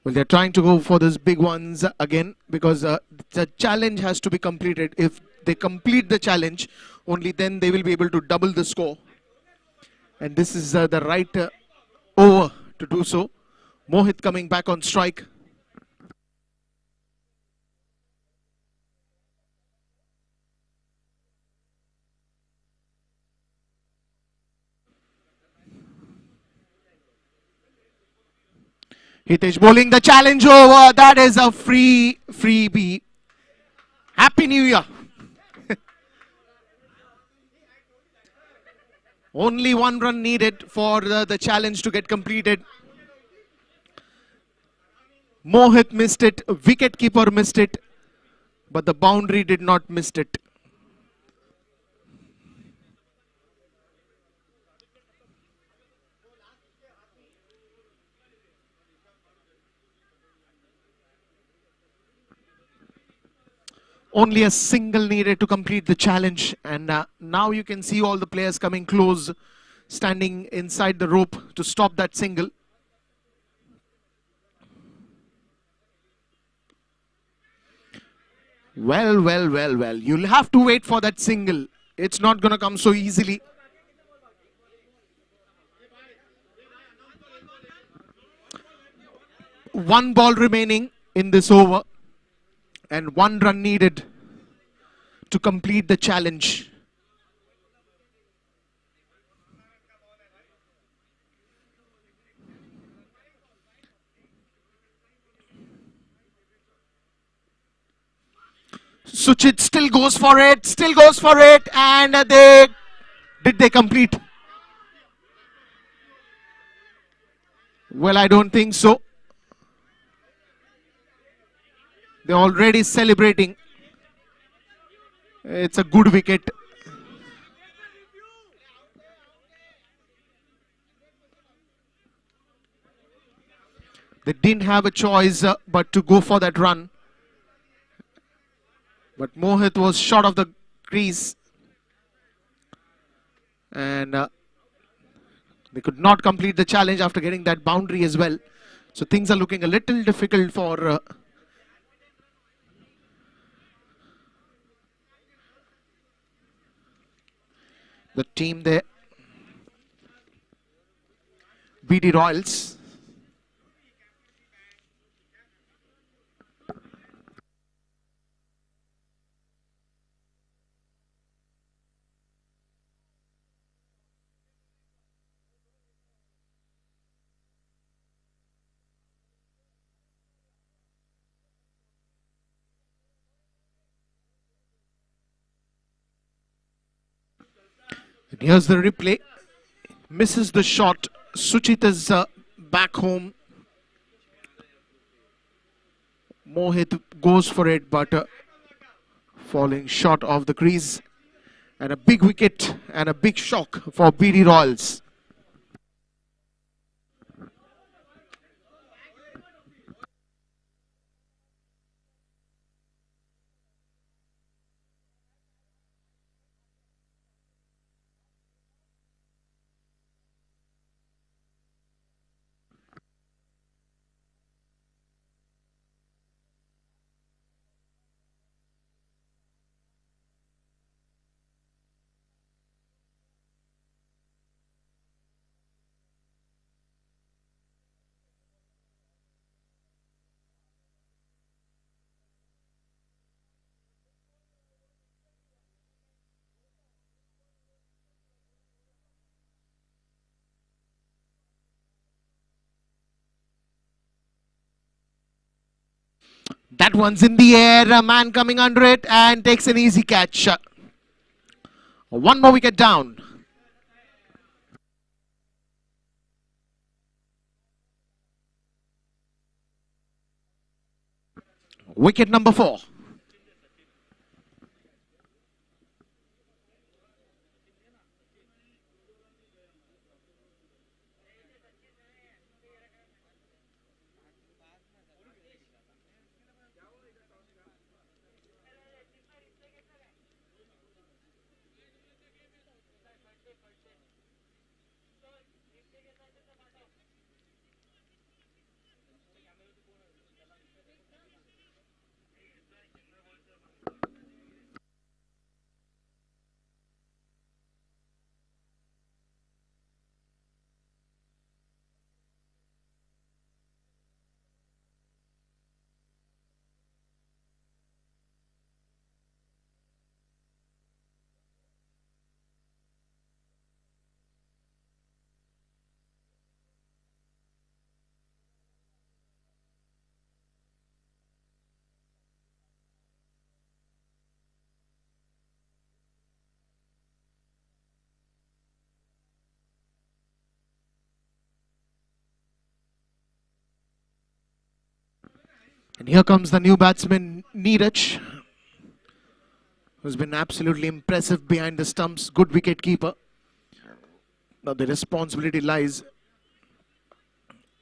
Well, they're trying to go for these big ones again because the challenge has to be completed. If they complete the challenge, only then they will be able to double the score. And this is the right over to do so. Mohit coming back on strike. Hitesh bowling the challenge over. That is a freebie. Happy New Year. Only 1 run needed for the challenge to get completed. Mohit missed it. Wicketkeeper missed it. But the boundary did not miss it. Only a single needed to complete the challenge, and now you can see all the players coming close, standing inside the rope to stop that single. Well, you'll have to wait for that single. It's not going to come so easily. One ball remaining in this over. And 1 run needed to complete the challenge. Suchit still goes for it, and did they complete? Well, I don't think so. They're already celebrating. It's a good wicket. They didn't have a choice but to go for that run. But Mohit was short of the crease. And they could not complete the challenge after getting that boundary as well. So things are looking a little difficult for the team there. BD Royals. And here's the replay. Misses the shot. Suchit is back home. Mohit goes for it, but falling short of the crease. And a big wicket and a big shock for BD Royals. That one's in the air. A man coming under it and takes an easy catch. One more wicket down. Wicket number 4. And here comes the new batsman, Neeraj, who's been absolutely impressive behind the stumps. Good wicket keeper. Now the responsibility lies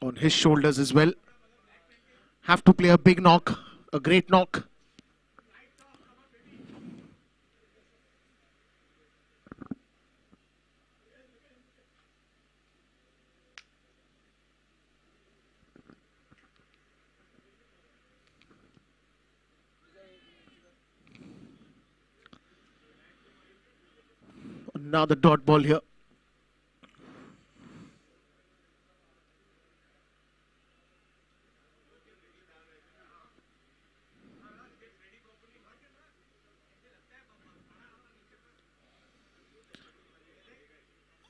on his shoulders as well. Have to play a big knock, a great knock. Another dot ball here.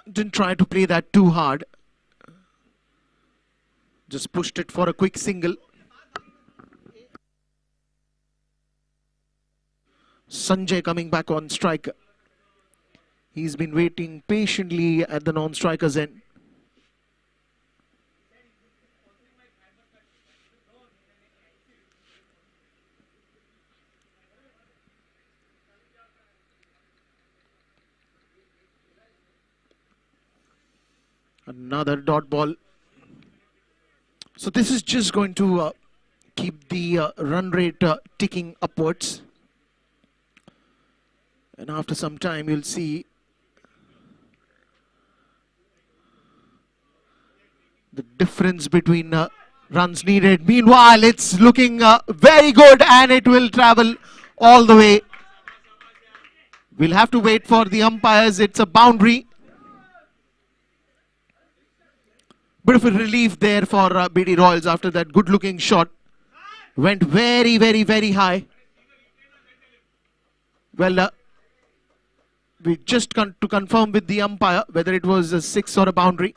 Didn't try to play that too hard. Just pushed it for a quick single. Sanjay coming back on strike. He's been waiting patiently at the non-striker's end. Another dot ball. So this is just going to keep the run rate ticking upwards. And after some time, you'll see the difference between runs needed. Meanwhile, it's looking very good and it will travel all the way. We'll have to wait for the umpires. It's a boundary. Bit of a relief there for BD Royals after that good-looking shot. Went very, very, very high. Well, we just to confirm with the umpire whether it was a 6 or a boundary.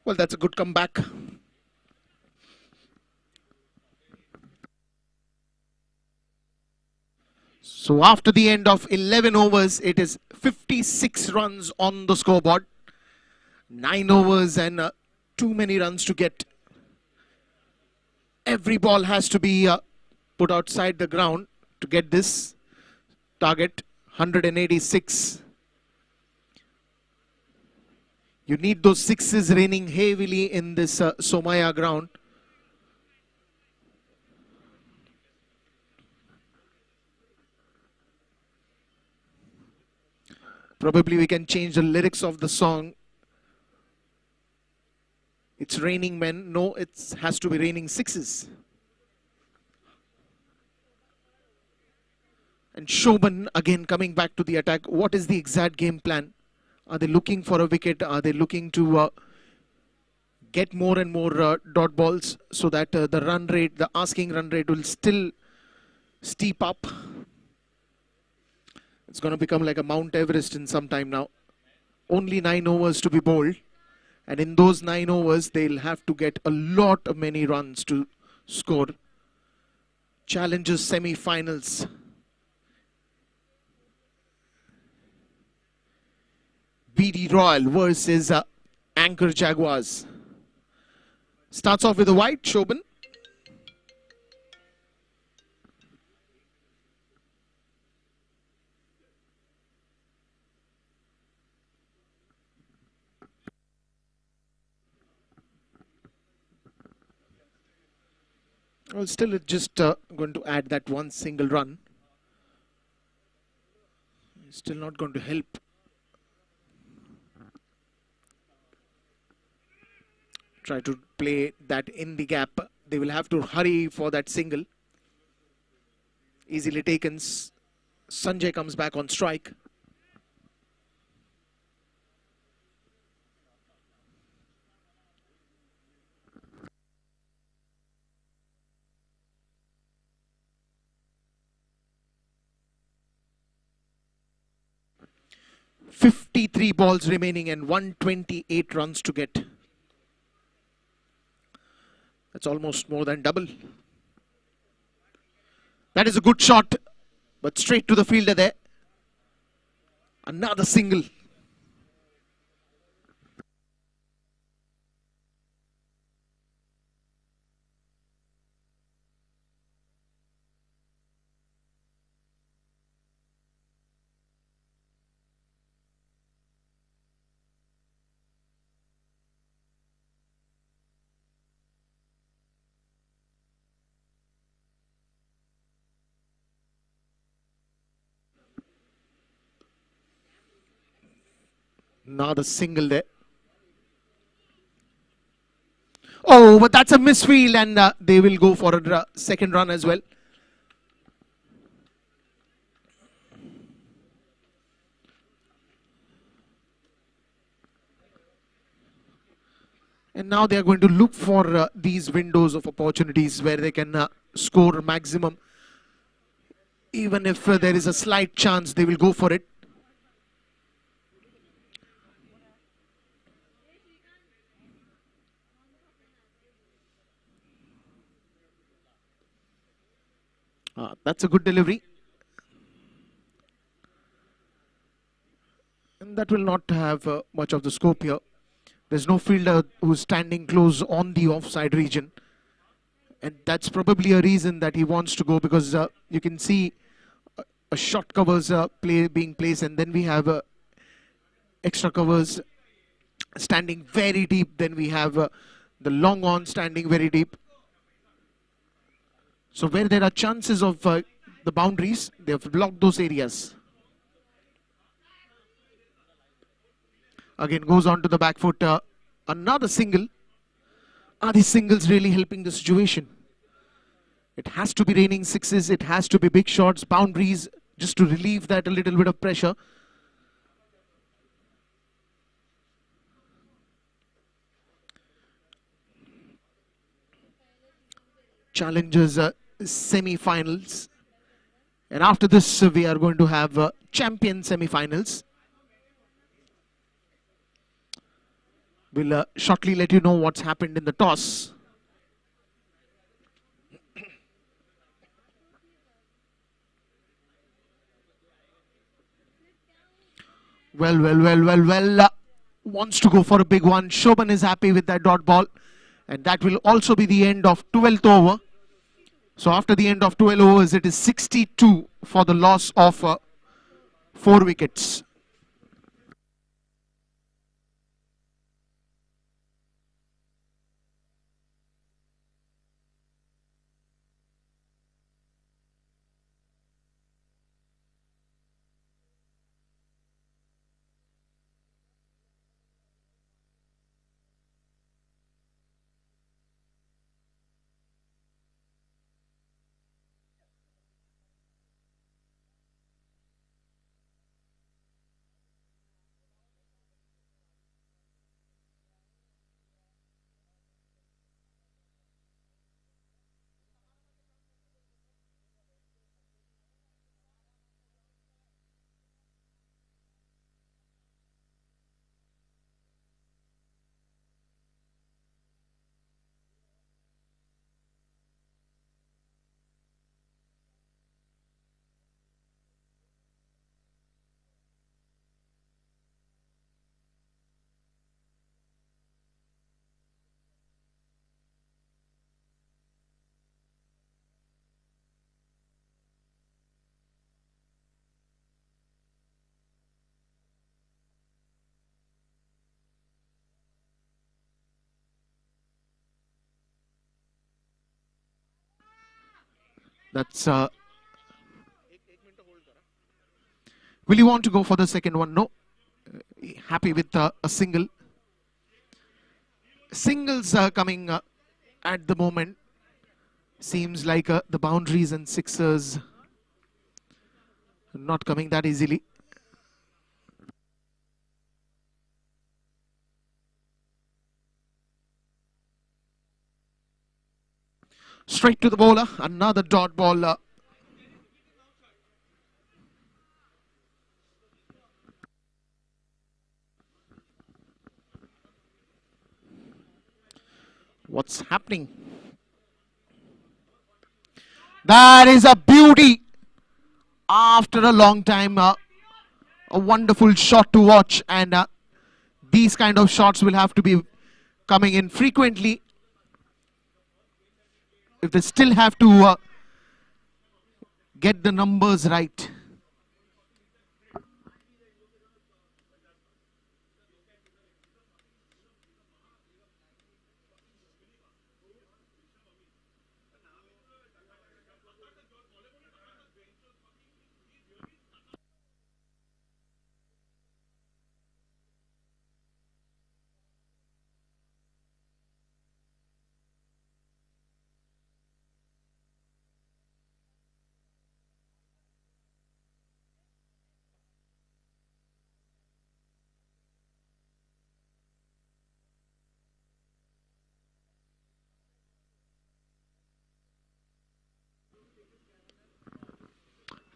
Well, that's a good comeback. So after the end of 11 overs, it is 56 runs on the scoreboard. 9 overs and too many runs to get. Every ball has to be put outside the ground to get this target. 186. You need those sixes raining heavily in this Somaya ground. Probably we can change the lyrics of the song. It's raining men. No, it has to be raining sixes. And Shobhan again coming back to the attack. What is the exact game plan? Are they looking for a wicket? Are they looking to get more and more dot balls so that the run rate, the asking run rate will still steep up? It's going to become like a Mount Everest in some time now. Only 9 overs to be bowled. And in those 9 overs, they'll have to get a lot of many runs to score. Challengers semi-finals. BD Royal versus Anchor Jaguars. Starts off with a wide, Shobhan. Well, still it's just going to add that one single run. Still not going to help. Try to play that in the gap. They will have to hurry for that single. Easily taken. Sanjay comes back on strike. .53 balls remaining and 128 runs to get. That's almost more than double. That is a good shot, but straight to the fielder there. Another single. Another single there. Oh, but that's a misfield and they will go for a second run as well. And now they are going to look for these windows of opportunities where they can score maximum. Even if there is a slight chance, they will go for it. That's a good delivery. And that will not have much of the scope here. There's no fielder who's standing close on the offside region. And that's probably a reason that he wants to go, because you can see a short covers being placed, and then we have extra covers standing very deep. Then we have the long on standing very deep. So where there are chances of the boundaries, they have blocked those areas. Again goes on to the back foot. Another single. Are these singles really helping the situation? It has to be raining sixes. It has to be big shots, boundaries, just to relieve that a little bit of pressure. Challengers semi-finals. And after this, we are going to have champion semi-finals. We'll shortly let you know what's happened in the toss. Well. Wants to go for a big one. Shobhan is happy with that dot ball. And that will also be the end of 12th over. So after the end of 12 overs, it is 62 for the loss of 4 wickets. That's will you want to go for the second one? No. Happy with a single. Singles are coming at the moment. Seems like the boundaries and sixers not coming that easily. Straight to the bowler. Another dot ball. What's happening? That is a beauty. After a long time, a wonderful shot to watch, and these kind of shots will have to be coming in frequently if they still have to get the numbers right.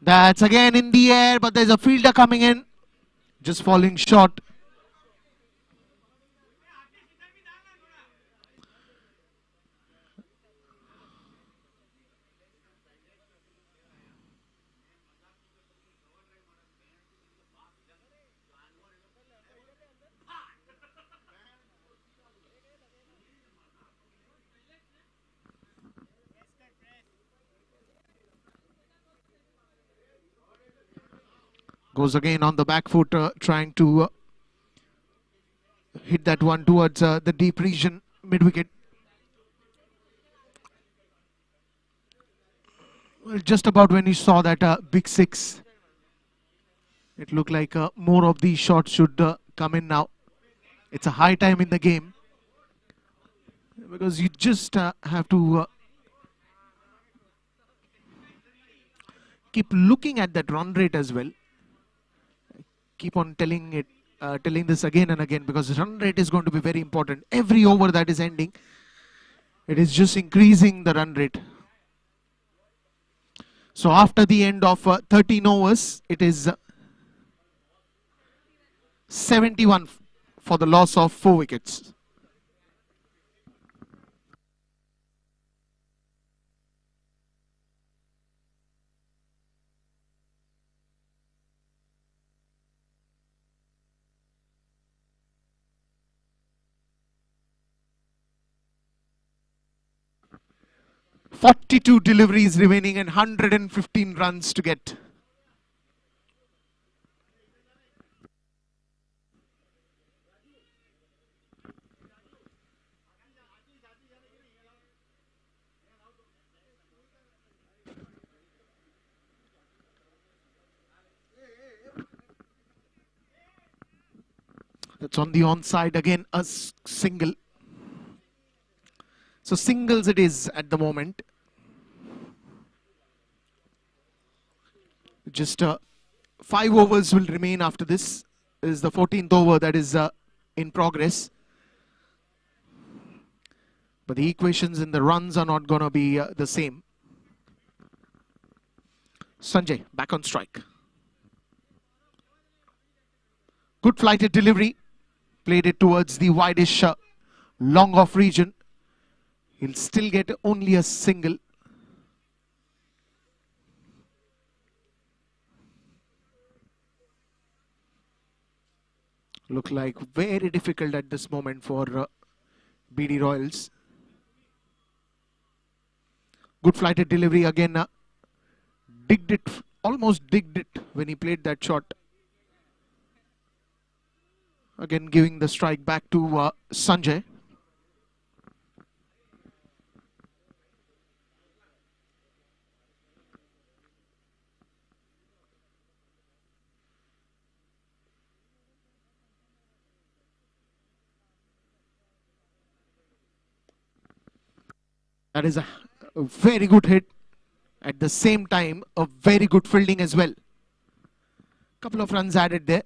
That's again in the air, but there's a fielder coming in, just falling short. Goes again on the back foot, trying to hit that one towards the deep region, mid-wicket. Well, just about when you saw that big six, it looked like more of these shots should come in now. It's a high time in the game because you just have to keep looking at that run rate as well. Keep on telling this again and again, because run rate is going to be very important. Every over that is ending, it is just increasing the run rate. So after the end of 13 overs, it is 71 for the loss of 4 wickets. "42 deliveries remaining and 115 runs to get." That's on the onside again, a single. So singles it is at the moment. Just 5 overs will remain after this. This is the 14th over that is in progress. But the equations in the runs are not going to be the same. Sanjay back on strike. Good flighted delivery. Played it towards the wideish long off region. He'll still get only a single. Look like very difficult at this moment for BD Royals. Good flighted delivery again. Digged it, almost digged it when he played that shot. Again giving the strike back to Sanjay. That is a very good hit. At the same time, a very good fielding as well. Couple of runs added there.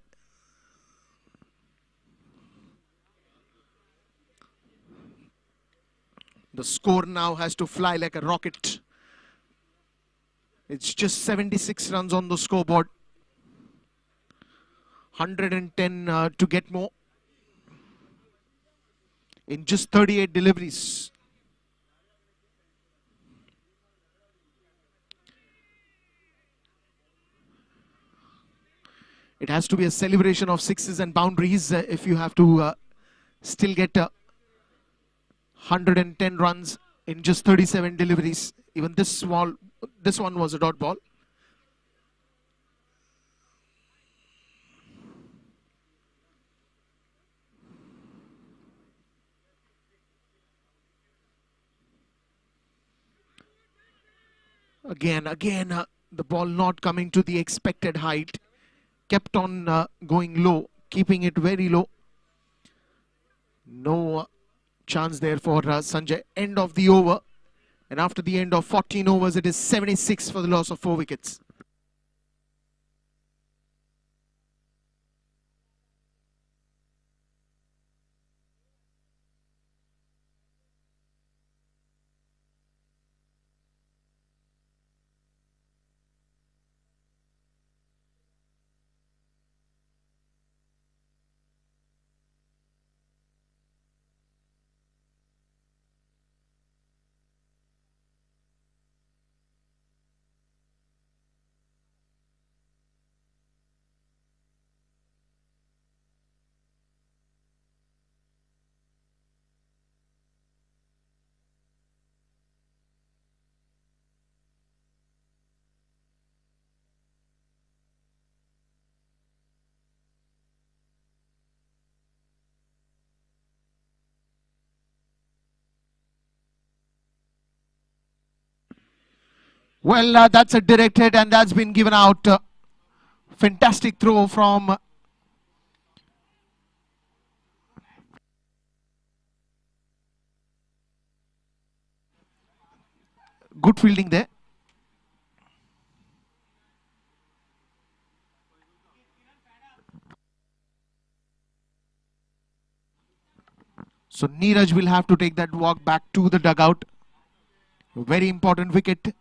The score now has to fly like a rocket. It's just 76 runs on the scoreboard. 110 to get more. In just 38 deliveries. It has to be a celebration of sixes and boundaries if you have to still get 110 runs in just 37 deliveries. Even this one was a dot ball. Again, the ball not coming to the expected height. Kept on going low, keeping it very low. No chance there for Sanjay. End of the over. And after the end of 14 overs, it is 76 for the loss of 4 wickets. Well, that's a direct hit and that's been given out. Fantastic throw from good fielding there. So Neeraj will have to take that walk back to the dugout. Very important wicket.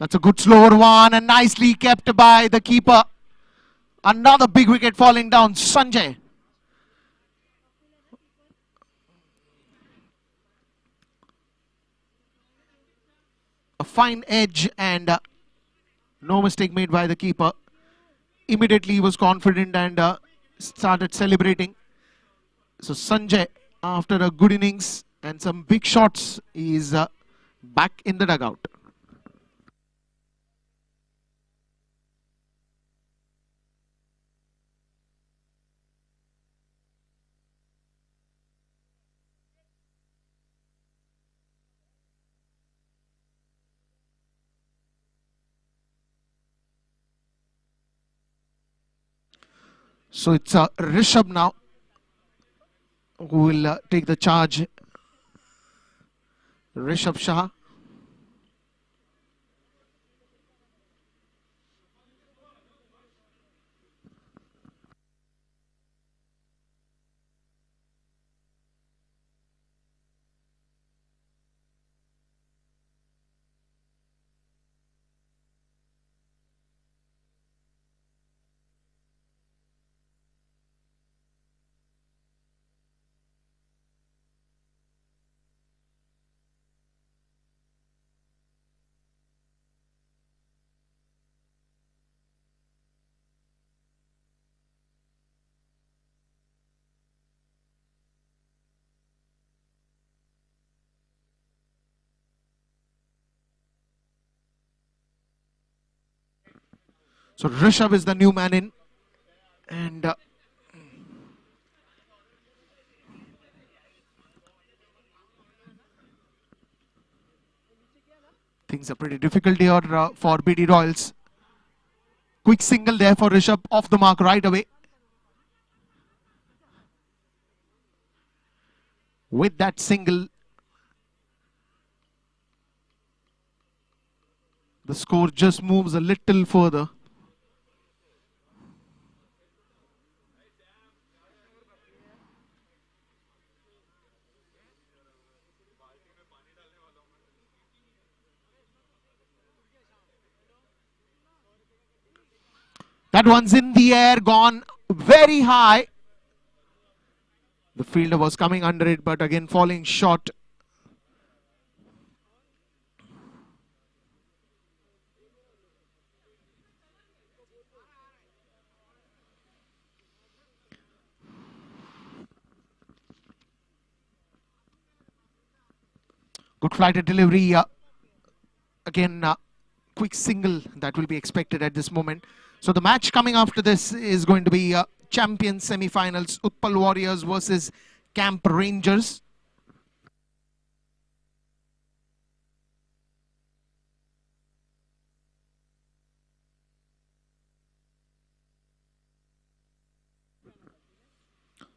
That's a good slower one and nicely kept by the keeper. Another big wicket falling down. Sanjay. A fine edge and no mistake made by the keeper. Immediately he was confident and started celebrating. So Sanjay, after a good innings and some big shots, is back in the dugout. So it's Rishabh now who will take the charge. Rishabh Shah. So Rishabh is the new man in, and things are pretty difficult here for BD Royals. Quick single there for Rishabh, off the mark right away. With that single, the score just moves a little further. That one's in the air, gone very high. The fielder was coming under it, but again falling short. Good flighted delivery. Again, quick single that will be expected at this moment. So the match coming after this is going to be champion semi-finals, Utpal Warriors versus Camp Rangers.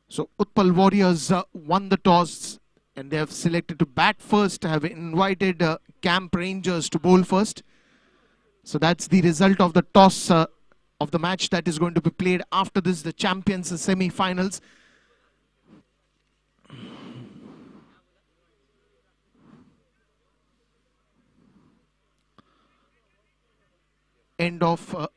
So Utpal Warriors won the toss and they have selected to bat first, have invited Camp Rangers to bowl first. So that's the result of the toss of the match that is going to be played after this, the champions semi-finals. End of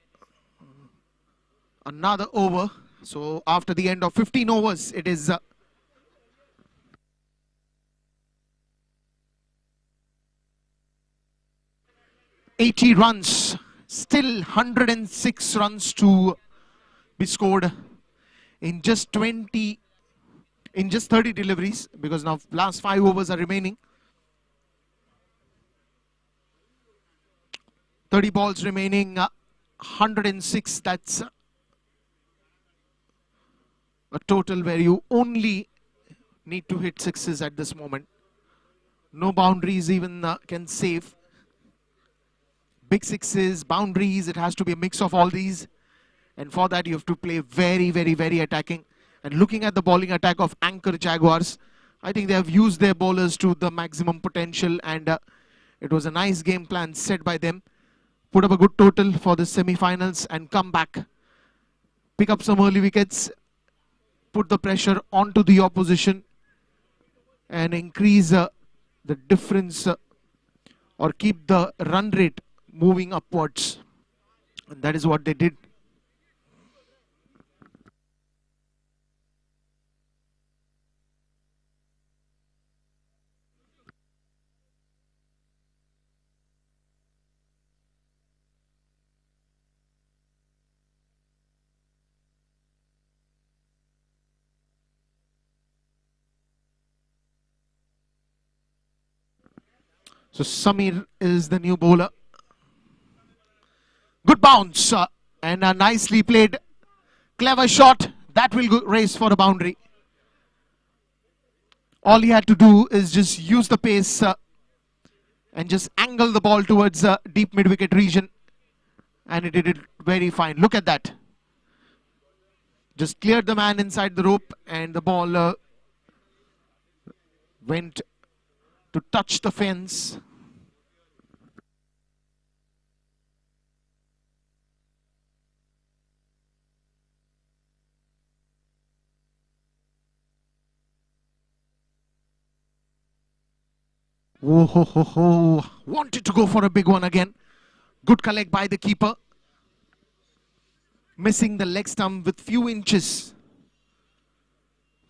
another over. So after the end of 15 overs, it is 80 runs, still 106 runs to be scored in just 30 deliveries, because now last 5 overs are remaining. 30 balls remaining, 106, that's a total where you only need to hit sixes at this moment. No boundaries even can save. Big sixes, boundaries, it has to be a mix of all these. And for that you have to play very, very, very attacking. And looking at the bowling attack of Anchor Jaguars, I think they have used their bowlers to the maximum potential, and it was a nice game plan set by them. Put up a good total for the semi-finals and come back. Pick up some early wickets, put the pressure onto the opposition and increase the difference or keep the run rate moving upwards. And that is what they did. So Samir is the new bowler. Good bounce and a nicely played, clever shot. That will go race for a boundary. All he had to do is just use the pace and just angle the ball towards deep mid-wicket region. And he did it very fine. Look at that. Just cleared the man inside the rope and the ball went to touch the fence. Oh, ho, ho, ho. Wanted to go for a big one again. Good collect by the keeper. Missing the leg stump with few inches.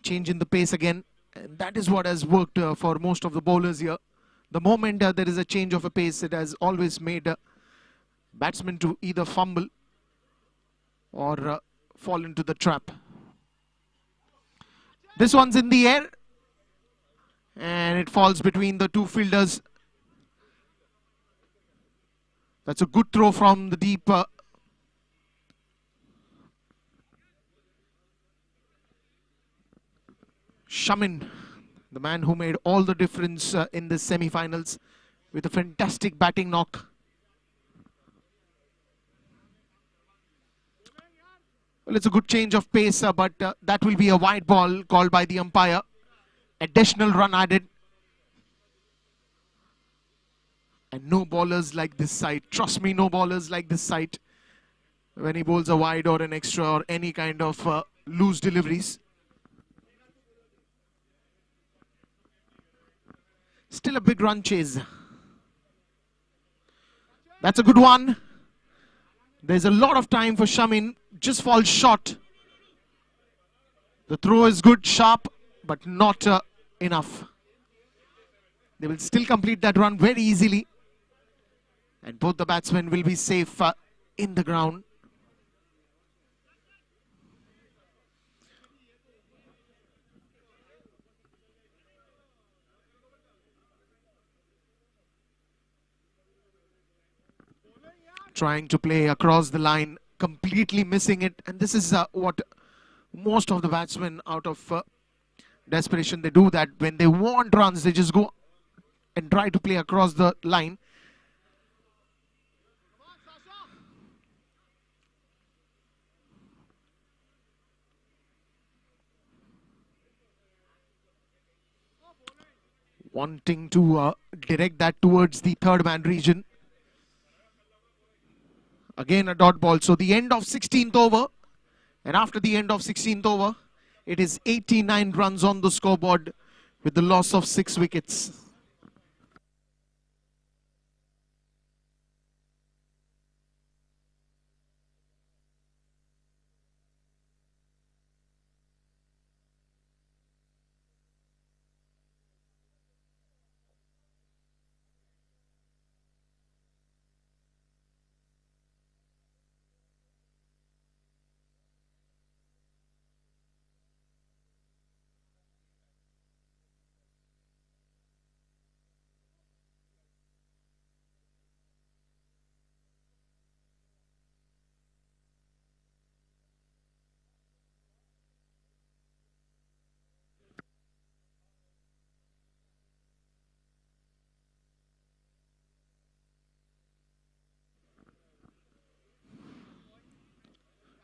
Change in the pace again. And that is what has worked for most of the bowlers here. The moment there is a change of a pace, it has always made batsmen to either fumble or fall into the trap. This one's in the air. And it falls between the two fielders. That's a good throw from the deep. Shamin, the man who made all the difference in the semi-finals with a fantastic batting knock. Well, it's a good change of pace, but that will be a wide ball called by the umpire. Additional run added. And no bowlers like this side. Trust me, no bowlers like this side. When he bowls a wide or an extra or any kind of loose deliveries. Still a big run chase. That's a good one. There's a lot of time for Shamin. Just falls short. The throw is good, sharp, but not enough. They will still complete that run very easily. And both the batsmen will be safe in the ground. Trying to play across the line, completely missing it. And this is what most of the batsmen out of desperation, they do that. When they want runs, they just go and try to play across the line. Wanting to direct that towards the third man region. Again a dot ball. So the end of 16th over. And after the end of 16th over, it is 89 runs on the scoreboard with the loss of 6 wickets.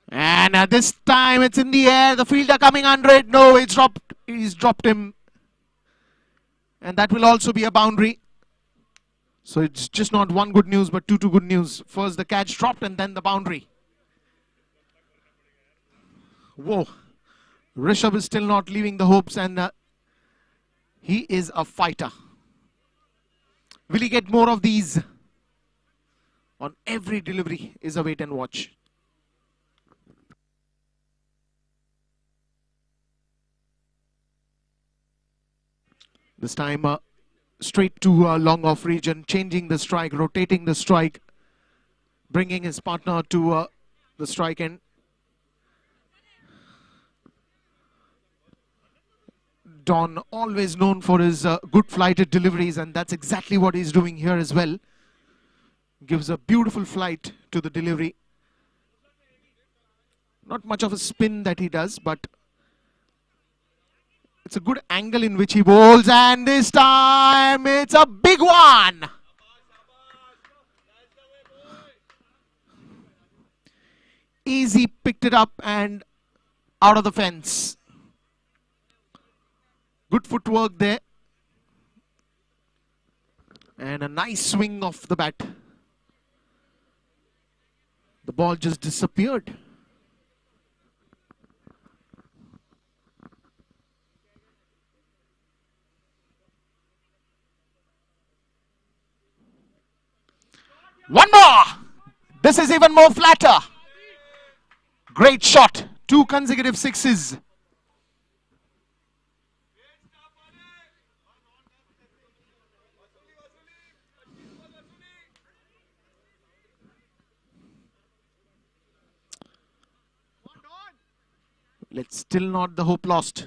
And this time it's in the air. The fielder coming under it. No, it's dropped. He's dropped him. And that will also be a boundary. So it's just not one good news, but two good news. First the catch dropped and then the boundary. Whoa. Rishabh is still not leaving the hopes, and he is a fighter. Will he get more of these? on every delivery is a wait and watch. This time straight to long off region, changing the strike, rotating the strike, bringing his partner to the strike end. Don, always known for his good flighted deliveries, and that's exactly what he's doing here as well. Gives a beautiful flight to the delivery. Not much of a spin that he does, but it's a good angle in which he bowls, and this time it's a big one. Easy picked it up and out of the fence. Good footwork there. And a nice swing off the bat. The ball just disappeared. One more! This is even more flatter. Great shot. 2 consecutive sixes. Let's still not the hope lost.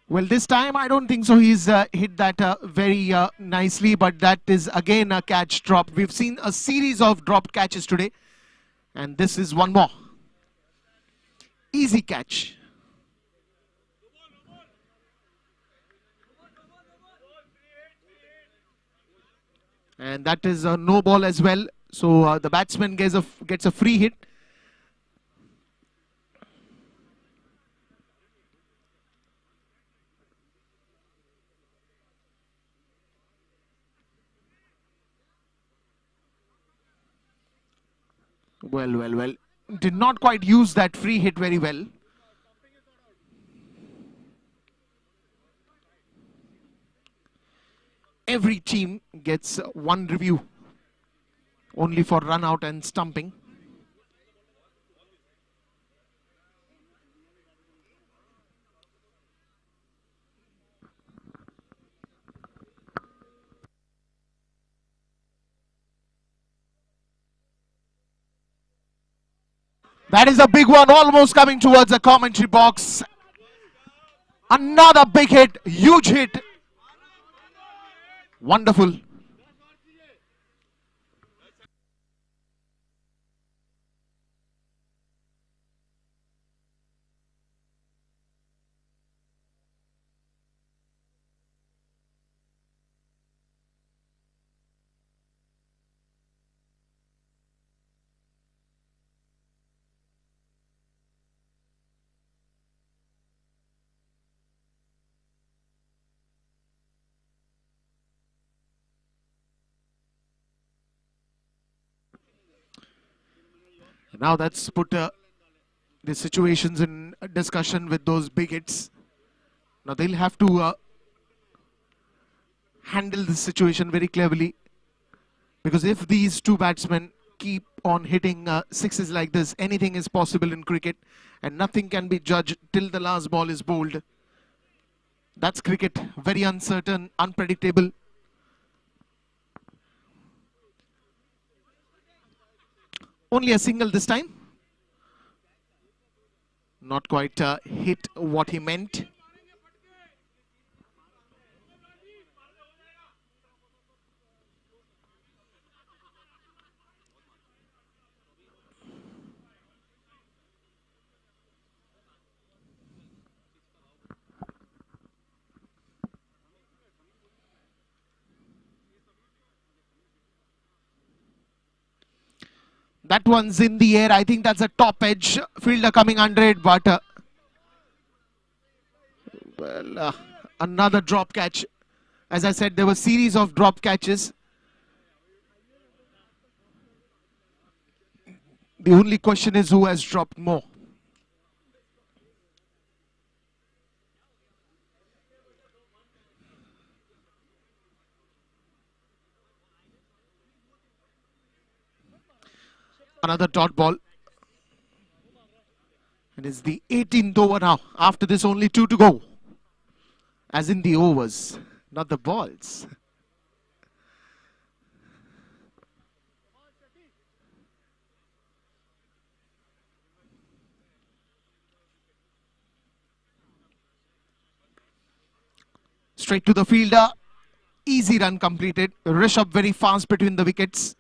Well, this time I don't think so. He's hit that very nicely, but that is again a catch drop. We've seen a series of dropped catches today, and this is one more. Easy catch. And that is a no ball as well. So the batsman gets a free hit. Well. Did not quite use that free hit very well. Every team gets one review, only for run out and stumping. That is a big one, almost coming towards the commentary box. Another big hit, huge hit. Wonderful. Now that's put the situations in discussion with those big hits. Now they'll have to handle this situation very cleverly, because if these two batsmen keep on hitting sixes like this, anything is possible in cricket, and nothing can be judged till the last ball is bowled. That's cricket, very uncertain, unpredictable. Only a single this time. Not quite hit what he meant. That one's in the air. I think that's a top edge. Fielder coming under it, but another drop catch. As I said, there were a series of drop catches. The only question is who has dropped more. Another dot ball. It is the 18th over now. After this, only 2 to go. As in the overs, not the balls. Straight to the fielder. Easy run completed. Rishabh very fast between the wickets.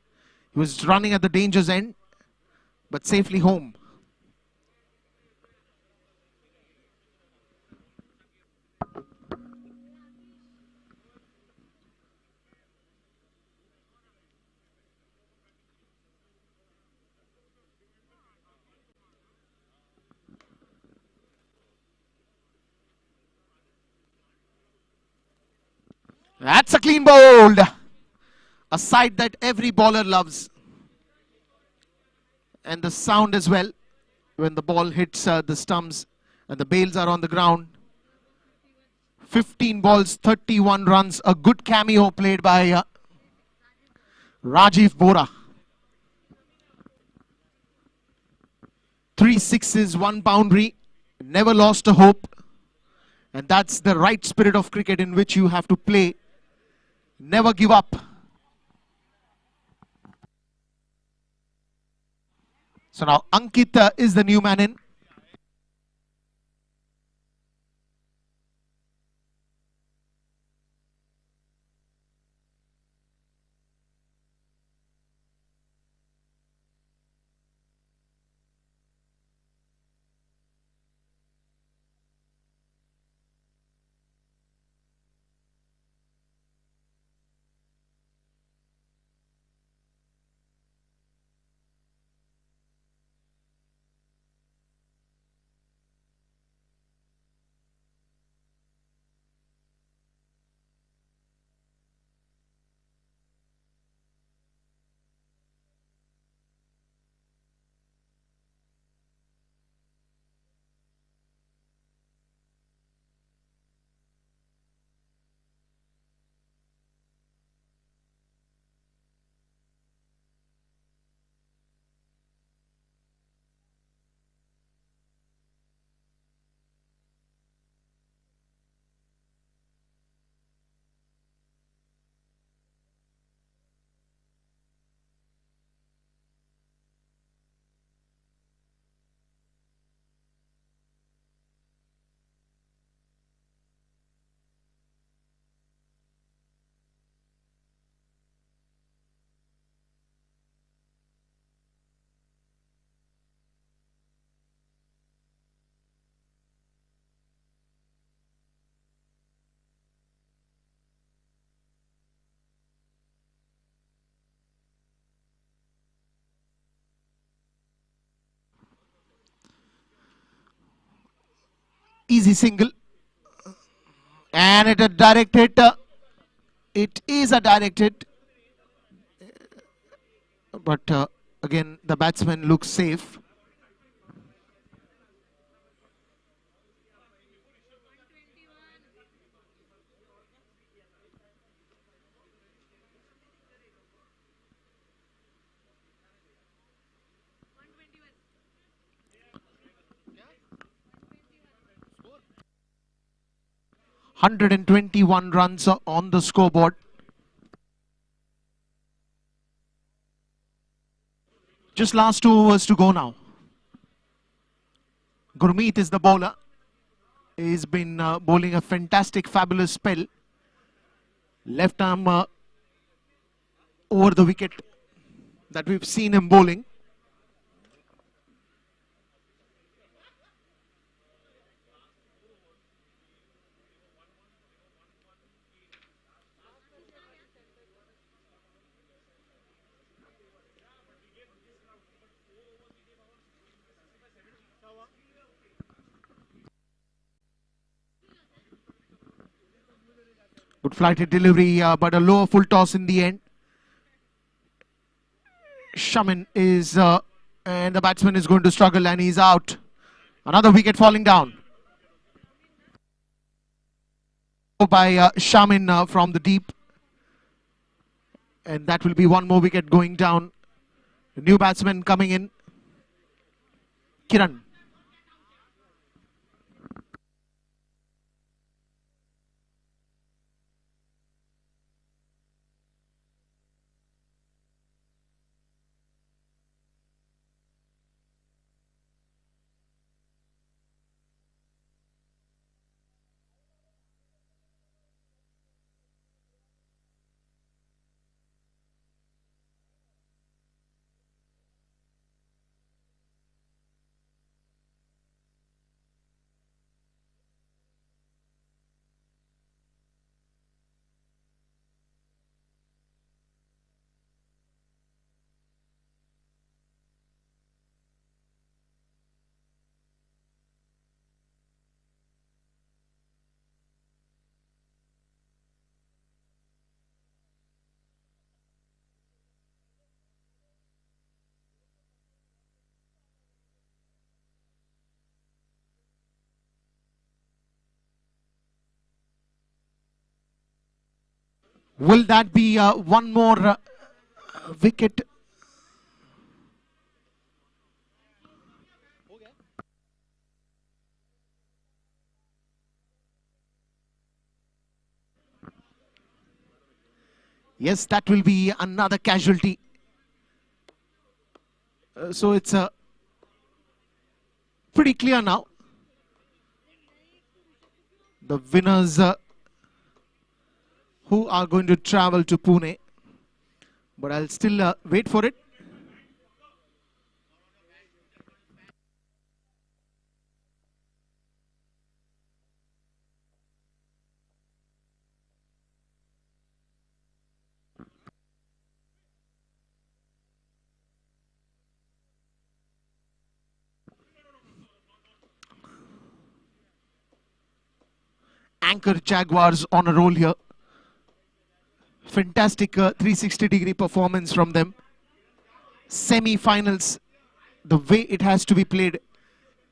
He was running at the danger's end, but safely home. That's a clean bowled. A sight that every bowler loves. And the sound as well when the ball hits the stumps and the bails are on the ground. 15 balls, 31 runs. A good cameo played by Rajiv Bora. 3 sixes, 1 boundary. Never lost a hope. And that's the right spirit of cricket in which you have to play. Never give up. So now Ankit is the new man in. Easy single. And it a direct hit. It is a direct hit. But again, the batsman looks safe. "121 runs on the scoreboard. Just last 2 overs to go now. Gurmeet is the bowler. He's been bowling a fantastic, fabulous spell. Left arm over the wicket that we've seen him bowling. Good flighted delivery, but a lower full toss in the end. Shamin is, and the batsman is going to struggle and he's out. Another wicket falling down. By Shamin from the deep. And that will be one more wicket going down New batsman coming in, Kiran. Will that be one more wicket? Yes, that will be another casualty. So it's pretty clear now. The winners who are going to travel to Pune. But I'll still wait for it. Anchor Jaguars on a roll here. Fantastic 360-degree performance from them. Semi-finals, the way it has to be played,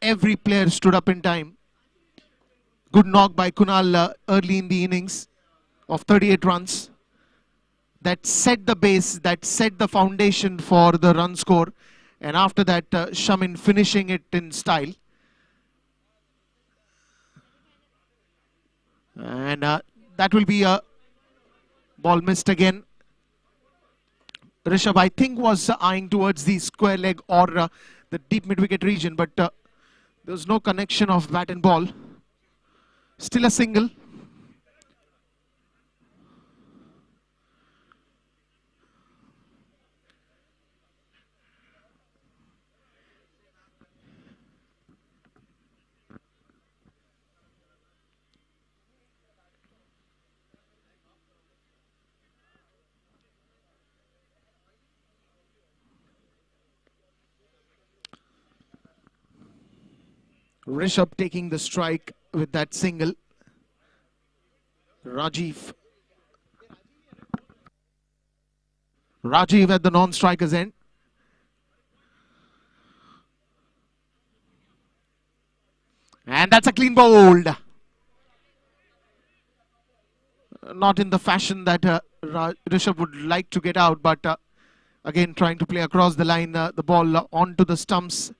every player stood up in time. Good knock by Kunal early in the innings of 38 runs. That set the base, that set the foundation for the run score. And after that, Shamin finishing it in style. And that will be a ball missed again. Rishabh, I think, was eyeing towards the square leg or the deep mid-wicket region, but there was no connection of bat and ball. Still a single. Rishabh taking the strike with that single. Rajiv at the non-striker's end. And that's a clean bowled. Not in the fashion that Rishabh would like to get out, but again trying to play across the line, the ball onto the stumps.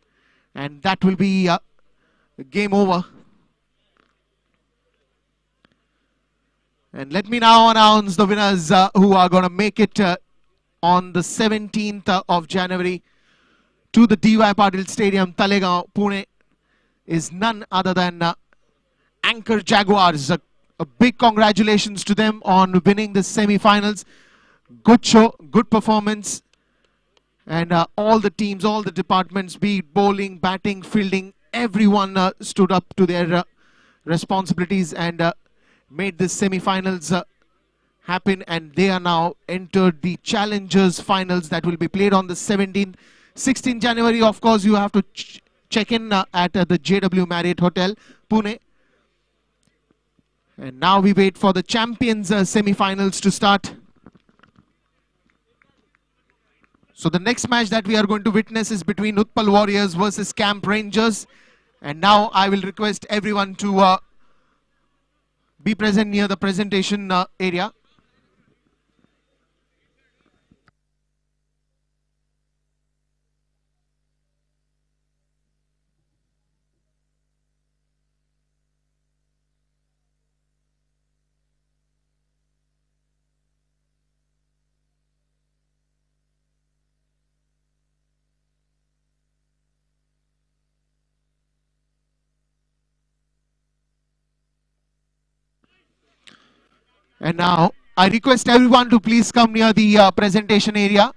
And that will be game over. And let me now announce the winners who are going to make it on the 17th of January to the D.Y. Patil Stadium, Talegaon, Pune, is none other than Anchor Jaguars. A big congratulations to them on winning the semi-finals. Good show, good performance. And all the teams, all the departments, be it bowling, batting, fielding, everyone stood up to their responsibilities and made this semi-finals happen. And they are now entered the Challengers finals that will be played on the 17th. 16th January, of course, you have to check in at the JW Marriott Hotel, Pune. And now we wait for the champions semi-finals to start. So the next match that we are going to witness is between Utpal Warriors versus Camp Rangers. And now I will request everyone to be present near the presentation area. And now I request everyone to please come near the presentation area.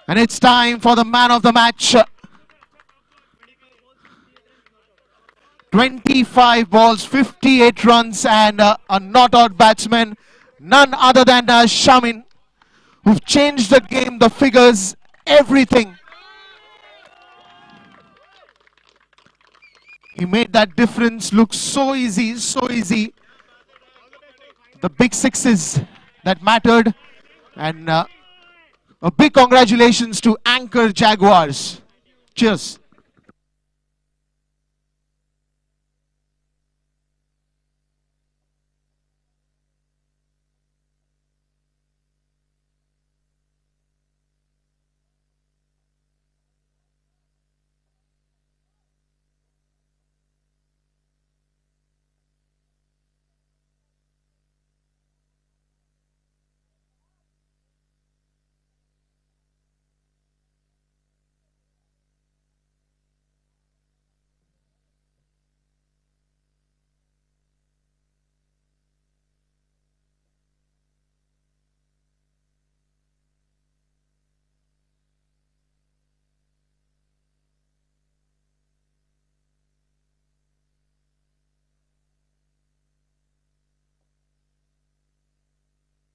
And it's time for the man of the match. 25 balls, 58 runs, and a not-out batsman, none other than Shamin, who've changed the game, the figures, everything. He made that difference look so easy, so easy. The big sixes that mattered, and a big congratulations to Anchor Jaguars. Cheers.